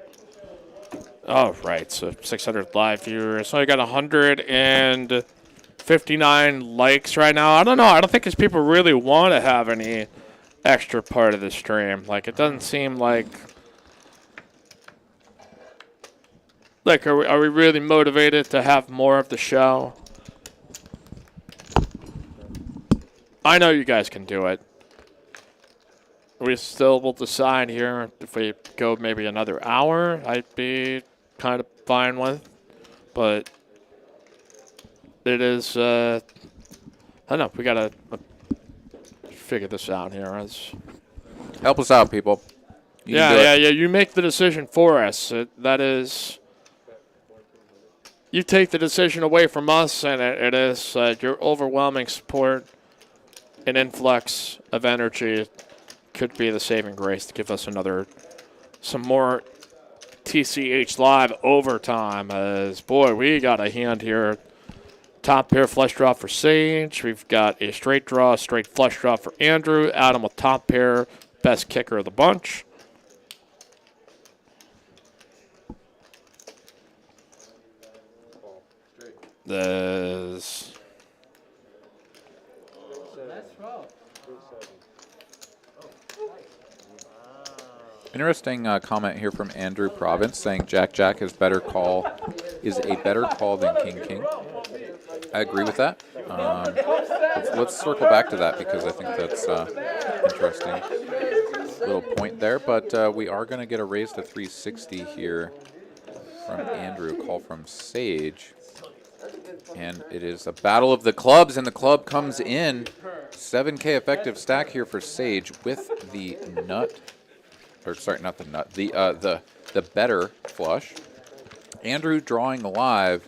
oh, right, so 600 live viewers. So I got 159 likes right now. I don't know. I don't think these people really want to have any extra part of the stream. Like, it doesn't seem like are we really motivated to have more of the show? I know you guys can do it. We still will decide here if we go maybe another hour. I'd be kind of fine with, but it is, I don't know, we got to figure this out here. Help us out, people. Yeah, you make the decision for us. That is, you take the decision away from us, and it is your overwhelming support and influx of energy could be the saving grace to give us some more TCH Live overtime. As, boy, we got a hand here. Top pair flush draw for Sage. We've got a straight draw, straight flush draw for Andrew. Adam with top pair, best kicker of the bunch. There's interesting comment here from Andrew Province saying Jack is a better call than King. I agree with that. Let's circle back to that because I think that's interesting little point there. But we are going to get a raise to 360 here from Andrew. Call from Sage. And it is a battle of the clubs, and the club comes in. 7K effective stack here for Sage with the nut. Or sorry, not the nut. The better flush. Andrew drawing live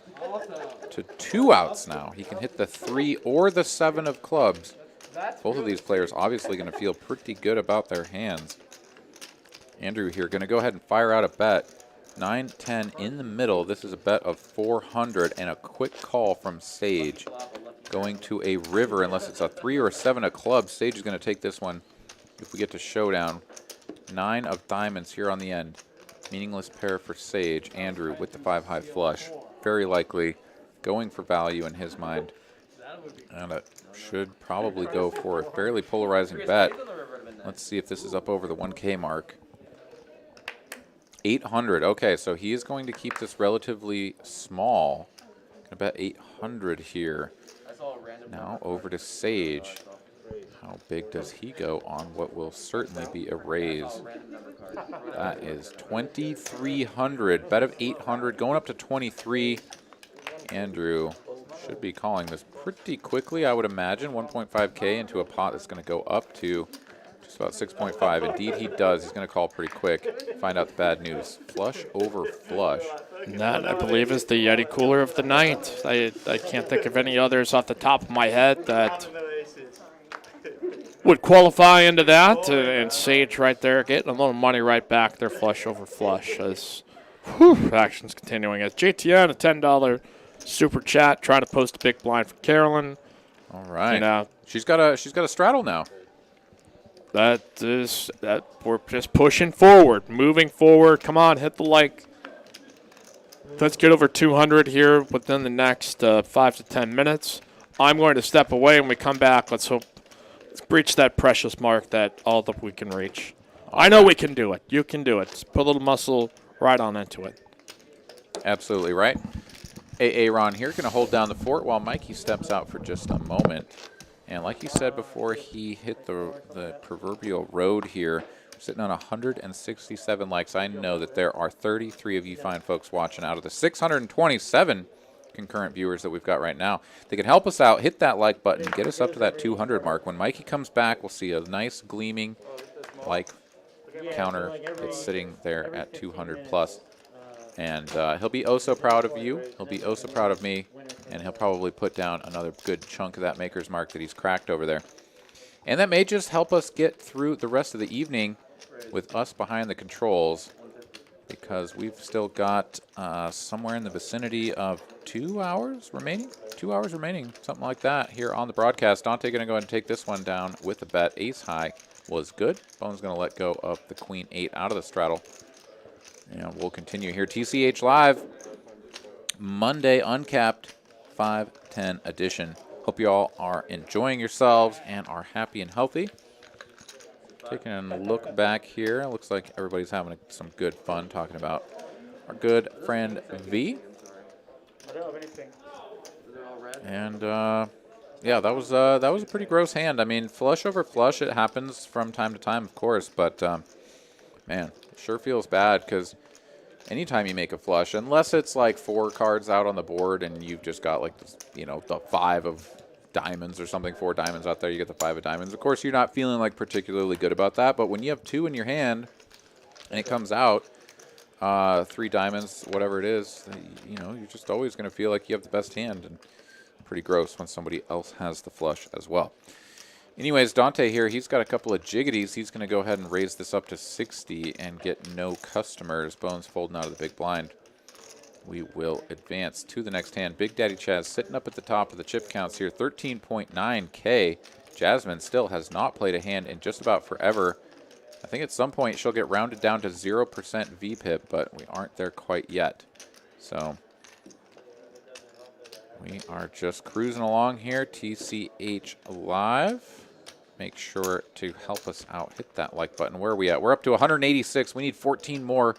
to 2 outs now. He can hit the 3 or the 7 of clubs. Both of these players obviously going to feel pretty good about their hands. Andrew here going to go ahead and fire out a bet. 9-10 in the middle. This is a bet of 400 and a quick call from Sage. Going to a river unless it's a 3 or a 7 of clubs. Sage is going to take this one if we get to showdown. 9 of diamonds here on the end. Meaningless pair for Sage. Andrew with the 5 high flush. Very likely going for value in his mind. And it should probably go for a fairly polarizing bet. Let's see if this is up over the 1K mark. 800. Okay, so he is going to keep this relatively small. Gonna bet 800 here. Now over to Sage. How big does he go on what will certainly be a raise? That is 2,300. Bet of 800 going up to 23. Andrew should be calling this pretty quickly, I would imagine. 1.5K into a pot that's going to go up to just about 6.5. Indeed, he does. He's going to call pretty quick. Find out the bad news. Flush over flush. That, I believe, is the Yeti cooler of the night. I can't think of any others off the top of my head that would qualify into that. And Sage right there getting a little money right back there, flush over flush. As action's continuing. As JTN, a $10 super chat, trying to post a big blind for Carolyn. All right. She's got a straddle now. That we're just pushing forward, moving forward. Come on, hit the like. Let's get over 200 here within the next 5 to 10 minutes. I'm going to step away when we come back. Let's breach that precious mark that all that we can reach. I know we can do it. You can do it. Just put a little muscle right on into it. Absolutely right. Ron here going to hold down the fort while Mikey steps out for just a moment. And like you said before he hit the proverbial road here, sitting on 167 likes. I know that there are 33 of you fine folks watching out of the 627 concurrent viewers that we've got right now. They can help us out, hit that like button, get us up to that 200 mark. When Mikey comes back, we'll see a nice gleaming like counter that's sitting there at 200 plus. And he'll be oh so proud of you. He'll be oh so proud of me. And he'll probably put down another good chunk of that maker's mark that he's cracked over there. And that may just help us get through the rest of the evening with us behind the controls, because we've still got somewhere in the vicinity of 2 hours remaining. 2 hours remaining, something like that here on the broadcast. Dante going to go ahead and take this one down with a bet. Ace high was good. Bone's going to let go of the queen 8 out of the straddle. And we'll continue here. TCH Live, Monday Uncapped 5-10 edition. Hope you all are enjoying yourselves and are happy and healthy. Taking a look back here, looks like everybody's having some good fun talking about our good friend V. I don't have anything. And yeah, that was a pretty gross hand. I mean, flush over flush, it happens from time to time, of course, but man, it sure feels bad because anytime you make a flush, unless it's like 4 cards out on the board and you've just got like, you know, the 5 of diamonds or something, 4 diamonds out there, you get the 5 of diamonds. Of course, you're not feeling like particularly good about that, but when you have 2 in your hand and it comes out, 3 diamonds, whatever it is, you know, you're just always going to feel like you have the best hand, and pretty gross when somebody else has the flush as well. Anyways, Dante here, he's got a couple of jiggities. He's going to go ahead and raise this up to 60 and get no customers. Bones folding out of the big blind. We will advance to the next hand. Big Daddy Chaz sitting up at the top of the chip counts here, 13.9K. Jasmine still has not played a hand in just about forever. I think at some point she'll get rounded down to 0% VPIP, but we aren't there quite yet. So we are just cruising along here. TCH live. Make sure to help us out. Hit that like button. Where are we at? We're up to 186. We need 14 more.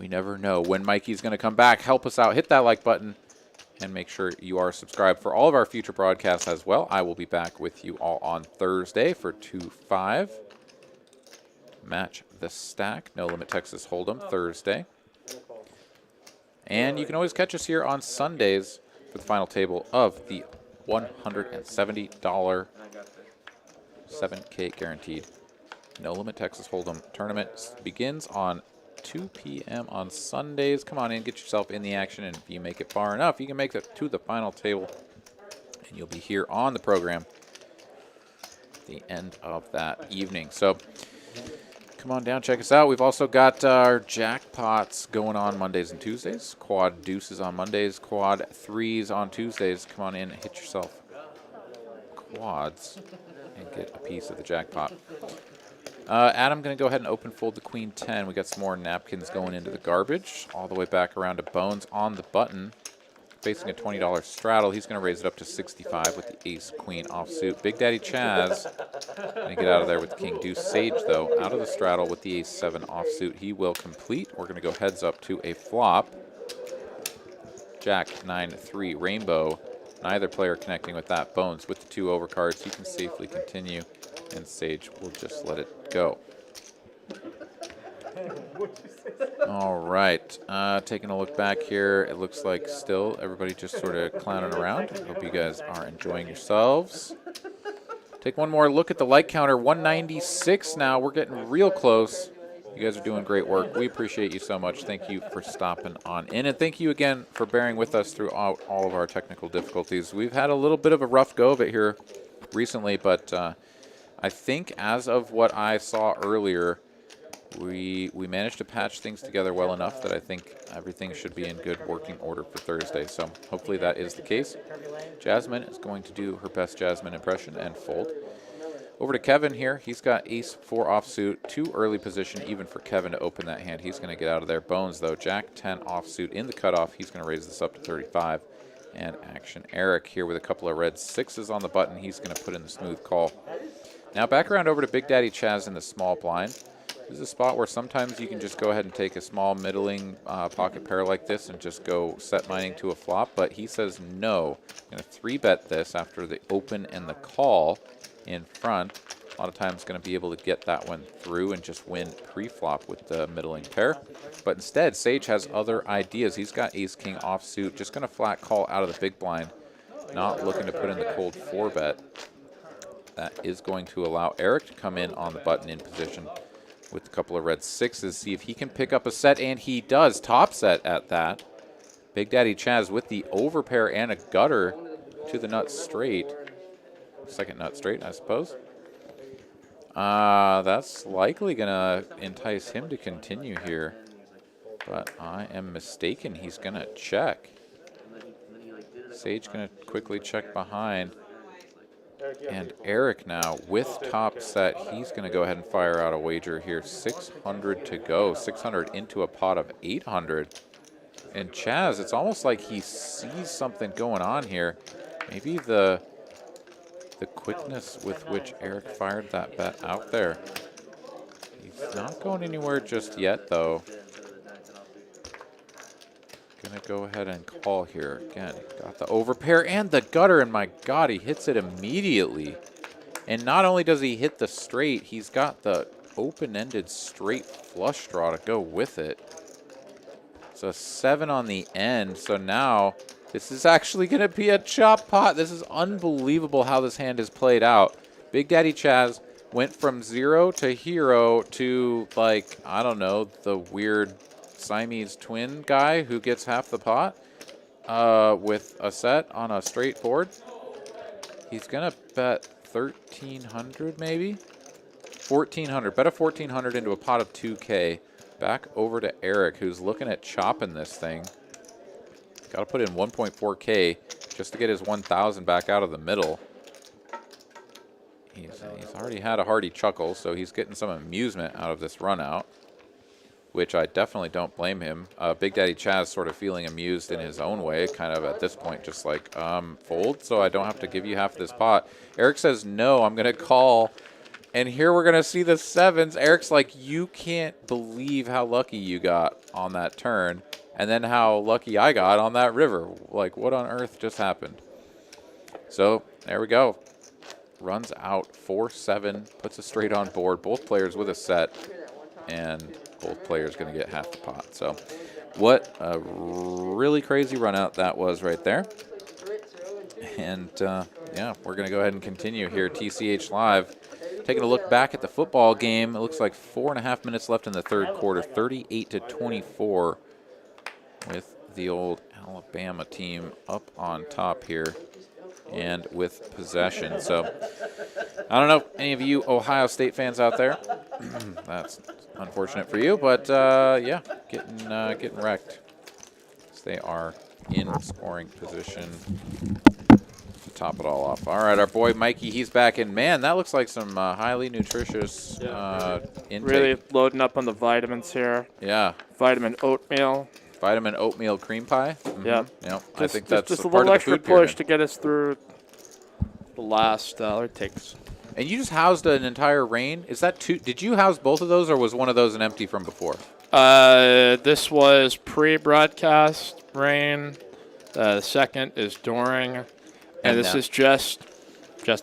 We never know when Mikey's going to come back. Help us out. Hit that like button. And make sure you are subscribed for all of our future broadcasts as well. I will be back with you all on Thursday for 2-5. Match the stack. No Limit Texas Hold'em Thursday. And you can always catch us here on Sundays for the final table of the $170 7K guaranteed No Limit Texas Hold'em tournament. Begins on 2 p.m. on Sundays. Come on in, get yourself in the action, and if you make it far enough, you can make it to the final table, and you'll be here on the program at the end of that evening. So come on down, check us out. We've also got our jackpots going on Mondays and Tuesdays. Quad deuces on Mondays, quad threes on Tuesdays. Come on in, hit yourself quads and get a piece of the jackpot. Adam going to go ahead and open fold the queen 10. We got some more napkins going into the garbage. All the way back around to Bones on the button. Facing a $20 straddle. He's going to raise it up to 65 with the ace queen offsuit. Big Daddy Chaz going to get out of there with the king deuce. Sage, though, out of the straddle with the ace 7 offsuit. He will complete. We're going to go heads up to a flop. Jack 9-3 rainbow. Neither player connecting with that. Bones with the 2 overcards. He can safely continue, and Sage will just let it go. All right, taking a look back here, it looks like still everybody just sort of clowning around. Hope you guys are enjoying yourselves. Take one more look at the like counter, 196 now. We're getting real close. You guys are doing great work. We appreciate you so much. Thank you for stopping on in, and thank you again for bearing with us throughout all of our technical difficulties. We've had a little bit of a rough go of it here recently, but I think as of what I saw earlier, we managed to patch things together well enough that I think everything should be in good working order for Thursday. So hopefully that is the case. Jasmine is going to do her best Jasmine impression and fold. Over to Kevin here. He's got ace 4 offsuit. Too early position even for Kevin to open that hand. He's going to get out of there. Bones, though, Jack 10 offsuit in the cutoff. He's going to raise this up to 35. And action Eric here with a couple of red 6s on the button. He's going to put in the smooth call. Now back around over to Big Daddy Chaz in the small blind. This is a spot where sometimes you can just go ahead and take a small middling pocket pair like this and just go set mining to a flop, but he says no. I'm going to 3-bet this after the open and the call in front. A lot of times going to be able to get that one through and just win pre-flop with the middling pair. But instead, Sage has other ideas. He's got ace-king offsuit, just going to flat call out of the big blind, not looking to put in the cold 4-bet. That is going to allow Eric to come in on the button in position with a couple of red 6s, see if he can pick up a set, and he does. Top set at that. Big Daddy Chaz with the overpair and a gutter to the nut straight. Second nut straight, I suppose. That's likely going to entice him to continue here, but I am mistaken. He's going to check. Sage going to quickly check behind. And Eric now with top set, he's going to go ahead and fire out a wager here. 600 to go, 600 into a pot of 800. And Chaz, it's almost like he sees something going on here. Maybe the quickness with which Eric fired that bet out there. He's not going anywhere just yet, though. Gonna go ahead and call here. Again, got the overpair and the gutter, and my God, he hits it immediately. And not only does he hit the straight, he's got the open-ended straight flush draw to go with it. It's a 7 on the end. So now this is actually going to be a chop pot. This is unbelievable how this hand is played out. Big Daddy Chaz went from 0 to hero to, like, I don't know, the weird Siamese twin guy who gets half the pot with a set on a straight board. He's going to bet 1,300 maybe? 1,400. Bet a 1,400 into a pot of 2K. Back over to Eric, who's looking at chopping this thing. Got to put in 1.4K just to get his 1,000 back out of the middle. He's already had a hearty chuckle, so he's getting some amusement out of this run out, which I definitely don't blame him. Big Daddy Chaz sort of feeling amused in his own way, kind of at this point, just like, fold, so I don't have to give you half this pot. Eric says, no, I'm going to call. And here we're going to see the 7s. Eric's like, you can't believe how lucky you got on that turn, and then how lucky I got on that river. Like, what on earth just happened? So, there we go. Runs out 4-7, puts a straight on board. Both players with a set, and both players going to get half the pot. So, what a really crazy run out that was right there. And, yeah, we're going to go ahead and continue here. TCH Live. Taking a look back at the football game, it looks like 4.5 minutes left in the third quarter, 38-24, with the old Alabama team up on top here and with possession. So, I don't know, any of you Ohio State fans out there? That's unfortunate for you, but yeah, getting wrecked. So they are in scoring position. Top it all off. All right, our boy Mikey, he's back in. Man, that looks like some highly nutritious intake. Really loading up on the vitamins here. Yeah. Vitamin oatmeal. Vitamin oatmeal cream pie. Mm-hmm. Yeah. Yep. I think that's just a part little of the extra food pyramid. push to get us through the last it takes. And you just housed an entire rain. Is that two? Did you house both of those, or was one of those an empty from before? This was pre-broadcast rain. The second is during. And this is just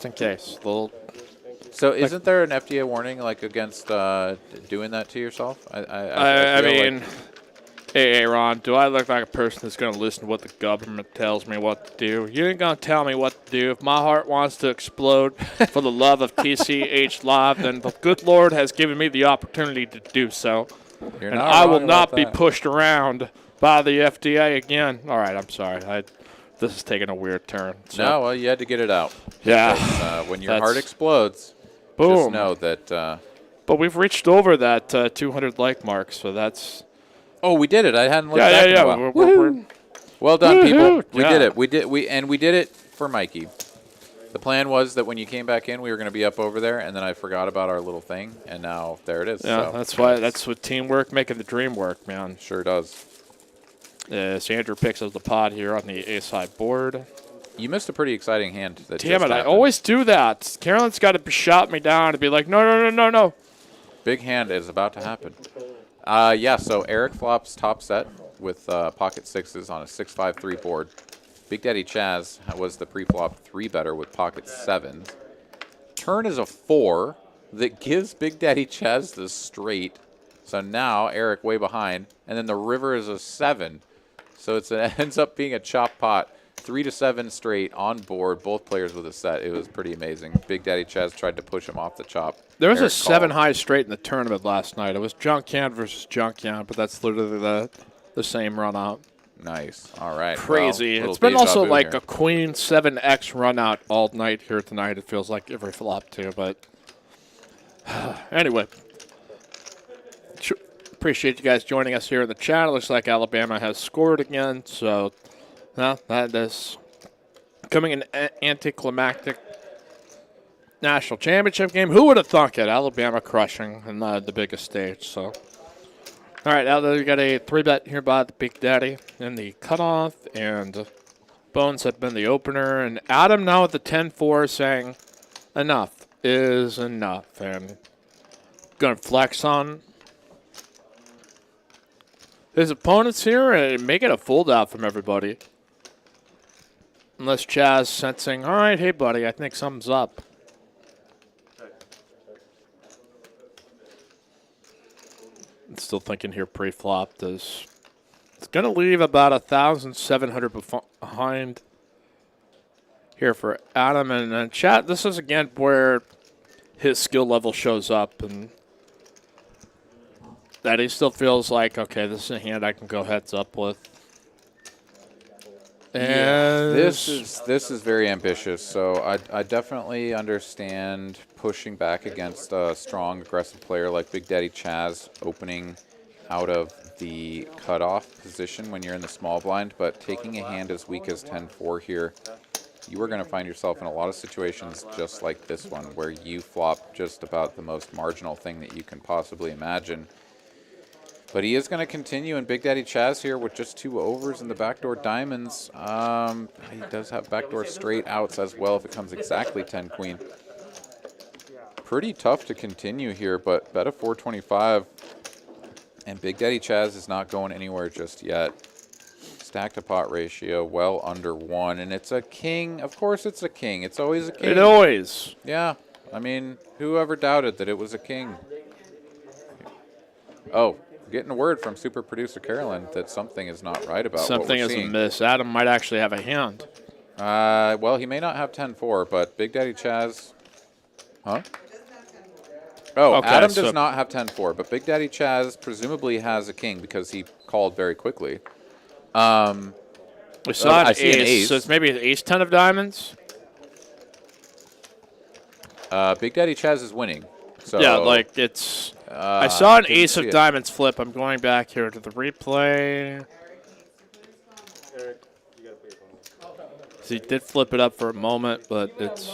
in case. So isn't there an FDA warning like against doing that to yourself? I mean, hey, Aaron, do I look like a person that's going to listen to what the government tells me what to do? You ain't going to tell me what to do. If my heart wants to explode for the love of TCH Live, then the good Lord has given me the opportunity to do so. And I will not be pushed around by the FDA again. All right, I'm sorry. This is taking a weird turn. So. No, well, you had to get it out. Yeah. Because, when your heart explodes, boom. Just know that. But we've reached over that 200 like mark, so that's. Oh, we did it! I hadn't looked back in a while. We're well done, people. We did it. We did it for Mikey. The plan was that when you came back in, we were going to be up over there, and then I forgot about our little thing, and now there it is. Yeah, so that's what teamwork making the dream work, man. Sure does. Andrew picks up the pot here on the A-side board. You missed a pretty exciting hand. Damn it, I always do that. Carolyn's got to shot me down and be like, no. Big hand is about to happen. Yeah, so Eric flops top set with pocket sixes on a 6-5-3 board. Big Daddy Chaz was the pre-flop 3-better with pocket sevens. Turn is a 4 that gives Big Daddy Chaz the straight. So now Eric way behind. And then the river is a 7. So it ends up being a chop pot. 3-7 straight on board, both players with a set. It was pretty amazing. Big Daddy Chaz tried to push him off the chop. There was Eric a 7-high straight in the tournament last night. It was Junkyard versus Junkyard, but that's literally the same run out. Nice. All right. Crazy. Well, it's been also like here. a Queen 7X run out all night here tonight. It feels like every flop too, but anyway. Appreciate you guys joining us here in the chat. It looks like Alabama has scored again, so that is coming an anticlimactic national championship game. Who would have thunk it? Alabama crushing in the biggest stage. So, all right, now we got a 3-bet here by the Big Daddy in the cutoff, and Bones had been the opener, and Adam now at the 10-4 saying enough is enough, and gonna flex on his opponents here and make it a fold-out from everybody. Unless Chaz sensing, all right, hey, buddy, I think something's up. I'm still thinking here pre-flop. It's going Gonna leave about 1,700 behind here for Adam and chat. This is again where his skill level shows up, and that he still feels like, okay, this is a hand I can go heads up with. And This is very ambitious, so I definitely understand pushing back against a strong, aggressive player like Big Daddy Chaz opening out of the cutoff position when you're in the small blind, but taking a hand as weak as 10-4 here, you are going to find yourself in a lot of situations just like this one, where you flop just about the most marginal thing that you can possibly imagine. But he is going to continue, and Big Daddy Chaz here with just 2 overs in the backdoor diamonds. He does have backdoor straight outs as well if it comes exactly 10 queen. Pretty tough to continue here, but bet a 425. And Big Daddy Chaz is not going anywhere just yet. Stack to pot ratio well under 1, and it's a king. Of course it's a king. It's always a king. It always. Yeah. I mean, whoever doubted that it was a king? Oh. Getting a word from super producer Carolyn that something is not right about something what we're is seeing. amiss. Adam might actually have a hand. Well, he may not have 10-4, but Big Daddy Chaz... Huh? Oh, okay, Adam does not have 10-4, but Big Daddy Chaz presumably has a king because he called very quickly. We saw an ace, so it's maybe an ace-10 of diamonds? Big Daddy Chaz is winning. So, yeah, like it's... I saw an ace of diamonds flip. I'm going back here to the replay. So he did flip it up for a moment, but it's...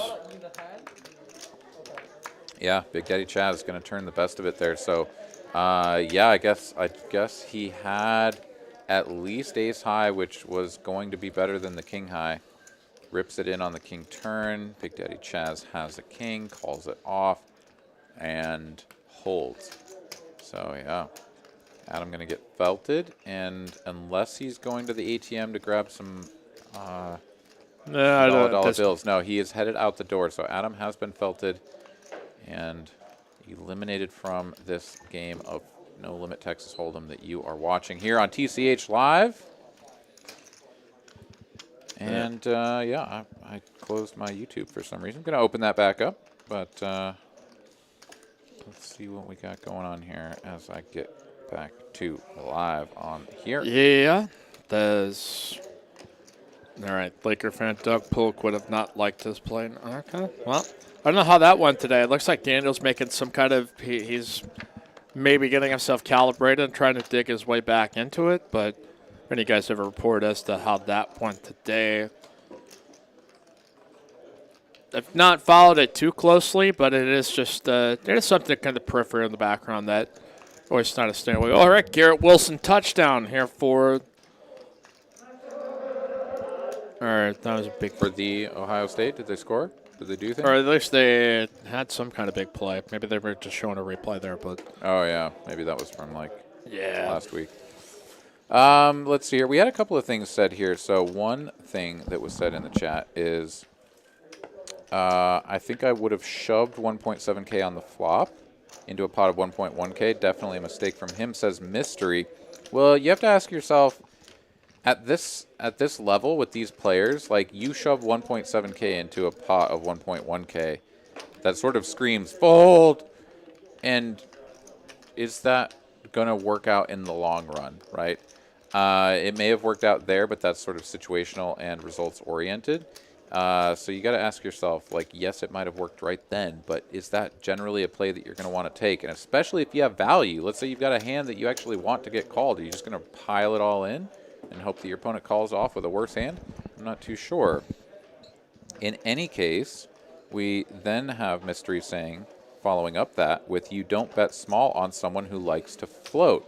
Yeah, Big Daddy Chaz is going to turn the best of it there. So, yeah, I guess he had at least ace high, which was going to be better than the king high. Rips it in on the king turn. Big Daddy Chaz has a king, calls it off, and holds. So, yeah. Adam going to get felted, and unless he's going to the ATM to grab some dollar bills. No, he is headed out the door. So Adam has been felted and eliminated from this game of No Limit Texas Hold'em that you are watching here on TCH Live. And, yeah, I closed my YouTube for some reason. I'm going to open that back up, but let's see what we got going on here as I get back to live on here. Yeah, there's... All right, Laker fan Doug Polk would have not liked this play. Okay, well, I don't know how that went today. It looks like Daniel's making some kind of... He's maybe getting himself calibrated and trying to dig his way back into it, but if any guys have a report as to how that went today... I've not followed it too closely, but it is just there's something kind of peripheral in the background that always trying to stay away. All right, Garrett Wilson touchdown here for. All right, that was a big for the Ohio State. Did they score? Did they do things? Or at least they had some kind of big play. Maybe they were just showing a replay there, but. Oh yeah, maybe that was from last week. Let's see here. We had a couple of things said here. So one thing that was said in the chat is. I think I would have shoved 1.7K on the flop into a pot of 1.1K. Definitely a mistake from him, says Mystery. Well, you have to ask yourself, at this level with these players, like you shove 1.7K into a pot of 1.1K, that sort of screams fold. And is that going to work out in the long run, right? It may have worked out there, but that's sort of situational and results oriented. So you got to ask yourself, like, yes, it might have worked right then, but is that generally a play that you're going to want to take? And especially if you have value, let's say you've got a hand that you actually want to get called. Are you just going to pile it all in and hope that your opponent calls off with a worse hand? I'm not too sure. In any case, we then have Mystery saying, following up that, with you don't bet small on someone who likes to float.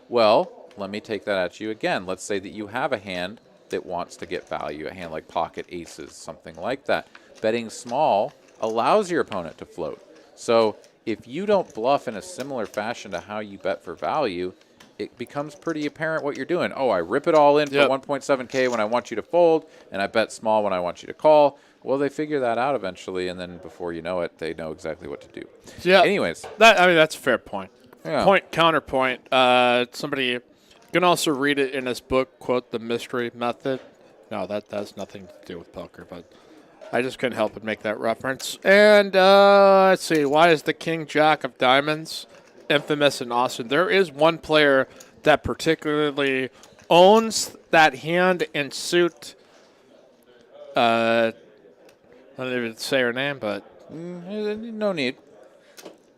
Well, let me take that at you again. Let's say that you have a hand that wants to get value, a hand like pocket aces, something like that. Betting small allows your opponent to float. So if you don't bluff in a similar fashion to how you bet for value, it becomes pretty apparent what you're doing. Oh, I rip it all in for 1.7K when I want you to fold, and I bet small when I want you to call. Well, they figure that out eventually, and then before you know it, they know exactly what to do. Yeah. Anyways. I mean, that's a fair point. Yeah. Counterpoint. Somebody You can also read it in his book, quote, The Mystery Method. No, that has nothing to do with poker, but I just couldn't help but make that reference. And let's see, why is the King Jack of Diamonds infamous in Austin? There is one player that particularly owns that hand and suit. I don't even say her name, but No need.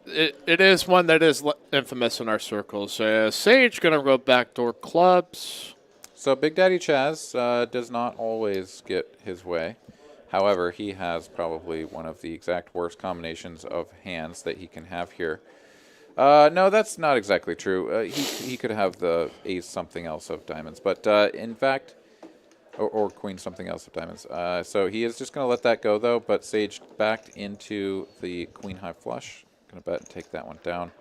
it is one that is infamous in our circles. Sage going to go backdoor clubs. So Big Daddy Chaz does not always get his way. However, he has probably one of the exact worst combinations of hands that he can have here. No, that's not exactly true. He could have the ace something else of diamonds, but in fact, or queen something else of diamonds. So he is just going to let that go, though, but Sage backed into the queen high flush. Going to bet and take that one down.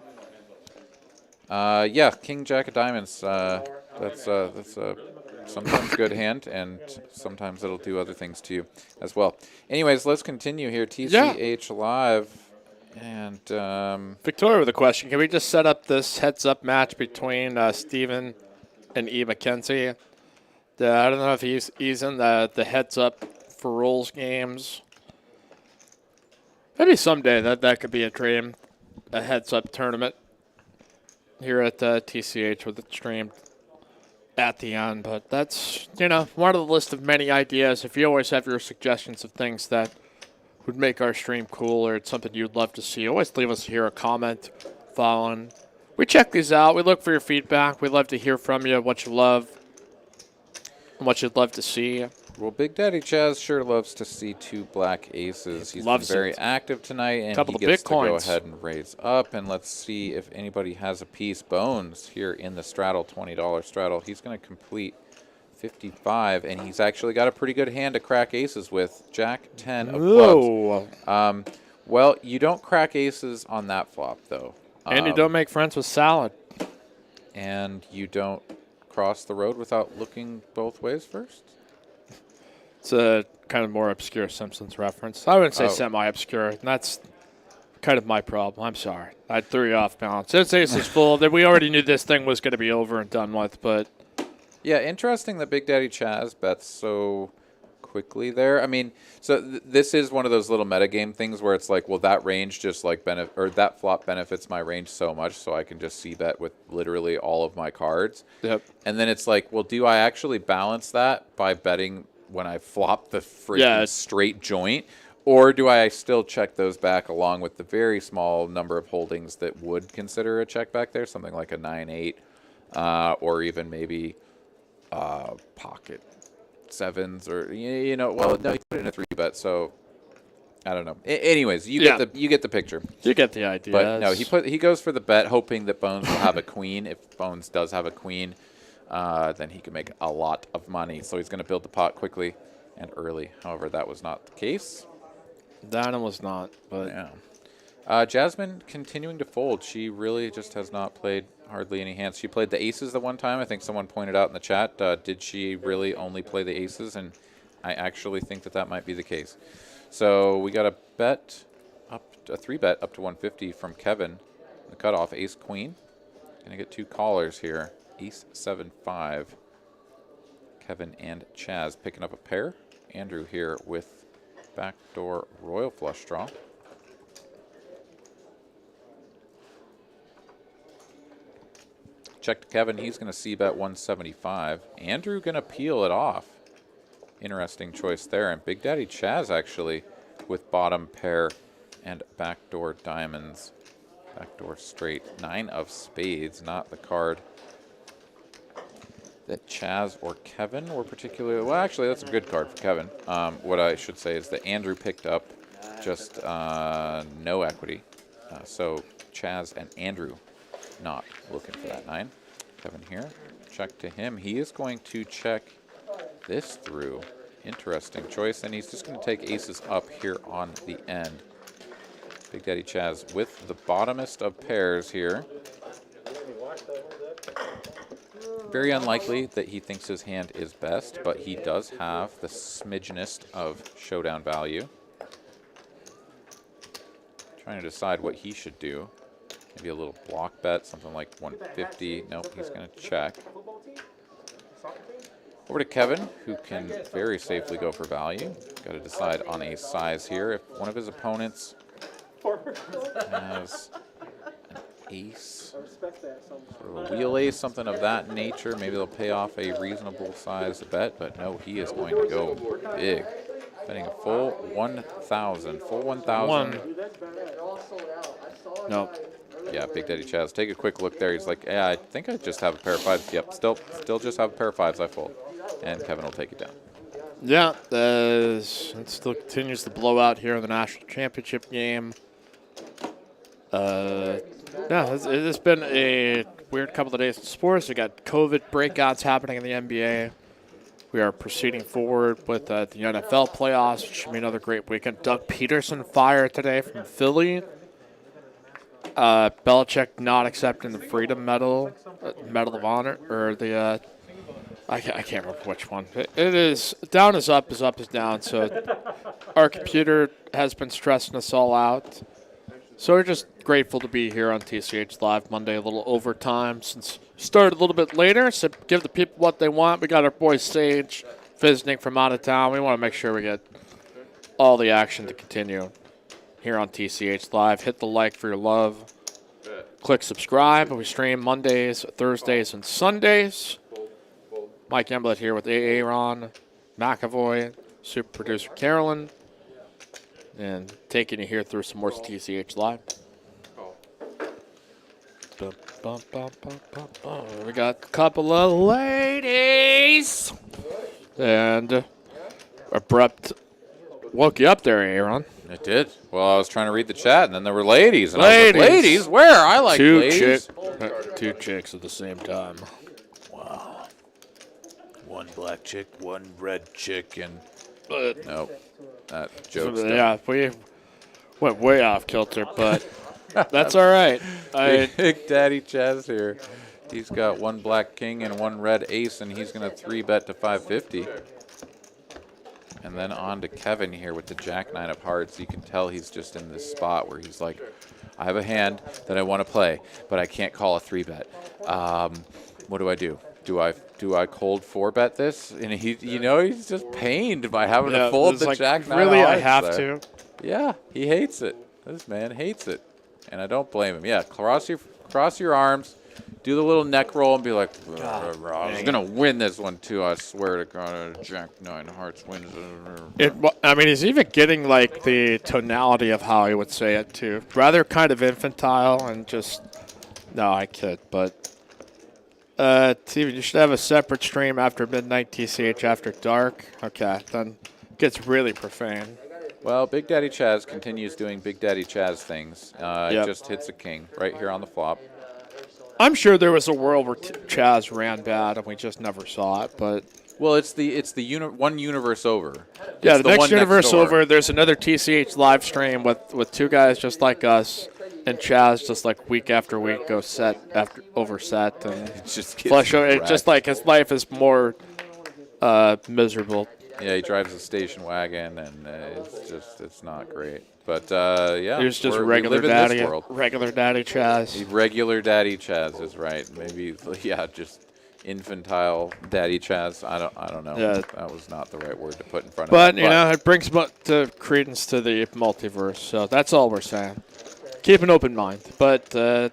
Yeah, King Jack of Diamonds. That's a sometimes good hand, and sometimes it'll do other things to you as well. Anyways, let's continue here. TCH live. And Victoria with a question. Can we just set up this heads-up match between Steven and E. McKenzie? I don't know if he's in the heads-up for rules games. Maybe someday that could be a dream, a heads-up tournament here at TCH with it streamed at the end. But that's, one of the list of many ideas. If you always have your suggestions of things that would make our stream cool or it's something you'd love to see, always leave us here a comment, following. We check these out. We look for your feedback. We love to hear from you, what you love and what you'd love to see. Well, Big Daddy Chaz sure loves to see two black aces. He's been very active tonight, and he gets to go ahead and raise up. And let's see if anybody has a piece. Bones here in the straddle, $20 straddle. He's going to complete 55, and he's actually got a pretty good hand to crack aces with. Jack 10 of clubs. Well, you don't crack aces on that flop, though. And you don't make friends with salad. And you don't cross the road without looking both ways first? It's a kind of more obscure Simpsons reference. I wouldn't say semi-obscure. And that's kind of my problem. I'm sorry. I threw you off balance. Since ace is full, that we already knew this thing was going to be over and done with, but... Yeah, interesting that Big Daddy Chaz bets so quickly there. I mean, so this is one of those little metagame things where it's like, well, that range just like that flop benefits my range so much, so I can just c-bet with literally all of my cards. Yep. And then it's like, well, do I actually balance that by betting when I flop the freaking straight joint? Or do I still check those back along with the very small number of holdings that would consider a check back there, something like a 9-8, or even maybe pocket sevens, or well, no, you put it in a 3-bet, so I don't know. Anyways, you get the picture. You get the idea. But no, he goes for the bet, hoping that Bones will have a queen. If Bones does have a queen, then he can make a lot of money. So he's going to build the pot quickly and early. However, that was not the case. That was not, but yeah. Jasmine continuing to fold. She really just has not played hardly any hands. She played the aces the one time. I think someone pointed out in the chat, did she really only play the aces? And I actually think that might be the case. So we got a 3-bet up to 150 from Kevin. The cutoff, ace queen. Gonna get two callers here. Ace 7-5. Kevin and Chaz picking up a pair. Andrew here with backdoor royal flush draw. Check to Kevin. He's going to c-bet 175. Andrew going to peel it off. Interesting choice there. And Big Daddy Chaz actually with bottom pair and backdoor diamonds. Backdoor straight. 9 of spades, not the card that Chaz or Kevin were particularly... Well, actually, that's a good card for Kevin. What I should say is that Andrew picked up just no equity. So Chaz and Andrew not looking for that 9. Kevin here. Check to him. He is going to check this through. Interesting choice. And he's just going to take aces up here on the end. Big Daddy Chaz with the bottomest of pairs here. Very unlikely that he thinks his hand is best, but he does have the smidgenest of showdown value. Trying to decide what he should do. Maybe a little block bet, something like 150. Nope, he's going to check. Over to Kevin, who can very safely go for value. Got to decide on a size here. If one of his opponents has an ace, sort of a wheel ace, something of that nature, maybe they'll pay off a reasonable size bet, but no, he is going to go big. Betting a full 1,000. Full 1,000. Nope. Yeah, Big Daddy Chaz. Take a quick look there. He's like, yeah, I think I just have a pair of fives. Yep, still just have a pair of fives. I fold. And Kevin will take it down. Yeah, it still continues the blowout here in the national championship game. Yeah, it's been a weird couple of days in sports. We got COVID breakouts happening in the NBA. We are proceeding forward with the NFL playoffs, which should be another great weekend. Doug Peterson fired today from Philly. Belichick not accepting the Freedom Medal, Medal of Honor, or the I can't remember which one. It is down is up is down. So our computer has been stressing us all out. So we're just grateful to be here on TCH Live Monday, a little overtime since we started a little bit later. So give the people what they want. We got our boy Sage visiting from out of town. We want to make sure we get all the action to continue here on TCH Live. Hit the like for your love. Click subscribe. We stream Mondays, Thursdays, and Sundays. Mike Emblett here with Aaron McAvoy, super producer Carolyn, and taking you here through some more TCH Live. We got a couple of ladies. And abrupt woke you up there, Aaron. It did. Well, I was trying to read the chat, and then there were ladies. And I was like, ladies? Where? I like ladies. Two chicks at the same time. Wow. One black chick, one red chick, and Nope. That joke's done. Yeah, we went way off kilter, but that's all right. Big Daddy Chaz here. He's got one black king and one red ace, and he's going to 3-bet to 550. And then on to Kevin here with the Jack-9 of hearts. You can tell he's just in this spot where he's like, I have a hand that I want to play, but I can't call a 3-bet. What do I do? Do I cold 4-bet this? And he's just pained by having to fold the Jack-9 really, of hearts. I have to. Yeah, he hates it. This man hates it, and I don't blame him. Yeah, cross your arms. Do the little neck roll and be like, I was going to win this one, too. I swear to God, Jack-9 hearts wins. He's even getting, like, the tonality of how he would say it, too. Rather kind of infantile and just, no, I kid. But, Steven, you should have a separate stream after midnight, TCH after dark. Okay, then it gets really profane. Well, Big Daddy Chaz continues doing Big Daddy Chaz things. It just hits a king right here on the flop. I'm sure there was a world where Chaz ran bad and we just never saw it, but well, it's the one universe over. Yeah, the next universe over. There's another TCH live stream with two guys just like us, and Chaz just like week after week goes set after over set and just flush. It just like his life is more miserable. Yeah, he drives a station wagon, and it's not great. But yeah, he's just regular daddy Chaz. Regular Daddy Chaz is right. Maybe just infantile Daddy Chaz. I don't know. Yeah. That was not the right word to put in front of But him. it brings to credence to the multiverse. So that's all we're saying. Keep an open mind. But yeah,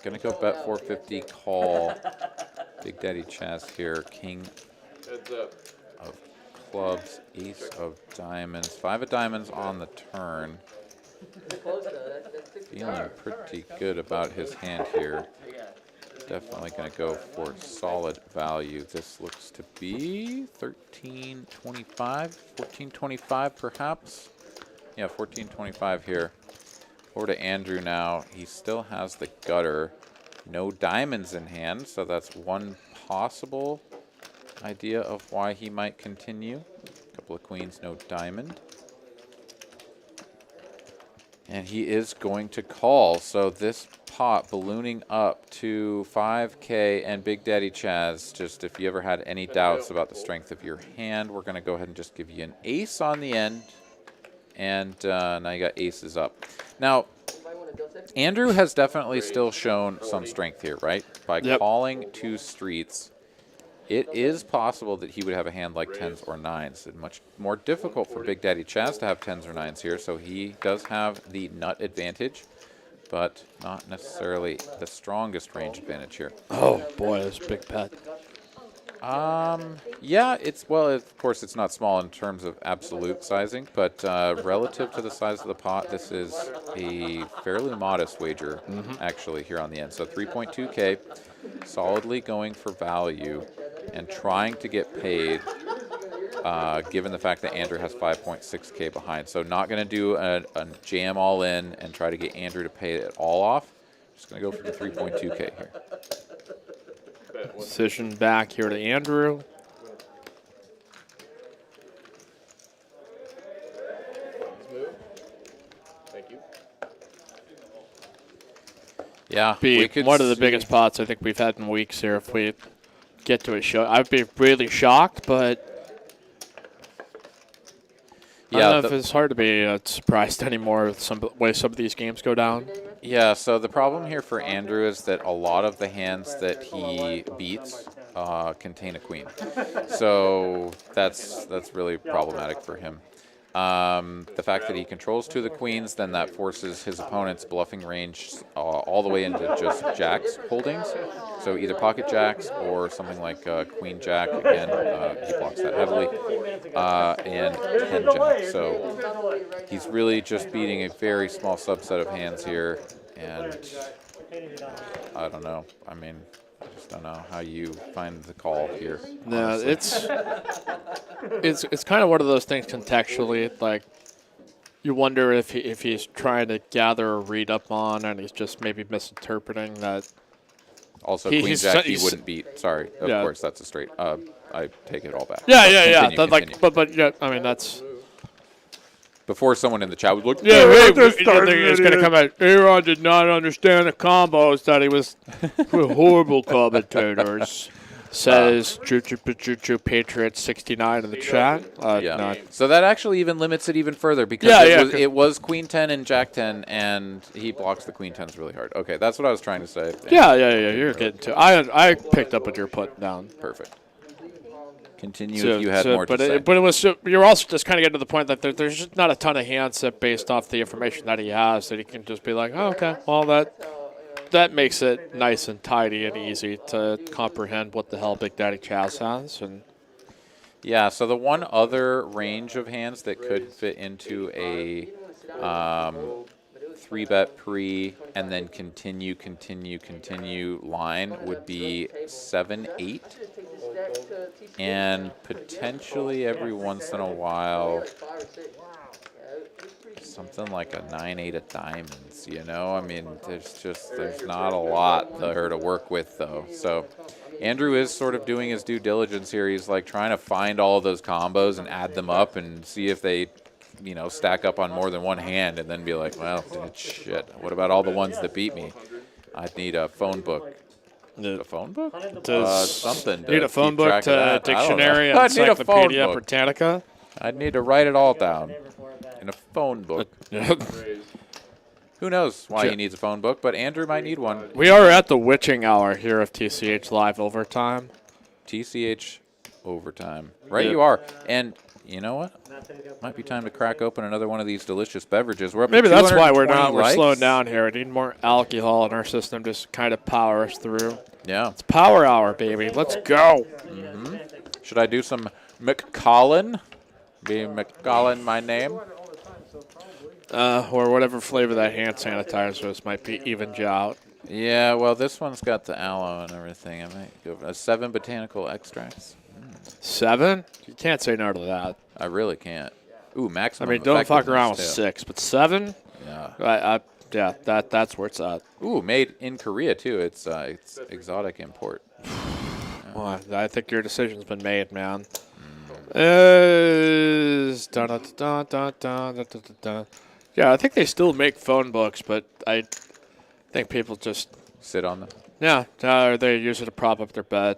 gonna go bet 450 call. Big Daddy Chaz here. King of clubs, ace of diamonds, 5 of diamonds on the turn. Feeling pretty good about his hand here. Definitely going to go for solid value. This looks to be 1325, 1425 perhaps. Yeah, 1425 here. Over to Andrew now. He still has the gutter. No diamonds in hand, so that's one possible idea of why he might continue. A couple of queens, no diamond. And he is going to call. So this pot ballooning up to 5K, and Big Daddy Chaz, just if you ever had any doubts about the strength of your hand, we're going to go ahead and just give you an ace on the end. And now you got aces up. Now, Andrew has definitely still shown some strength here, right? By Yep. calling 2 streets, it is possible that he would have a hand like 10s or 9s. It's much more difficult for Big Daddy Chaz to have 10s or 9s here, so he does have the nut advantage, but not necessarily the strongest range advantage here. Oh, boy, that's a big bet. Yeah, of course, it's not small in terms of absolute sizing, but relative to the size of the pot, this is a fairly modest wager, actually, here on the end. So 3.2K, solidly going for value and trying to get paid, given the fact that Andrew has 5.6K behind. So not going to do a jam all in and try to get Andrew to pay it all off. Just going to go for the 3.2K here. Decision back here to Andrew. Thank you. Yeah, Be we could one of the see- biggest pots I think we've had in weeks here if we get to a show. I'd be really shocked, but I don't know if it's hard to be surprised anymore with some way some of these games go down. Yeah, so the problem here for Andrew is that a lot of the hands that he beats contain a queen. So that's really problematic for him. The fact that he controls 2 of the queens, then that forces his opponent's bluffing range all the way into just jacks holdings. So either pocket jacks or something like queen jack. Again, he blocks that heavily. And 10 jack. So he's really just beating a very small subset of hands here. And I don't know. I mean, I just don't know how you find the call here. No, honestly. it's kind of one of those things contextually. Like you wonder if he's trying to gather or read up on, and he's just maybe misinterpreting that. Also, He- queen he's- jack he he's- wouldn't beat. Sorry, of Yeah. course that's a straight. I take it all back. Yeah, But yeah. continue, That, like, continue. but yeah. I mean, that's Before someone in the chat was like, yeah. It's going to come out. Aaron did not understand the combos that he was. We're horrible commentators. Says Choo Patriot 69 in the chat. yeah. No, So that actually even limits it even further because Yeah, yeah, it was queen 10 and jack 10, and he blocks the queen 10s really hard. Okay, that's what I was trying to say. yeah. You're getting to. I picked up what you're putting down. Perfect. Continue if you had more to but say. but it was you're also just kind of getting to the point that there's just not a ton of hands that based off the information that he has that he can just be like, oh, okay, well that makes it nice and tidy and easy to comprehend what the hell Big Daddy Chaz has. And Yeah, so the one other range of hands that could fit into a 3-bet pre and then continue line would be 7-8. And potentially every once in a while, something like a 9-8 of diamonds, you know? I mean, there's not a lot there to work with, though. So Andrew is sort of doing his due diligence here. He's like trying to find all of those combos and add them up and see if they, you know, stack up on more than one hand and then be like, well, shit, what about all the ones that beat me? I'd need a phone book. A phone book? Something to need a phone keep book track of to that. dictionary, I'd need a phone Encyclopedia book. Britannica. I'd need to write it all down in a phone book. Who knows why he needs a phone book, but Andrew might need one. We are at the witching hour here of TCH Live Overtime. TCH Overtime. Right, Yeah. you are. And you know what? Might be time to crack open another one of these delicious beverages. We're up Maybe to that's why we're 220 likes. slowing down here. We need more alcohol in our system to just kind of power us through. Yeah. It's power hour, baby. Let's go. Should I do some McCollin? Be McCollin my name? Or whatever flavor that hand sanitizer is might be even you out. Yeah, well, this one's got the aloe and everything. I might go for 7 botanical extracts. 7? You can't say no to that. I really can't. Ooh, I maximum mean, don't fuck around with effectiveness, too. 6, but 7? Yeah. Yeah, that's where it's at. Ooh, made in Korea, too. It's exotic import. Well, I think your decision's been made, man. Yeah, I think they still make phone books, but I think people just Sit on them. yeah, or they use it to prop up their bed.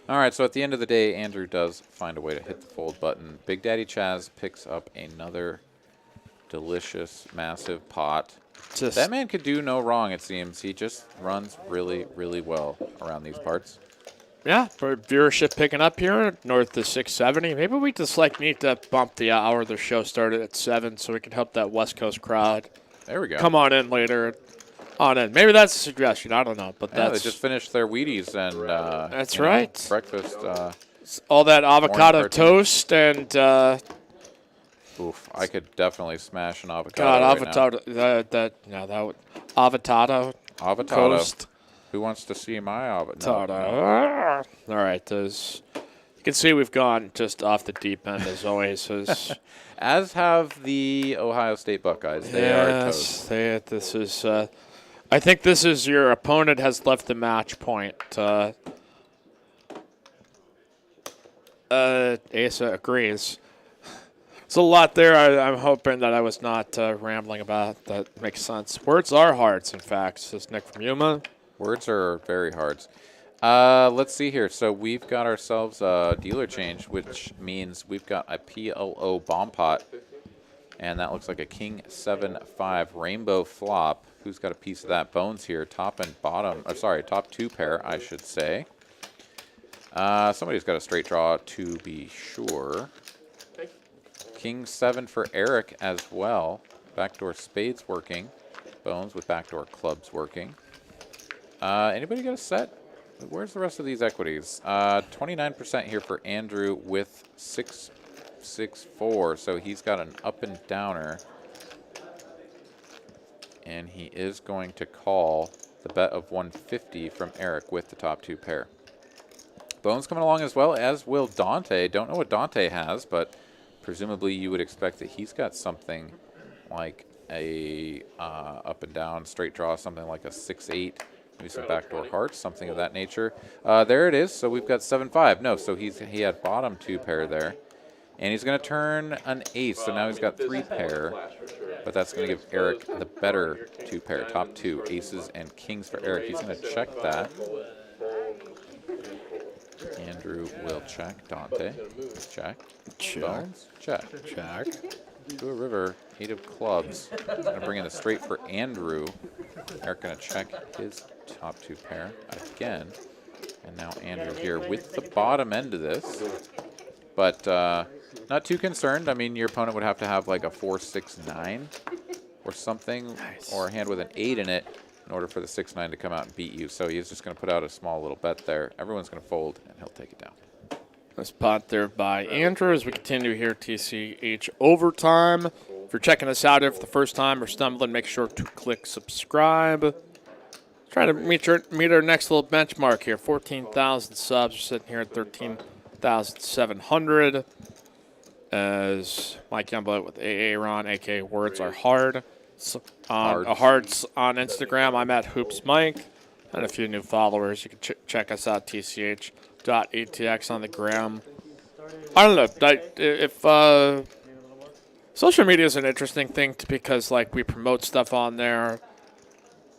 All right, so at the end of the day, Andrew does find a way to hit the fold button. Big Daddy Chaz picks up another delicious, massive pot. Just That man could do no wrong, it seems. He just runs really, really well around these parts. yeah, for viewership picking up here north of 670. Maybe we just need to bump the hour the show started at 7 so we can help that West Coast crowd There we go. come on in later. On in. Maybe that's a suggestion. I don't know, but Yeah, that's they just finished their Wheaties and That's you know, right. breakfast. all that avocado cartoon. toast and Oof, I could definitely smash an avocado. God, right now. avocado. Avocado Avocado. toast. Who wants to see my avocado? All right, you can see we've gone just off the deep end as always. As have the Ohio State Buckeyes. They are toast. This is. I think this is your opponent has left the match point. Asa agrees. There's a lot there. I'm hoping that I was not rambling about. That makes sense. Words are hearts, in fact, says Nick from Yuma. Words are very hard. Let's see here. So we've got ourselves a dealer change, which means we've got a PLO bomb pot. And that looks like a King 7-5 rainbow flop. Who's got a piece of that? Bones here, top and bottom. Sorry, top 2 pair, I should say. Somebody's got a straight draw to be sure. King 7 for Eric as well. Backdoor spades working. Bones with backdoor clubs working. Anybody got a set? Where's the rest of these equities? 29% here for Andrew with 664. So he's got an up and downer. And he is going to call the bet of 150 from Eric with the top 2 pair. Bones coming along as well, as will Dante. Don't know what Dante has, but presumably you would expect that he's got something like a up and down straight draw, something like a 6-8, maybe some backdoor hearts, something of that nature. There it is. So we've got 7-5. No, so he had bottom 2 pair there. And he's going to turn an ace, so now he's got 3 pair. But that's going to give Eric the better 2 pair, top 2, aces and kings for Eric. He's going to check that. Andrew will check. Dante, check. Bones, check. Check. To a river, 8 of clubs. Going to bring in a straight for Andrew. Eric going to check his top 2 pair again. And now Andrew here with the bottom end of this. But not too concerned. I mean, your opponent would have to have like a 4-6-9 or something, nice, or a hand with an 8 in it in order for the 6-9 to come out and beat you. So he's just going to put out a small little bet there. Everyone's going to fold, and he'll take it down. Nice pot there by Andrew as we continue here TCH overtime. If you're checking us out here for the first time or stumbling, make sure to click subscribe. Trying to meet our next little benchmark here. 14,000 subs. We're sitting here at 13,700. As Mike Youngblood with Aaron, aka Words Are Hard. Hearts on Instagram. I'm at Hoops Mike. And a few new followers. You can check us out, TCH.ATX on the gram. I don't know. If social media is an interesting thing because we promote stuff on there.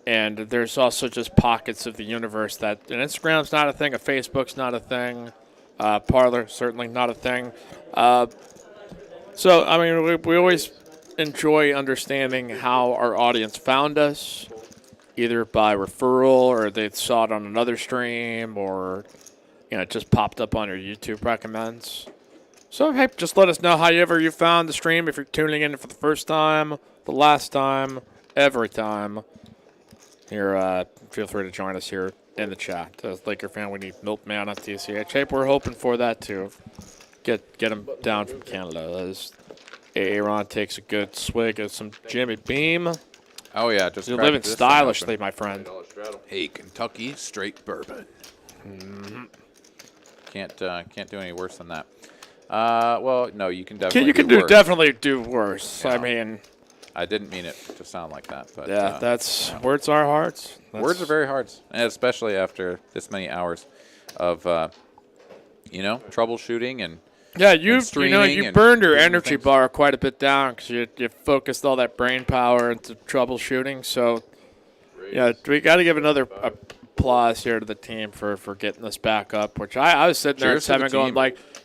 And there's also just pockets of the universe that and Instagram's not a thing, a Facebook's not a thing, Parler certainly not a thing. So I mean, we always enjoy understanding how our audience found us, either by referral or they saw it on another stream or it just popped up on your YouTube recommends. So hey, just let us know however you found the stream. If you're tuning in for the first time, the last time, every time. Here, feel free to join us here in the chat. As Laker fan, we need Milkman on TCH. Hey, we're hoping for that too. Get him down from Canada. As Aaron takes a good swig of some Jimmy Beam. Oh yeah, just you're living stylishly, my friend. Hey, Kentucky straight bourbon. Mm-hmm. Can't do any worse than that. Well, no, you can definitely. You can definitely do worse. Yeah. I mean. I didn't mean it to sound like that, but yeah, that's words are hard. Words are very hard, and especially after this many hours of troubleshooting and you burned your energy bar quite a bit down because you focused all that brain power into troubleshooting. So yeah, we got to give another applause here to the team for getting this back up. Which I was sitting there at 7 going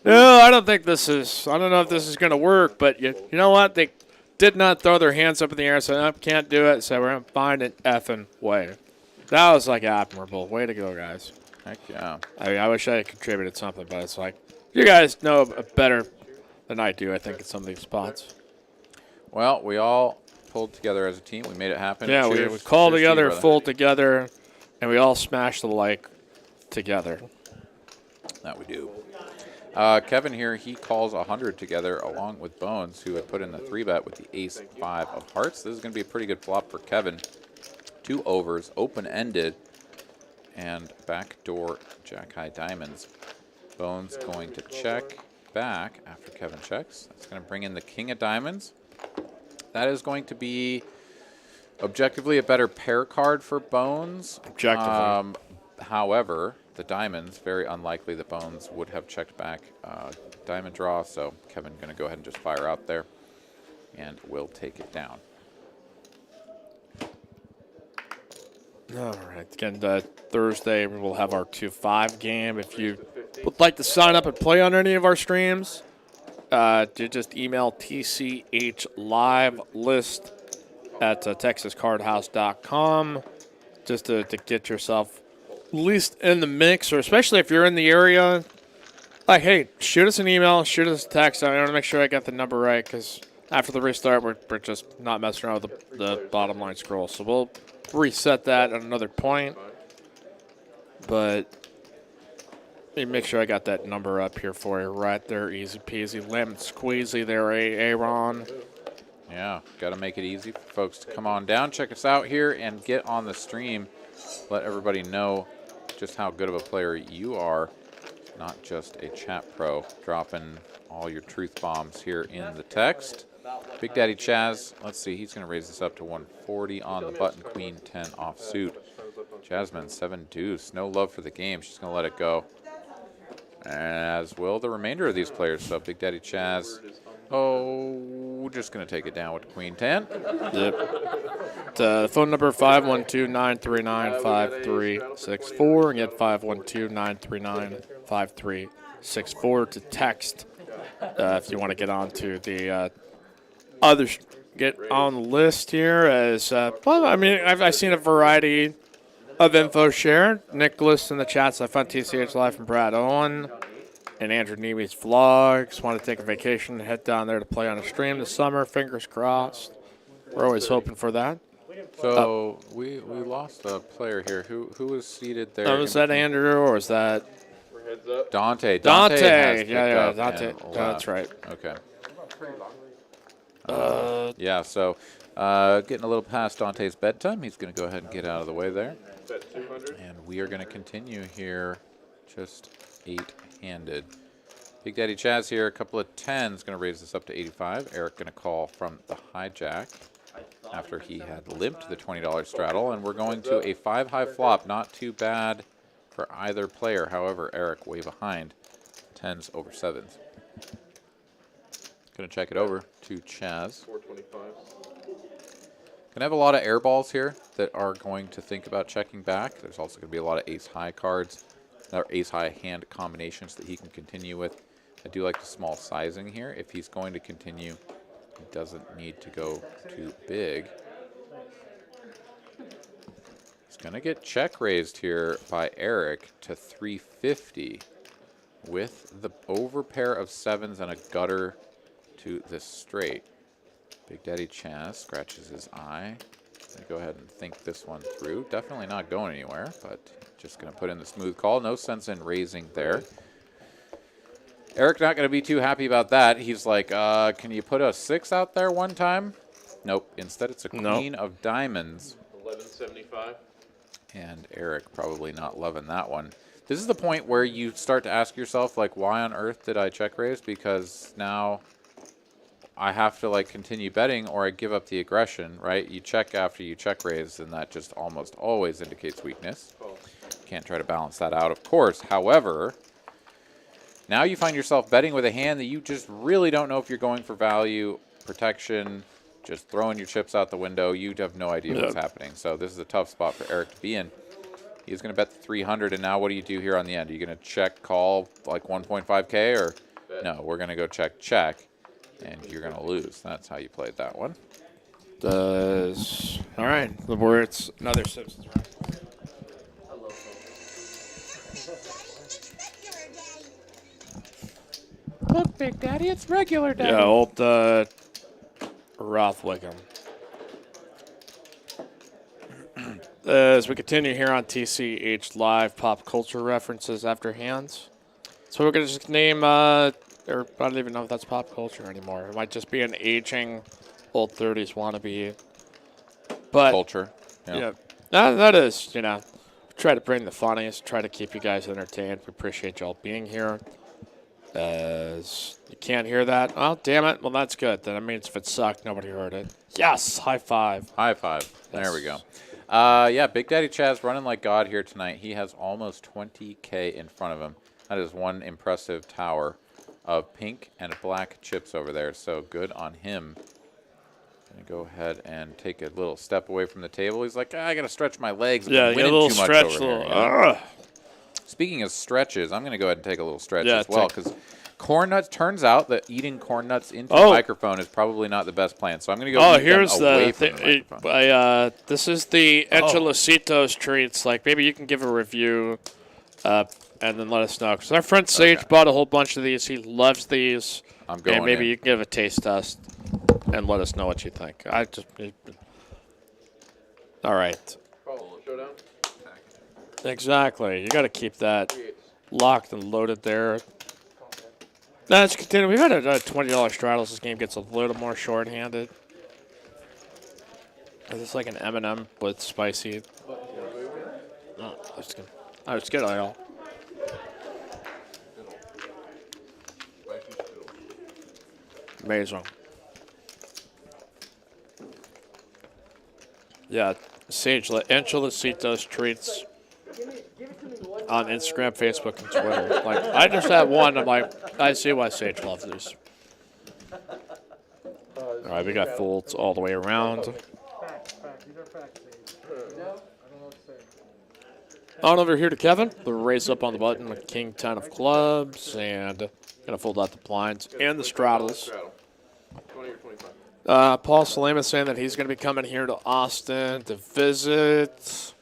no, I don't know if this is going to work, but you know what did not throw their hands up in the air and say, nope, can't do it, so we're going to find an effing way. That was, like, admirable. Way to go, guys. Heck yeah. I mean, I wish I had contributed something, but it's like, you guys know better than I do, I think, in some of these spots. Well, we all pulled together as a team. We made it happen. Yeah, we Cheers. called Cheers to you, together, brother. pulled together, and we all smashed the like together. That we do. Kevin here, he calls 100 together along with Bones, who had put in the 3-bet with the ace-5 of hearts. This is going to be a pretty good flop for Kevin. 2 overs, open-ended, and backdoor jack-high diamonds. Bones going to check back after Kevin checks. That's going to bring in the king of diamonds. That is going to be objectively a better pair card for Bones. Objectively. However, the diamonds, very unlikely that Bones would have checked back diamond draw, so Kevin going to go ahead and just fire out there, and we'll take it down. All right. Again, Thursday we'll have our 2-5 game. If you would like to sign up and play on any of our streams, just email TCH live list at texascardhouse.com just to get yourself at least in the mix, or especially if you're in the area. Like, hey, shoot us an email, shoot us a text. I want to make sure I got the number right, because after the restart, we're just not messing around with the bottom line scroll. So we'll reset that at another point. But let me make sure I got that number up here for you right there. Easy peasy, lemon squeezy there, Aaron. Yeah, got to make it easy for folks to come on down, check us out here, and get on the stream. Let everybody know just how good of a player you are, not just a chat pro, dropping all your truth bombs here in the text. Big Daddy Chaz, let's see, he's going to raise this up to 140 on the button, queen 10 offsuit. Jasmine, 7 deuce, no love for the game, she's going to let it go. As will the remainder of these players, so Big Daddy Chaz, just going to take it down with queen 10. Yep. Phone number 512-939-5364. Again, 512-939-5364 to text if you want to get onto the get on the list here. As well, I mean, I've seen a variety of info shared. Nicholas in the chats. I found TCH Live from Brad Owen and Andrew Neely's vlogs. Want to take a vacation and head down there to play on a stream this summer. Fingers crossed. We're always hoping for that. So we lost a player here. Who was seated there? Was that Andrew or was that Dante? Dante. Yeah, Dante. That's right. Okay. Yeah, so getting a little past Dante's bedtime. He's going to go ahead and get out of the way there. And we are going to continue here, just 8-handed. Big Daddy Chaz here, a couple of 10s, going to raise this up to 85. Eric going to call from the hijack after he had limped the $20 straddle. And we're going to a 5-high flop. Not too bad for either player. However, Eric way behind. 10s over 7s. Going to check it over to Chaz. 425. Going to have a lot of air balls here that are going to think about checking back. There's also going to be a lot of ace-high cards, or ace-high hand combinations that he can continue with. I do like the small sizing here. If he's going to continue, he doesn't need to go too big. He's going to get check raised here by Eric to 350 with the overpair of 7s and a gutter to this straight. Big Daddy Chaz scratches his eye. Gonna go ahead and think this one through. Definitely not going anywhere, but just going to put in the smooth call. No sense in raising there. Eric not going to be too happy about that. He's like, can you put a 6 out there one time? Nope. Instead, it's a queen of diamonds. 1175. And Eric probably not loving that one. This is the point where you start to ask yourself, like, why on earth did I check raise? Because now I have to, like, continue betting or I give up the aggression, right? You check after you check raise, and that just almost always indicates weakness. Can't try to balance that out, of course. However, now you find yourself betting with a hand that you just really don't know if you're going for value, protection, just throwing your chips out the window. You have no idea what's happening. So this is a tough spot for Eric to be in. He's going to bet the 300, and now what do you do here on the end? Are you going to check call like 1.5K or no? We're going to go check. and you're going to lose. That's how you played that one. All right, the words another Simpsons reference. Look, Big Daddy, it's regular Daddy. Yeah, old Rothwickham. As we continue here on TCH Live, pop culture references after hands. So we're going to just name, or I don't even know if that's pop culture anymore. It might just be an aging old 30s wannabe. But Culture. yeah, that is, try to bring the funniest, try to keep you guys entertained. We appreciate y'all being here. As you can't hear that, oh, damn it. Well, that's good. That means if it sucked, nobody heard it. Yes, high five. High five. Yes. There we go. Yeah, Big Daddy Chaz running like God here tonight. He has almost 20K in front of him. That is one impressive tower of pink and black chips over there. So good on him. Gonna go ahead and take a little step away from the table. He's like, I gotta stretch my legs. Yeah, I'm get a winning little too much stretch. over here. Speaking of stretches, I'm gonna go ahead and take a little stretch as well because corn nuts. Turns out that eating corn nuts into a microphone is probably not the best plan. So I'm gonna go. Here's away from the microphone. This is the Enchilositos treats. Like maybe you can give a review, and then let us know. Because our friend Sage bought a whole bunch of these. He loves these. I'm going. And maybe you can give a taste test and let us know what you think. All right. Showdown. Exactly. You got to keep that locked and loaded there. Let's continue. We've had a $20 straddles. This game gets a little more short-handed. Is this like an M&M with spicy? Oh, it's good. I all. Amazing. Yeah, Sage Enchilositos treats on Instagram, Facebook, and Twitter. Like, I just had one. I'm like, I see why Sage loves these. All right, we got folds all the way around. Facts. These are facts, Sage. I don't know what to say. On over here to Kevin. The raise up on the button with King 10 of clubs. And going to fold out the blinds and the straddles. 20 or 25. Paul Salema saying that he's going to be coming here to Austin to visit.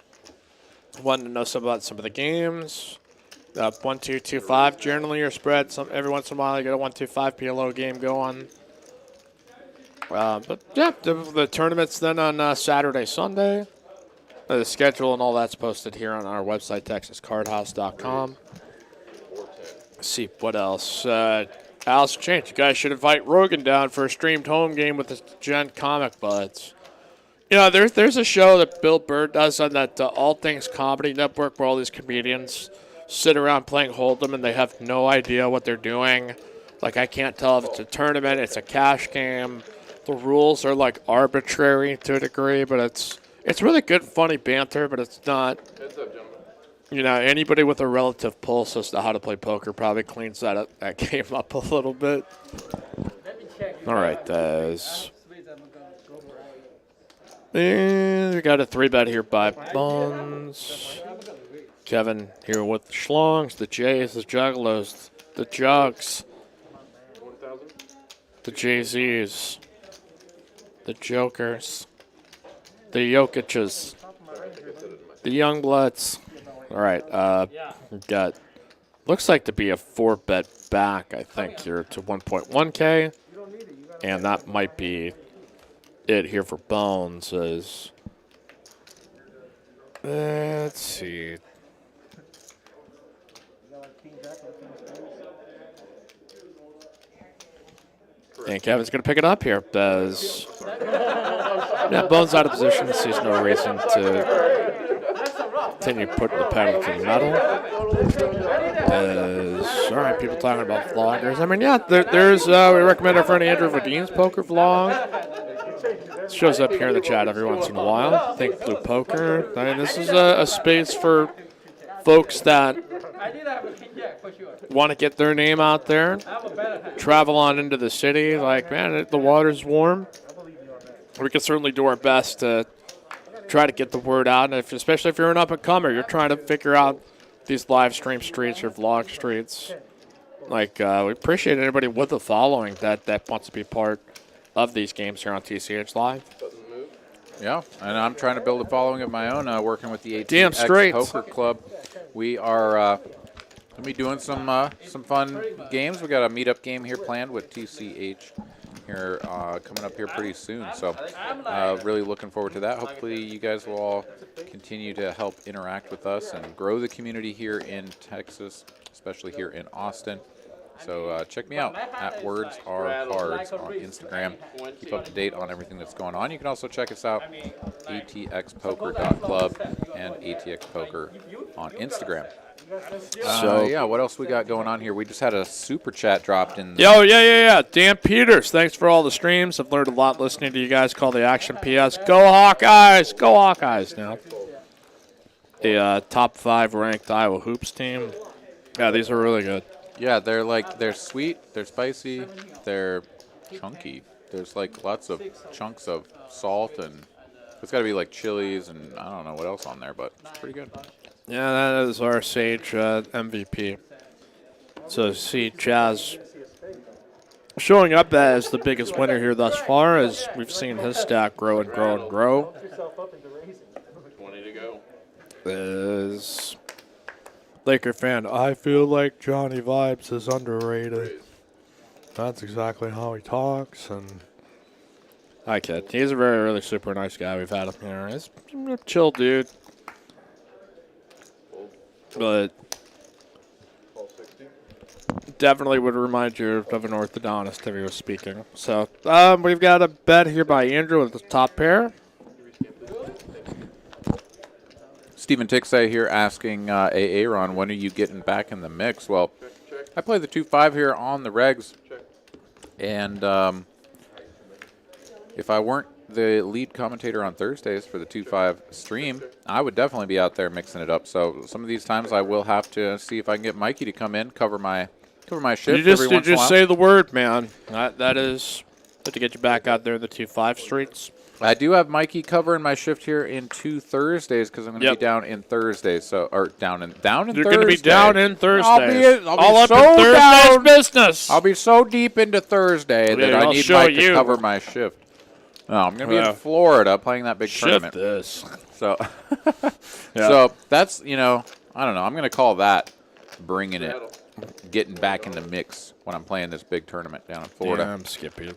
Wanting to know some about some of the games. 1-2-2-5 generally your spread. Every once in a while you get a 1-2-5 PLO game going. But yeah, the tournaments then on Saturday, Sunday. The schedule and all that's posted here on our website, TexasCardHouse.com. Let's see what else. Alice Change, you guys should invite Rogan down for a streamed home game with the Gen Comic Buds. There's a show that Bill Burr does on that All Things Comedy Network where all these comedians sit around playing Hold'em and they have no idea what they're doing. Like, I can't tell if it's a tournament, it's a cash game. The rules are, like, arbitrary to a degree, but it's really good, funny banter, but it's not. Heads up, gentlemen. Anybody with a relative pulse as to how to play poker probably cleans that game up a little bit. Let me check. All right, and we got a 3-bet here by Bones. Kevin here with the Schlongs, the Jays, the Juggalos, the Jugs, 1,000. the Jay-Z's, the Jokers, the Jokic's, the Youngbloods. All right, we've got, looks like to be a 4-bet back, I think, here to 1.1K. And that might be it here for Bones. Let's see. And Kevin's going to pick it up here. Bones out of position. Sees no reason to continue putting the pedal to the metal. All right, people talking about vloggers. I mean, yeah, there's we recommend our friend Andrew Vadine's poker vlog. Shows up here in the chat every once in a while. Think Blue Poker. I mean, this is a space for folks that want to get their name out there, travel on into the city. Like, man, the water's warm. We can certainly do our best to try to get the word out. And especially if you're an up-and-comer, you're trying to figure out these live stream streets or vlog streets. Like, we appreciate anybody with a following that wants to be part of these games here on TCH Live. Yeah, and I'm trying to build a following of my own, working with the Damn ATX straight. Poker Club. We are going to be doing some fun games. We got a meetup game here planned with TCH here coming up here pretty soon. So really looking forward to that. Hopefully you guys will all continue to help interact with us and grow the community here in Texas, especially here in Austin. So check me out at Words Are Cards on Instagram. Keep up to date on everything that's going on. You can also check us out, atxpoker.club and atxpoker on Instagram. So yeah, what else we got going on here? We just had a super chat dropped in. Yeah. Dan Peters, thanks for all the streams. I've learned a lot listening to you guys call the Action PS. Go Hawkeyes! Go Hawkeyes now. The top 5 ranked Iowa Hoops team. Yeah, these are really good. Yeah, they're sweet, they're spicy, they're chunky. There's like lots of chunks of salt, and it's got to be like chilies and I don't know what else on there, but it's pretty good. Yeah, that is our Sage MVP. So see Jazz showing up as the biggest winner here thus far, as we've seen his stack grow and grow and grow. 20 to go. Is Laker fan, I feel like Johnny Vibes is underrated. That's exactly how he talks, and I kid. He's a very, really super nice guy. We've had him here. He's a chill dude. But definitely would remind you of an orthodontist if he was speaking. So we've got a bet here by Andrew with the top pair. Stephen Tixay here asking Aaron, when are you getting back in the mix? Well, I play the 2-5 here on the regs, and if I weren't the lead commentator on Thursdays for the 2-5 stream, I would definitely be out there mixing it up. So some of these times I will have to see if I can get Mikey to come in, cover my shift. You just say the word, man. That is to get you back out there in the 2-5 streets. I do have Mikey covering my shift here in 2 Thursdays because I'm going to be down in Thursdays. So, or down in Thursday. You're going to be down in Thursday. I'll be all up so in Thursday's down. business. I'll be so deep into Thursday that I need Mike to cover my shift. No, I'm going to be in Florida playing that big tournament. This. So, so that's, I don't know. I'm going to call that bringing it, getting back in the mix when I'm playing this big tournament down in Florida. Damn, Skippy.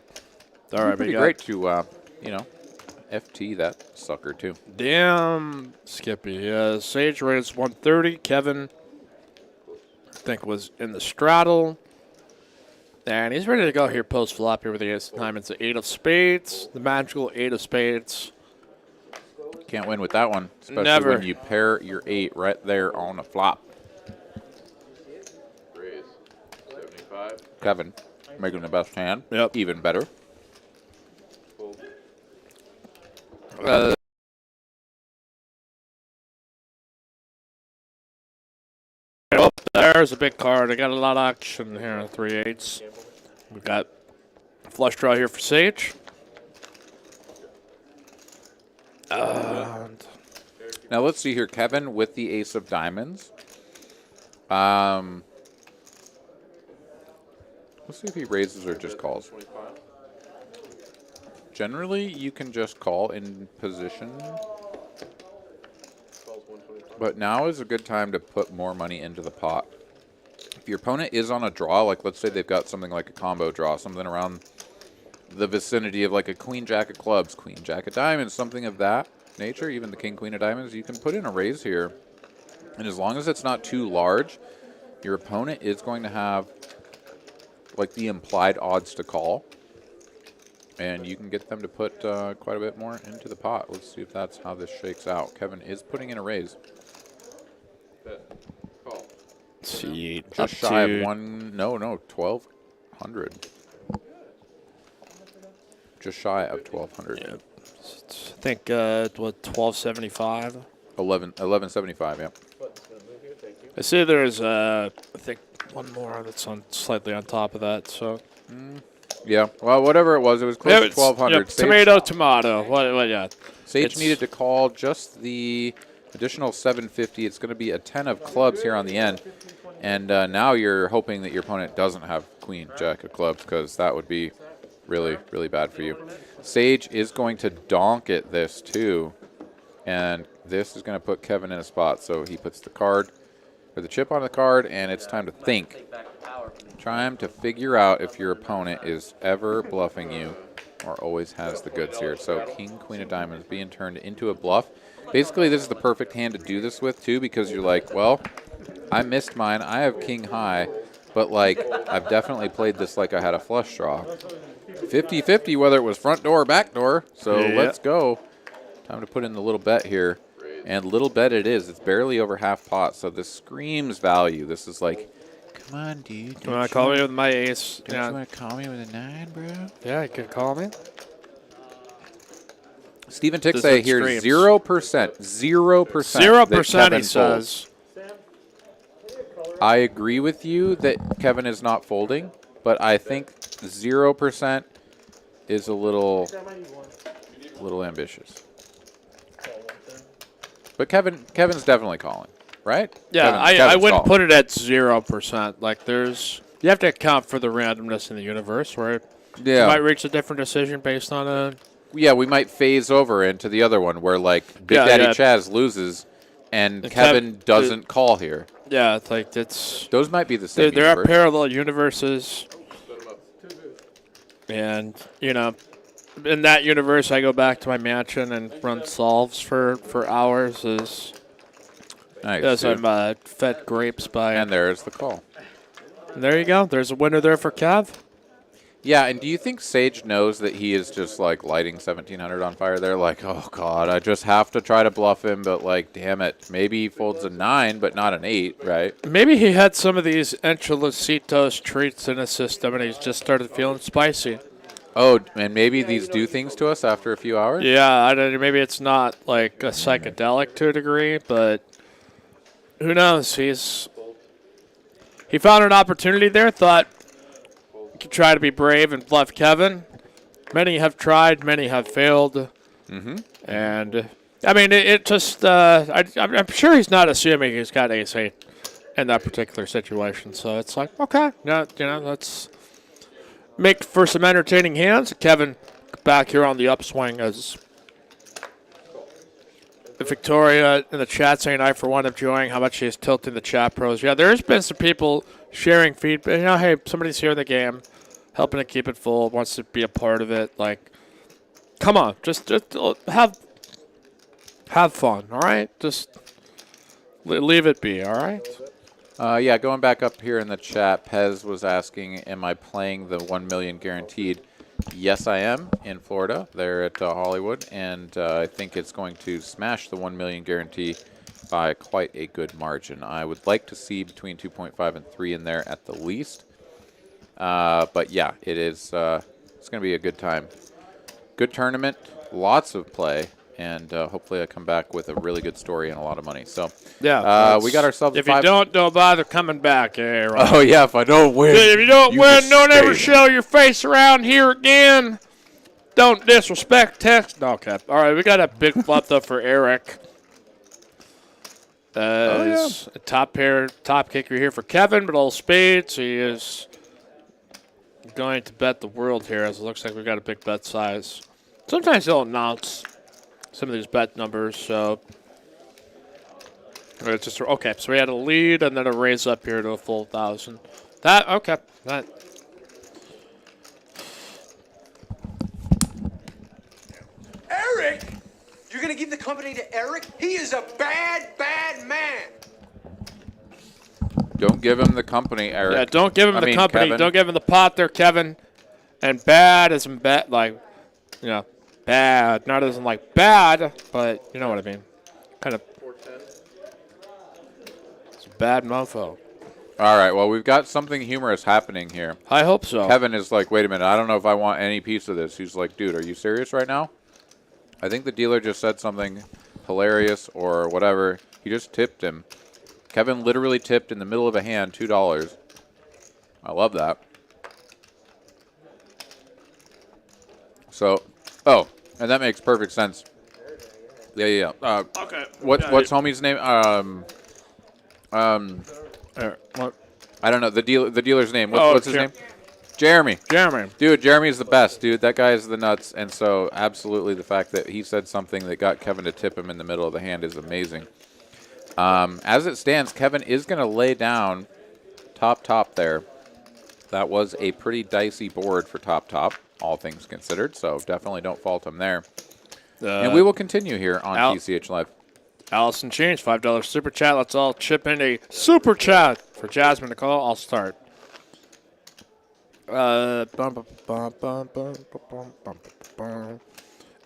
All right, pretty great to, FT that sucker too. Damn, Skippy. Sage rates 130. Kevin, I think, was in the straddle. And he's ready to go here post flop here with the ace of diamonds. The 8 of spades. The magical 8 of spades. Can't win with that one, especially when you pair your 8 right there on the flop. Raise 75. Kevin making the best hand. Yep. Even better. There's a big card. I got a lot of action here. 3/8. We've got a flush draw here for Sage. Now let's see here. Kevin with the ace of diamonds. Let's see if he raises or just calls. Generally, you can just call in position. But now is a good time to put more money into the pot. If your opponent is on a draw, like let's say they've got something like a combo draw, something around the vicinity of like a queen jack of clubs, queen jack of diamonds, something of that nature, even the king queen of diamonds, you can put in a raise here. And as long as it's not too large, your opponent is going to have like the implied odds to call. And you can get them to put quite a bit more into the pot. Let's see if that's how this shakes out. Kevin is putting in a raise. Call. See, just shy of 1,200. Just shy of 1,200. Yeah. I think, what, 1275? 1175, yeah. I see there's, I think, one more that's on slightly on top of that, so. Yeah, well, whatever it was close to 1,200. Yep, tomato. What, yeah. Sage needed to call just the additional 750. It's going to be a 10 of clubs here on the end. And now you're hoping that your opponent doesn't have queen, jack of clubs, because that would be really, really bad for you. Sage is going to donk at this too. And this is going to put Kevin in a spot. So he puts the card, or the chip on the card, and it's time to think. Trying to figure out if your opponent is ever bluffing you or always has the goods here. So king, queen of diamonds being turned into a bluff. Basically, this is the perfect hand to do this with, too, because you're like, well, I missed mine. I have king high, but, like, I've definitely played this like I had a flush draw. 50-50 whether it was front door or back door. So let's go. Time to put in the little bet here. And little bet it is. It's barely over half pot, so this screams value. This is like, come on, dude. You want to call me with my ace? Don't you want to call me with a 9, bro? Yeah, you could call me. Stephen Tixay here, 0%. 0%. 0%, he says. I agree with you that Kevin is not folding, but I think 0% is a little ambitious. But Kevin's definitely calling, right? Yeah, Kevin's I wouldn't calling. put it at 0%. Like, you have to account for the randomness in the universe, where you might reach a different decision based on a. Yeah, we might phase over into the other one where, like, Big Daddy Chaz loses and Kevin doesn't call here. Yeah, it's like it's. Those might be the same. There are parallel universes, and in that universe, I go back to my mansion and run solves for hours as I'm fed grapes by. And there's the call. And there you go. There's a winner there for Kev. Yeah, and do you think Sage knows that he is just, like, lighting 1700 on fire there? Like, oh, God, I just have to try to bluff him, but, like, damn it. Maybe he folds a 9, but not an 8, right? Maybe he had some of these enchilositos treats in his system, and he's just started feeling spicy. Oh, and maybe these do things to us after a few hours? Yeah, I don't know. Maybe it's not, like, a psychedelic to a degree, but who knows? He found an opportunity there, thought, to try to be brave and bluff Kevin. Many have tried, many have failed. And, I mean, it just, I'm sure he's not assuming he's got ace-8 in that particular situation. So it's like, okay, let's make for some entertaining hands. Kevin back here on the upswing as Victoria in the chat saying, I, for one, enjoying how much she's tilting the chat pros. Yeah, there's been some people sharing feedback. Hey, somebody's here in the game, helping to keep it full, wants to be a part of it. Like, come on, just have fun, all right? Just leave it be, all right? Yeah, going back up here in the chat, Pez was asking, am I playing the 1 million guaranteed? Yes, I am in Florida. They're at Hollywood, and I think it's going to smash the 1 million guarantee by quite a good margin. I would like to see between 2.5 and 3 in there at the least. But yeah, it is. It's going to be a good time. Good tournament, lots of play, and hopefully I come back with a really good story and a lot of money. So yeah, we got ourselves. If you don't bother coming back, eh? Right? Oh yeah, if I don't win. If you don't win, don't ever show your face around here again. Don't disrespect text. No, okay. All right, we got a big flop though for Eric. He's a top kicker here for Kevin, but all spades. He is going to bet the world here, as it looks like we've got a big bet size. Sometimes he'll announce some of these bet numbers, so it's just okay. So we had a lead and then a raise up here to a full 1,000. That. Eric? You're gonna give the company to Eric? He is a bad, bad man. Don't give him the company, Eric. Yeah, don't give him the company. Kevin. Don't give him the pot there, Kevin. And bad as in bad, like, bad. Not as in like bad, but you know what I mean. Kind of. It's a bad mofo. All right, well, we've got something humorous happening here. I hope so. Kevin is like, wait a minute, I don't know if I want any piece of this. He's like, dude, are you serious right now? I think the dealer just said something hilarious or whatever. He just tipped him. Kevin literally tipped in the middle of a hand $2. I love that. So, and that makes perfect sense. Yeah. Okay. What's homie's name? What? I don't know the dealer's name. What's his name? Jeremy. Jeremy. Dude, Jeremy's the best, dude. That guy is the nuts. And so absolutely the fact that he said something that got Kevin to tip him in the middle of the hand is amazing. As it stands, Kevin is going to lay down top there. That was a pretty dicey board for top, all things considered. So definitely don't fault him there. And we will continue here on TCH Live. Allison Change, $5 super chat. Let's all chip in a super chat for Jasmine to call. I'll start.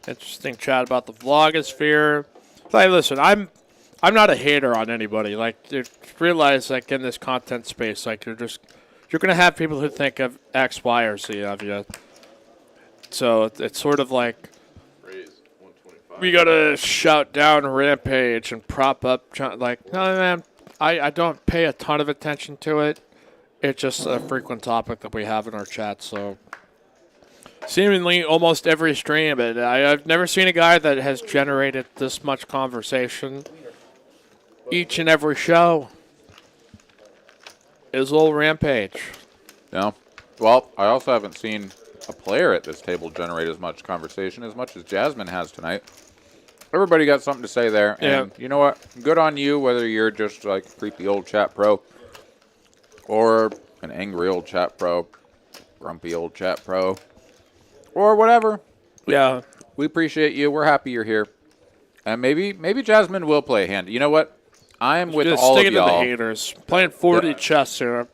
Interesting chat about the vlogosphere. Like, listen, I'm not a hater on anybody. Like, you realize, like, in this content space, like, you're gonna have people who think of X, Y, or Z of you. So it's sort of like we gotta shout down Rampage and prop up. Like, no, man, I don't pay a ton of attention to it. It's just a frequent topic that we have in our chat. So seemingly almost every stream, and I've never seen a guy that has generated this much conversation each and every show. Is old Rampage. No. Well, I also haven't seen a player at this table generate as much conversation as much as Jasmine has tonight. Everybody got something to say there. And you know what? Good on you, whether you're just like a creepy old chat pro or an angry old chat pro, grumpy old chat pro, or whatever. Yeah. We appreciate you. We're happy you're here. And maybe Jasmine will play a hand. You know what? I am with all of y'all. Sticking to the haters. Playing 40 chess here.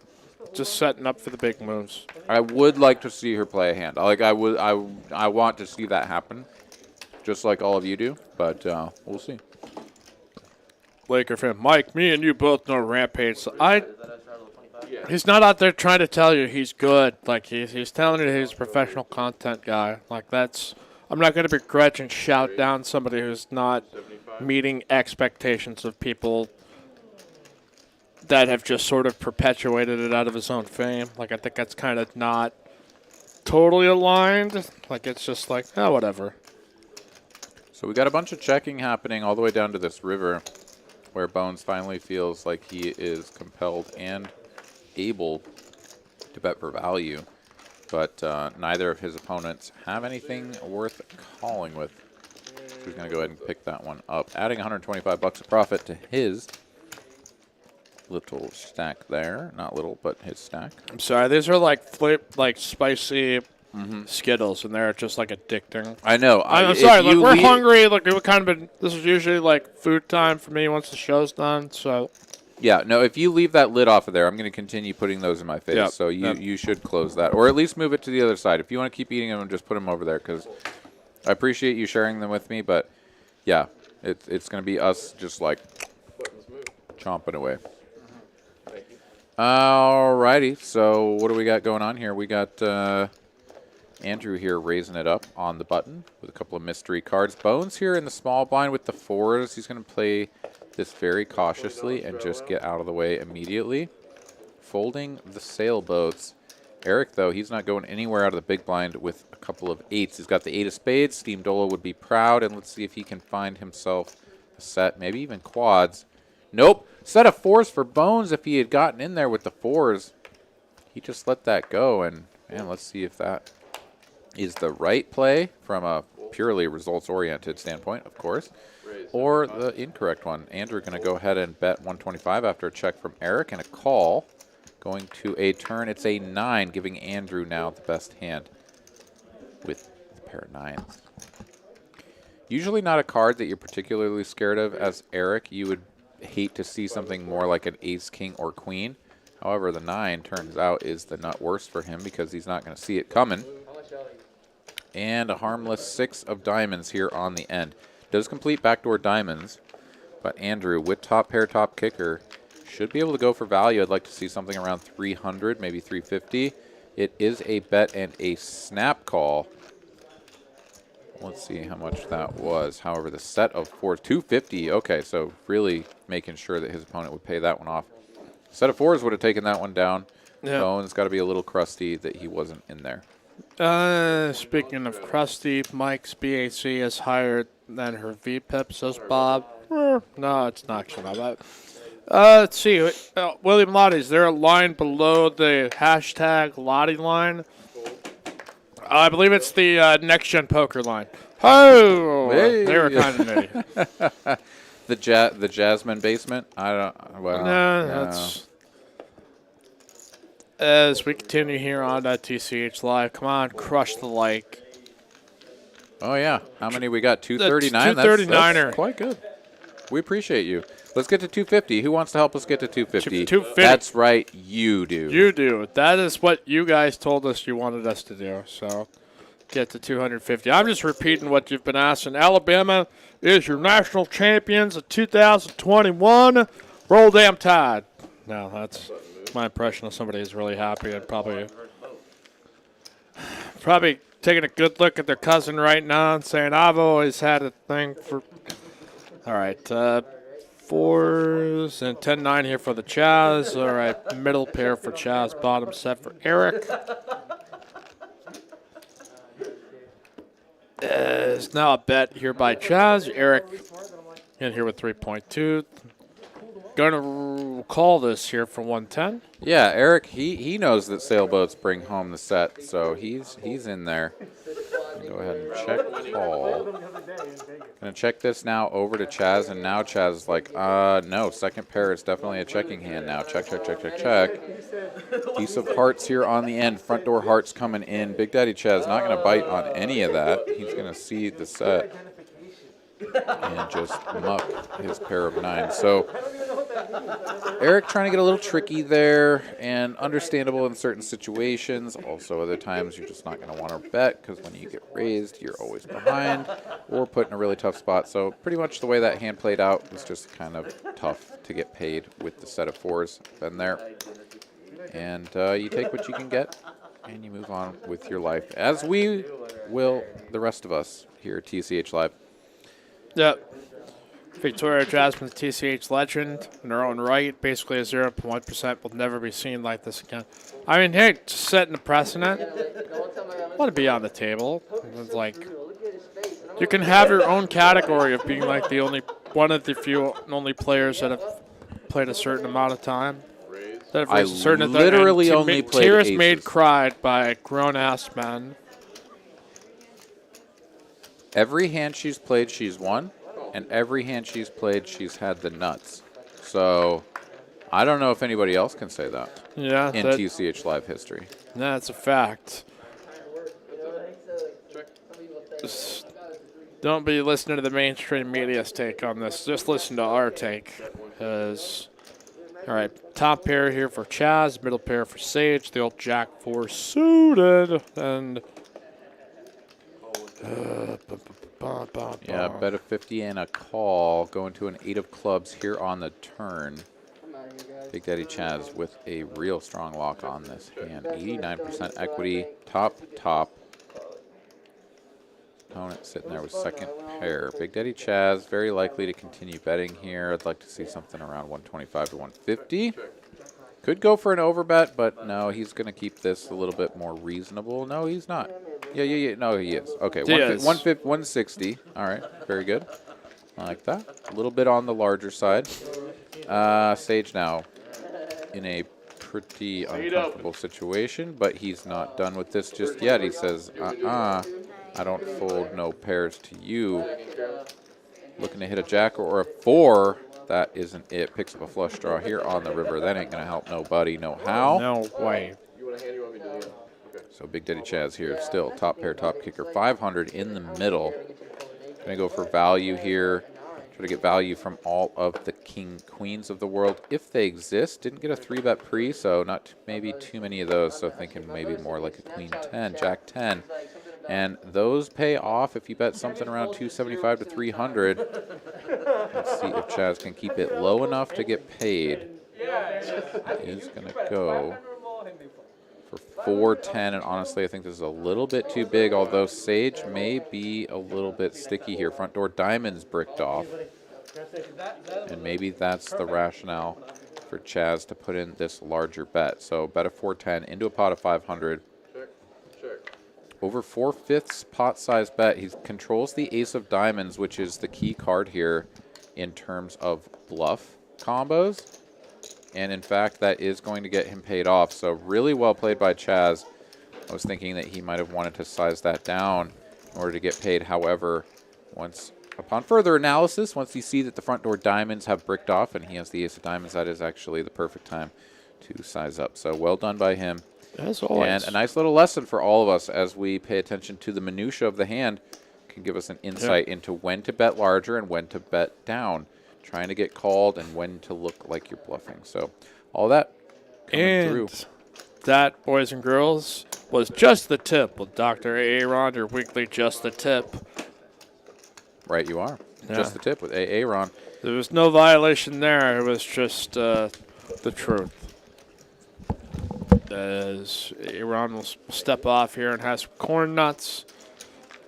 Just setting up for the big moves. I would like to see her play a hand. Like I want to see that happen, just like all of you do. But we'll see. Laker fan, Mike, me and you both know Rampage. So he's not out there trying to tell you he's good. Like he's telling you he's a professional content guy. Like I'm not going to begrudge and shout down somebody who's not meeting expectations of people that have just sort of perpetuated it out of his own fame. Like, I think that's kind of not totally aligned. Like, it's just like, oh, whatever. So we got a bunch of checking happening all the way down to this river where Bones finally feels like he is compelled and able to bet for value. But neither of his opponents have anything worth calling with. So he's going to go ahead and pick that one up, adding $125 of profit to his little stack there. Not little, but his stack. I'm sorry, these are like spicy Skittles, and they're just like addicting. I know. I'm sorry, like we're hungry. Like it would kind of been. This is usually like food time for me once the show's done. So. Yeah, no, if you leave that lid off of there, I'm going to continue putting those in my face. Yep. So you should close that, or at least move it to the other side. If you want to keep eating them, just put them over there, because I appreciate you sharing them with me. But yeah, it's going to be us just like chomping away. Alrighty, so what do we got going on here? We got Andrew here raising it up on the button with a couple of mystery cards. Bones here in the small blind with the fours. He's going to play this very cautiously and just get out of the way immediately. Folding the sailboats. Eric, though, he's not going anywhere out of the big blind with a couple of eights. He's got the 8 of spades. Steam Dolo would be proud, and let's see if he can find himself a set, maybe even quads. Nope. Set of 4s for Bones. If he had gotten in there with the 4s, he just let that go. And man, let's see if that is the right play from a purely results-oriented standpoint, of course, or the incorrect one. Andrew going to go ahead and bet 125 after a check from Eric and a call. Going to a turn. It's a 9, giving Andrew now the best hand with the pair of 9s. Usually not a card that you're particularly scared of as Eric. You would hate to see something more like an ace, king, or queen. However, the 9 turns out is the nut worse for him because he's not going to see it coming. And a harmless 6 of diamonds here on the end. Does complete backdoor diamonds, but Andrew with top pair, top kicker should be able to go for value. I'd like to see something around 300, maybe 350. It is a bet and a snap call. Let's see how much that was. However, the set of 4s, 250. Okay, so really making sure that his opponent would pay that one off. Set of 4s would have taken that one down. Yeah. Bones got to be a little crusty that he wasn't in there. Speaking of crusty, Mike's BAC is higher than her VPIP, says Bob. No, it's not actually not that. Let's see. William Lottie, is there a line below the hashtag Lottie line? I believe it's the Next Gen Poker line. Oh, Hey. they were kind of nitty. The Jasmine basement? I don't. Well, No, no. that's. As we continue here on TCH Live, come on, crush the like. Oh yeah. How many we got? 239. 239er. That's quite good. We appreciate you. Let's get to 250. Who wants to help us get to 250? 250. That's right, you do. You do. That is what you guys told us you wanted us to do. So get to 250. I'm just repeating what you've been asking. Alabama is your national champions of 2021. Roll damn Tide. No, that's my impression of somebody who's really happy and probably taking a good look at their cousin right now and saying, I've always had a thing for. All right. 4s and 10-9 here for the Chaz. All right. Middle pair for Chaz. Bottom set for Eric. It's now a bet here by Chaz. Eric in here with 3.2. Gonna call this here for 110. Yeah, Eric, he knows that sailboats bring home the set, so he's in there. Go ahead and check call. Gonna check this now over to Chaz, and now Chaz is like, no, second pair is definitely a checking hand now. Check, check, check, check, check. Piece of hearts here on the end. Front door hearts coming in. Big Daddy Chaz not gonna bite on any of that. He's gonna see the set and just muck his pair of 9s. So Eric trying to get a little tricky there, and understandable in certain situations. Also, other times you're just not going to want to bet because when you get raised, you're always behind or put in a really tough spot. So pretty much the way that hand played out was just kind of tough to get paid with the set of 4s. Been there. And you take what you can get, and you move on with your life, as we will the rest of us here at TCH Live. Yep. Victoria Jasmine's TCH legend in her own right. Basically, a 0.1% will never be seen like this again. I mean, hey, just setting a precedent. Want to be on the table. It's like, you can have your own category of being like the only one of the few only players that have played a certain amount of time. That have I raised a certain literally only played tears aces. made cried by grown-ass men. Every hand she's played, she's won. And every hand she's played, she's had the nuts. So I don't know if anybody else can say that in TCH Live history. That's a fact. Just don't be listening to the mainstream media's take on this. Just listen to our take. All right, top pair here for Chaz, middle pair for Sage, the old Jack 4 suited, and yeah, bet a 50 and a call, going to an 8 of clubs here on the turn. Big Daddy Chaz with a real strong lock on this hand. 89% equity, top. Opponent sitting there with second pair. Big Daddy Chaz very likely to continue betting here. I'd like to see something around 125 to 150. Could go for an overbet, but no, he's going to keep this a little bit more reasonable. No, he's not. Yeah. No, he is. Okay, 160. All right, very good. I like that. A little bit on the larger side. Sage now in a pretty uncomfortable situation, but he's not done with this just yet. He says, I don't fold no pairs to you. Looking to hit a jack or a 4. That isn't it. Picks up a flush draw here on the river. That ain't going to help nobody. No how. No way. So Big Daddy Chaz here still top pair, top kicker. 500 in the middle. Going to go for value here. Try to get value from all of the king, queens of the world, if they exist. Didn't get a 3-bet pre, so not maybe too many of those. So thinking maybe more like a queen 10, jack 10. And those pay off if you bet something around 275 to 300. Let's see if Chaz can keep it low enough to get paid. He's going to go for 410, and honestly, I think this is a little bit too big, although Sage may be a little bit sticky here. Front door diamonds bricked off, and maybe that's the rationale for Chaz to put in this larger bet. So bet a 410 into a pot of 500. Over 4/5 pot size bet. He controls the ace of diamonds, which is the key card here in terms of bluff. combos. And in fact, that is going to get him paid off. So really well played by Chaz. I was thinking that he might have wanted to size that down in order to get paid. However, upon further analysis, once you see that the front door diamonds have bricked off and he has the ace of diamonds, that is actually the perfect time to size up. So well done by him. As always. And a nice little lesson for all of us as we pay attention to the minutia of the hand. Can give us an insight into when to bet larger and when to bet down, trying to get called and when to look like you're bluffing. So all that coming through. That, boys and girls, was Just the Tip with Dr. Aaron, your weekly Just the Tip. Right, you are. Yeah. Just the Tip with Aaron. There was no violation there. It was just the truth. As Aaron will step off here and has some corn nuts.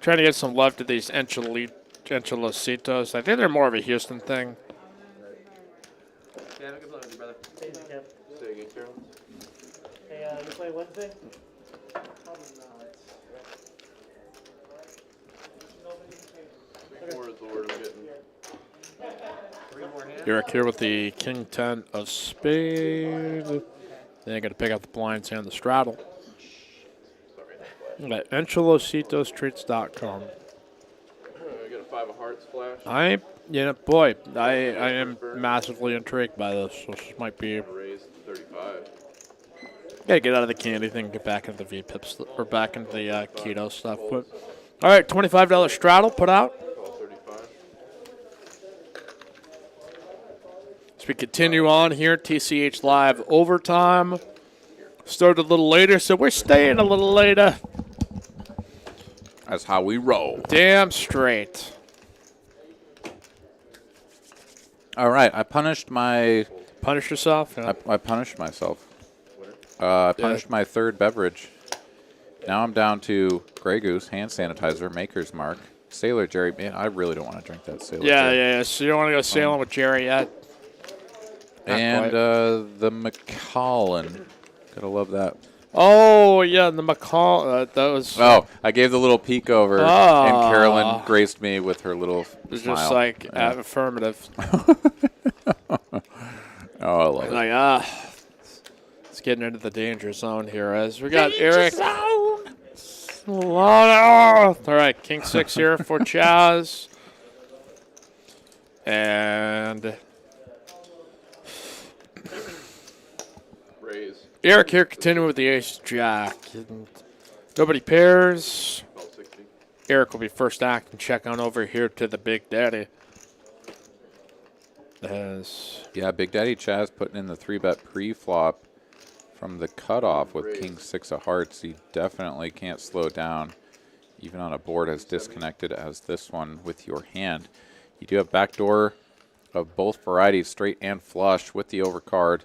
Trying to get some love to these enchilositos. I think they're more of a Houston thing. Yeah, have a good luck with you, brother. Say again, Carol. Hey, you play Wednesday? More is the word I'm getting. 3 more hands. Eric here with the King 10 of spades. Then I got to pick up the blinds and the straddle. At enchilositostreets.com. I got a 5 of hearts flash. I am massively intrigued by this. So this might be. Raised 35. Gotta get out of the candy thing, get back into the VPIP or back into the keto stuff. But all right, $25 straddle put out. Call 35. As we continue on here, TCH Live overtime. Started a little later, so we're staying a little later. That's how we roll. Damn straight. All right, I punished my. Punish yourself? Yeah. I punished myself. I punished my third beverage. Now I'm down to Grey Goose, hand sanitizer, Maker's Mark, Sailor Jerry. Man, I really don't want to drink that Sailor Jerry. Yeah. So you don't want to go sailing with Jerry yet? And the Macallan. Gotta love that. Oh, yeah, the McCall. That was. Oh, I gave the little peek over, and Carolyn graced me with her little It's smile. just like affirmative. Oh, I love it. Like, it's getting into the danger zone here as we got Eric. All right, King 6 here for Chaz. And Raise. Eric here continuing with the ace jack. Nobody pairs. Call 60. Eric will be first act and check on over here to the Big Daddy. Yeah, Big Daddy Chaz putting in the 3-bet pre-flop from the cutoff with King 6 of hearts. He definitely can't slow down, even on a board as disconnected as this one with your hand. You do have backdoor of both varieties, straight and flush with the overcard.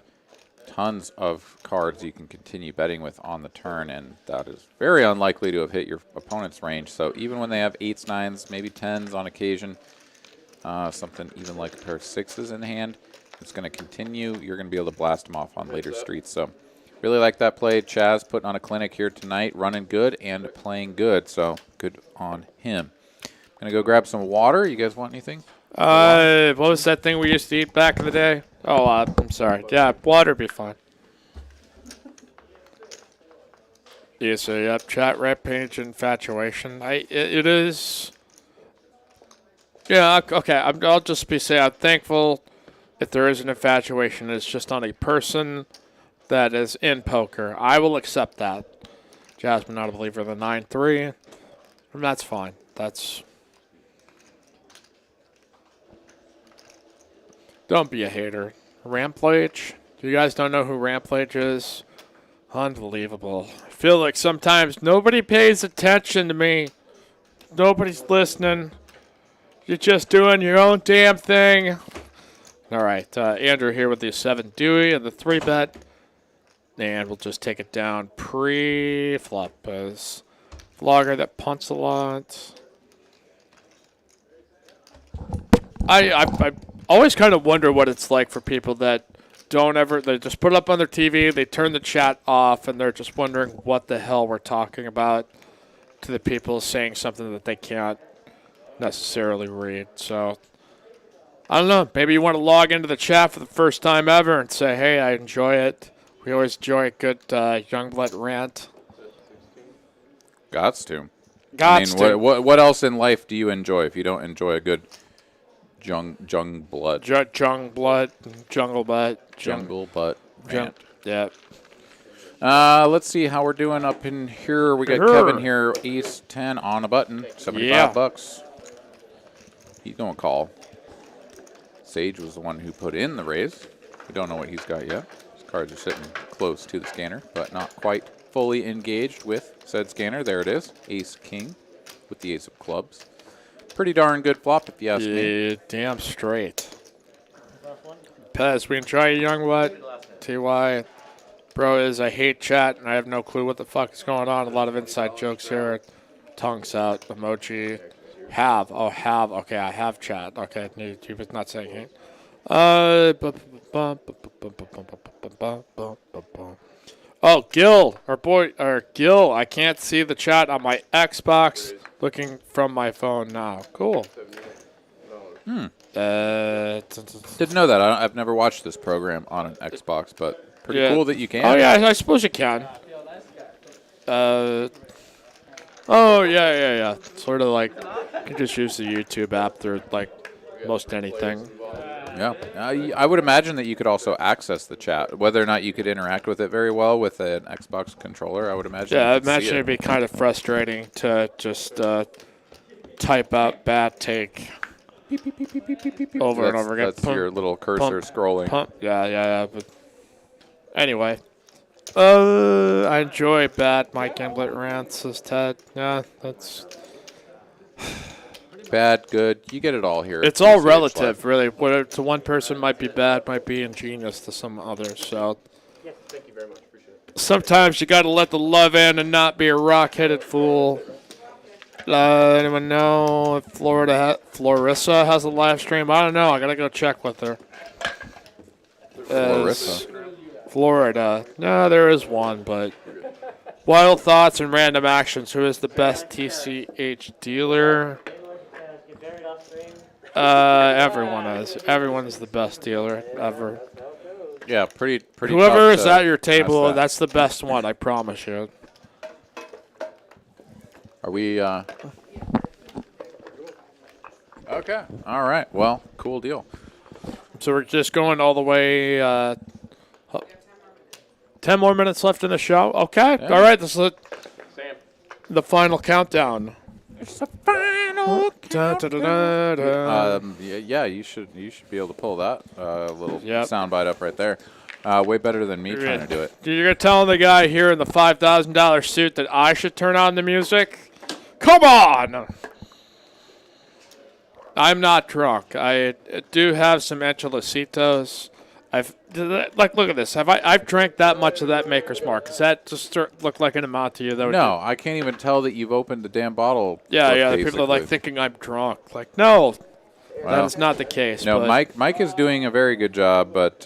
Tons of cards you can continue betting with on the turn, and that is very unlikely to have hit your opponent's range. So even when they have 8s, 9s, maybe 10s on occasion, something even like a pair of 6s in hand, it's going to continue. You're going to be able to blast them off on later streets. So really like that play. Chaz putting on a clinic here tonight, running good and playing good. So good on him. I'm going to go grab some water. You guys want anything? What was that thing we used to eat back in the day? Oh, I'm sorry. Yeah, water would be fine. Yeah, so yep, chat, rap page, infatuation. It is. Yeah, okay. I'll just saying I'm thankful if there is an infatuation. It's just on a person that is in poker. I will accept that. Jasmine, not a believer in the 9-3. And that's fine. That's. Don't be a hater. Rampage? You guys don't know who Rampage is? Unbelievable. I feel like sometimes nobody pays attention to me. Nobody's listening. You're just doing your own damn thing. All right, Andrew here with the 7 Dewey and the 3-bet. And we'll just take it down pre-flop as vlogger that punts a lot. I always kind of wonder what it's like for people that they just put it up on their TV, they turn the chat off, and they're just wondering what the hell we're talking about to the people saying something that they can't necessarily read. So I don't know. Maybe you want to log into the chat for the first time ever and say, hey, I enjoy it. We always enjoy a good Youngblood rant. Gots to. Gots to. What else in life do you enjoy if you don't enjoy a good jungle butt rant? Yeah. Let's see how we're doing up in here. We got Kevin here, ace 10 on a button, $75. He's going to call. Sage was the one who put in the raise. We don't know what he's got yet. His cards are sitting close to the scanner, but not quite fully engaged with said scanner. There it is, ace king with the ace of clubs. Pretty darn good flop if you ask me. Damn straight. Pez, we can try Youngblood. TY. Bro I hate chat, and I have no clue what the fuck is going on. A lot of inside jokes here. Tongues out. Emoji. Have. Oh, have. Okay, I have chat. Okay, you was not saying it. Oh, Gil. Gil. I can't see the chat on my Xbox. Looking from my phone now. Cool. Didn't know that. I've never watched this program on an Xbox, but pretty cool that you can. Oh, yeah, I suppose you can. Yeah. Sort of like you can just use the YouTube app through like most anything. Yeah. I would imagine that you could also access the chat. Whether or not you could interact with it very well with an Xbox controller, I would imagine. Yeah, I imagine it'd be kind of frustrating to just type out bad take over and over again. That's your little cursor scrolling. Yeah. But anyway, I enjoy bad Mike Gamblet rants, says Ted. Yeah, that's bad, good. You get it all here. It's all relative, really. What to one person might be bad, might be ingenious to some others. So Yes, thank you very much. Appreciate it. sometimes you got to let the love in and not be a rock-headed fool. Anyone know if Florissa has a live stream? I don't know. I got to go check with her. Florissa. Florida. No, there is one, but wild thoughts and random actions. Who is the best TCH dealer? Everyone is. Everyone's the best dealer ever. Yeah, pretty. Whoever is at your table, that's the best one. I promise you. Are we? Okay. All right. Well, cool deal. So we're just going all the way. 10 more minutes left in the show. Okay. Yeah. All right. This is the final countdown. It's the final countdown. Yeah, you should be able to pull that little soundbite up right there. Way better than me trying to do it. You're telling the guy here in the $5,000 suit that I should turn on the music? Come on! I'm not drunk. I do have some enchilositos. Look at this. I've drank that much of that Maker's Mark. Does that just look like an amount to you, though? No, I can't even tell that you've opened the damn bottle. Yeah. People are like thinking I'm drunk. Like, no, that is not the case. No, Mike is doing a very good job, but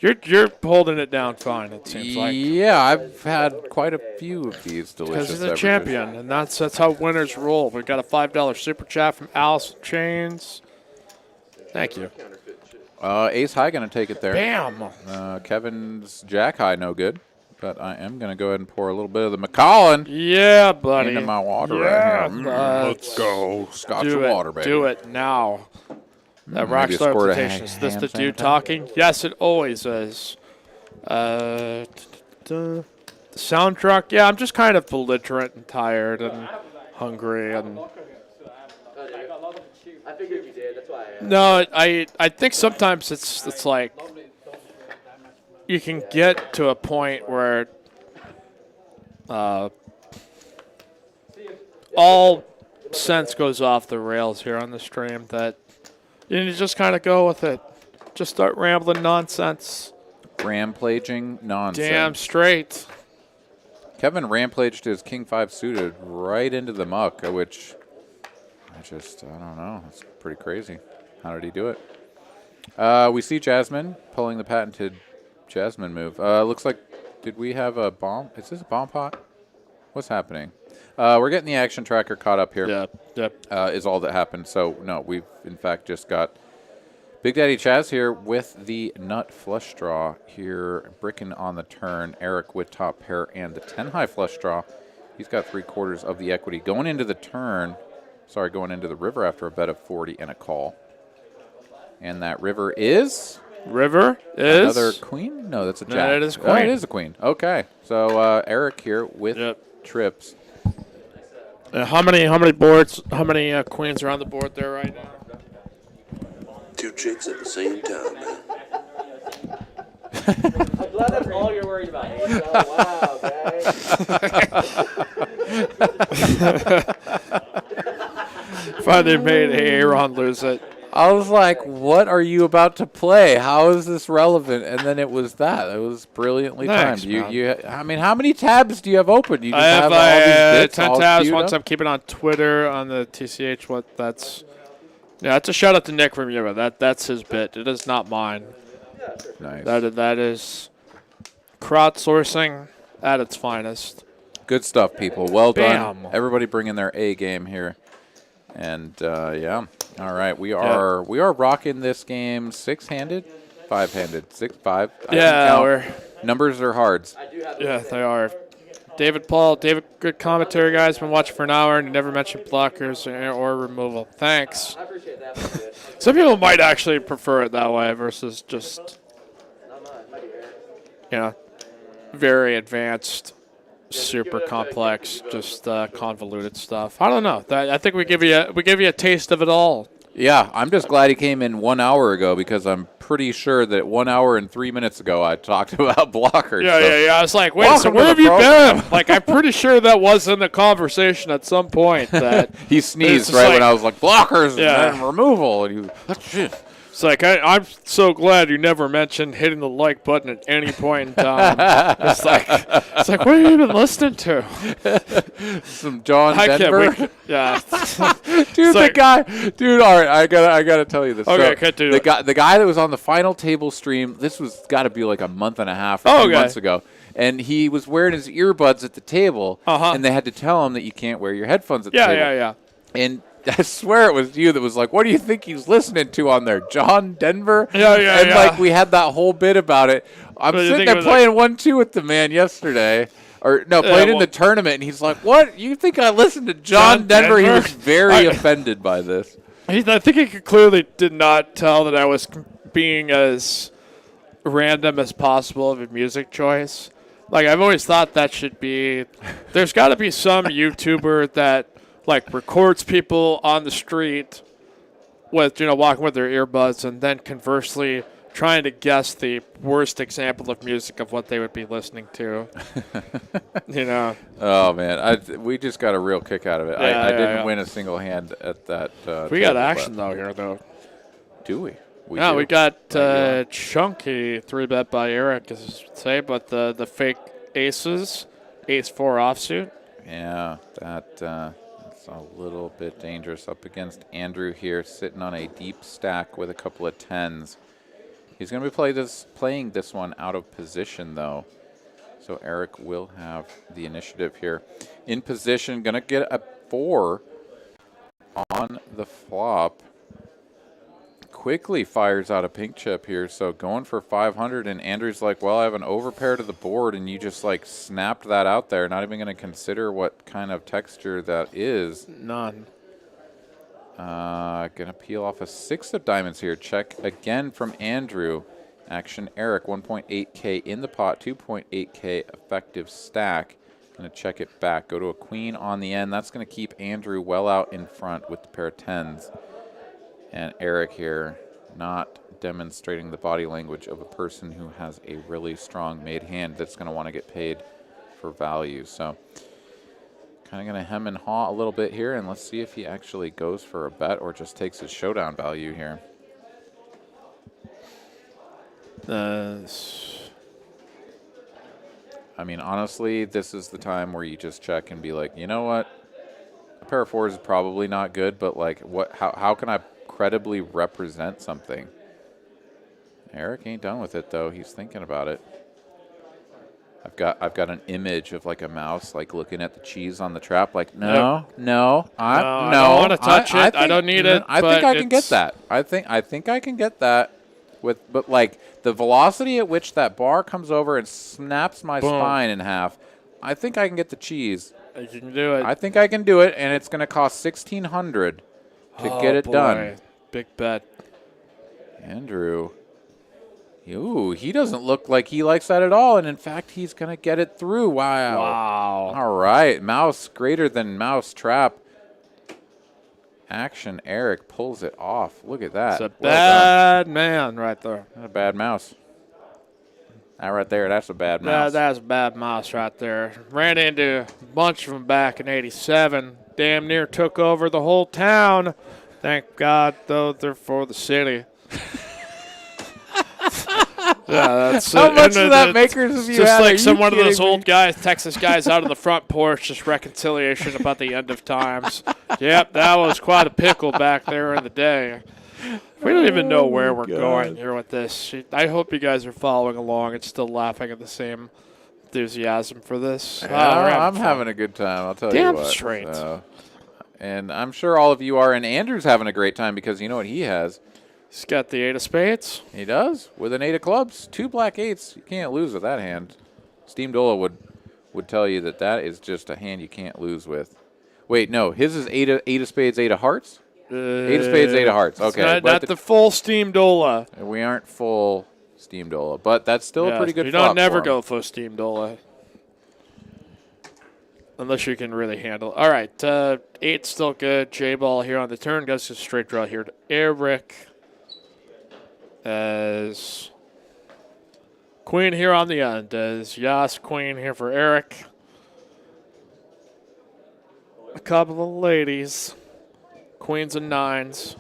you're holding it down fine. It seems like. Yeah, I've had quite a few of these delicious. Because he's a champion, and that's how winners roll. We got a $5 super chat from Alice Chains. Thank you. Ace high going to take it there. Bam! Kevin's jack high no good, but I am going to go ahead and pour a little bit of the Macallan. Yeah, buddy. Into my water right here. Let's go. Scotch and water, baby. Do it now. That Rockstar Invitations. Is this the dude talking? Yes, it always is. The sound truck. Yeah, I'm just kind of belligerent and tired and hungry and. I figured you did. That's why. No, I think sometimes it's like you can get to a point where all sense goes off the rails here on the stream. That you just kind of go with it. Just start rambling nonsense. Ramplaging nonsense. Damn straight. Kevin rampaged his King 5 suited right into the muck, which. I don't know. It's pretty crazy. How did he do it? We see Jasmine pulling the patented Jasmine move. Looks like, did we have a bomb? Is this a bomb pot? What's happening? We're getting the action tracker caught up here. Yep. Is all that happened. So, no, we've in fact just got Big Daddy Chaz here with the nut flush draw here, bricking on the turn. Eric with top pair and the 10 high flush draw. He's got 3/4 of the equity going into the turn. Sorry, going into the river after a bet of 40 and a call. And that river is another queen. No, that's a jack. No, it is queen. Oh, it is a queen. Okay, so Eric here with trips. How many queens are on the board there right now? 2 chicks at the same time, man. I'm glad that's all you're worried about. Wow, guys. Finally made Aaron lose it. I was like, what are you about to play? How is this relevant? And then it was that. It was brilliantly Thanks, timed. man. I mean, how many tabs do you have open? You just I have all these bits 10 all tabs. queued Once up? I'm keeping on Twitter on the TCH. Yeah, that's a shout out to Nick from Europe. That's his bit. It is not mine. Nice. That is crowdsourcing at its finest. Good stuff, people. Well Bam. done. Everybody bringing their A game here. And yeah, all right. We are rocking this game 6-handed, 5-handed, 6-5. Yeah, numbers are hards. Yeah, they are. David, good commentary, guys. Been watching for an hour, and you never mentioned blockers or removal. Thanks. I appreciate that. Some people might actually prefer it that way versus just, very advanced, super complex, just convoluted stuff. I don't know. I think we give you a taste of it all. Yeah, I'm just glad he came in 1 hour ago because I'm pretty sure that 1 hour and 3 minutes ago I talked about blockers. Yeah. I was like, wait, so where have you been? Like, I'm pretty sure that was in the conversation at some point. That he sneezed right when I was like, blockers and then removal. And shit. It's like, I'm so glad you never mentioned hitting the like button at any point in time. It's like, what have you been listening to? Some John Denver? Yeah. Dude, all right, I gotta tell you this. Okay, so the guy that was on the final table stream, this was gotta be like a month and a half or 2 months ago. And he was wearing his earbuds at the table, and they had to tell him that you can't wear your headphones at the table. Yeah. And I swear it was you that was like, what do you think he's listening to on there? John Denver? And like we had that whole bit about it. I'm sitting there playing 1-2 with the man yesterday. Or no, playing in the tournament, and he's like, what? You think I listened to John Denver? He was very offended by this. I think he clearly did not tell that I was being as random as possible of a music choice. Like, I've always thought that should be, there's got to be some YouTuber that like records people on the street with, walking with their earbuds and then conversely trying to guess the worst example of music of what they would be listening to. Oh, man. We just got a real kick out of it. I didn't win a single hand at that. We got action, here, though. Do we? We got chunky 3-bet by Eric, as I say, but the fake aces, ace-4 offsuit. Yeah, that's a little bit dangerous up against Andrew here, sitting on a deep stack with a couple of 10s. He's going to be playing this one out of position, though. So Eric will have the initiative here. In position, going to get a 4 on the flop. Quickly fires out a pink chip here, so going for 500, and Andrew's like, well, I have an overpair to the board, and you just like snapped that out there, not even going to consider what kind of texture that is. None. Gonna peel off a 6 of diamonds here. Check again from Andrew. Action Eric, 1.8K in the pot, 2.8K effective stack. Gonna check it back. Go to a queen on the end. That's gonna keep Andrew well out in front with the pair of 10s. And Eric here not demonstrating the body language of a person who has a really strong made hand that's gonna want to get paid for value. So kind of going to hem and haw a little bit here, and let's see if he actually goes for a bet or just takes his showdown value here. I mean, honestly, this is the time where you just check and be like, you know what? A pair of 4s is probably not good, but like, how can I credibly represent something? Eric ain't done with it, though. He's thinking about it. I've got an image of like a mouse like looking at the cheese on the trap. Like no, I don't want to touch it. I don't need it. I think I can get that. I think I can get that. But like the velocity at which that bar comes over and snaps my spine in half, I think I can get the cheese. You can do it. I think I can do it, and it's going to cost $1,600 to get it done. Big bet. Andrew. Ooh, he doesn't look like he likes that at all, and in fact, he's going to get it through. Wow. All right, mouse greater than mouse trap. Action, Eric pulls it off. Look at that. It's a bad man right there. Not a bad mouse. That right there, that's a bad mouse. That's a bad mouse right there. Ran into a bunch of them back in '87. Damn near took over the whole town. Thank God, though, they're for the city. Yeah, that's how much of that makers have you just had? like some one of those old guys, Texas guys, out on the front porch, just reconciliation about the end of times. Yep, that was quite a pickle back there in the day. We don't even know where we're going here with this. I hope you guys are following along and still laughing at the same enthusiasm for this. I'm having a good time, I'll tell you what. Damn straight. And I'm sure all of you are, and Andrew's having a great time because you know what he has? He's got the 8 of spades. He does, with an 8 of clubs. 2 black 8s. You can't lose with that hand. Steam Dola would tell you that is just a hand you can't lose with. Wait, no, his is 8 of spades, 8 of hearts? 8 of spades, 8 of hearts. Okay. Not the full Steam Dola. We aren't full Steam Dola, but that's still a pretty good flop. You don't never go full Steam Dola. Unless you can really handle it. All right, 8's still good. J-ball here on the turn. Goes to straight draw here to Eric. As queen here on the end. As Yas queen here for Eric. A couple of ladies. Queens and 9s.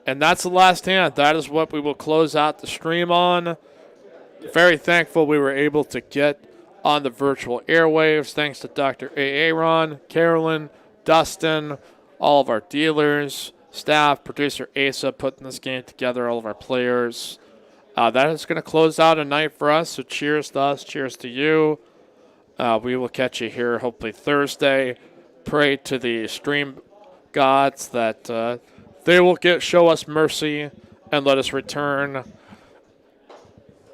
And that's the last hand. That is what we will close out the stream on. Very thankful we were able to get on the virtual airwaves. Thanks to Dr. Aaron, Carolyn, Dustin, all of our dealers, staff, producer Asa putting this game together, all of our players. That is going to close out a night for us, so cheers to us, cheers to you. We will catch you here hopefully Thursday. Pray to the stream gods that they will show us mercy and let us return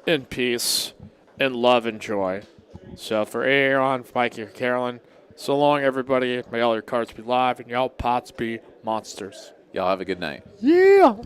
in peace, in love and joy. So for Aaron, Mikey, and Carolyn, so long everybody. May all your cards be live and y'all pots be monsters. Y'all have a good night. Yeah.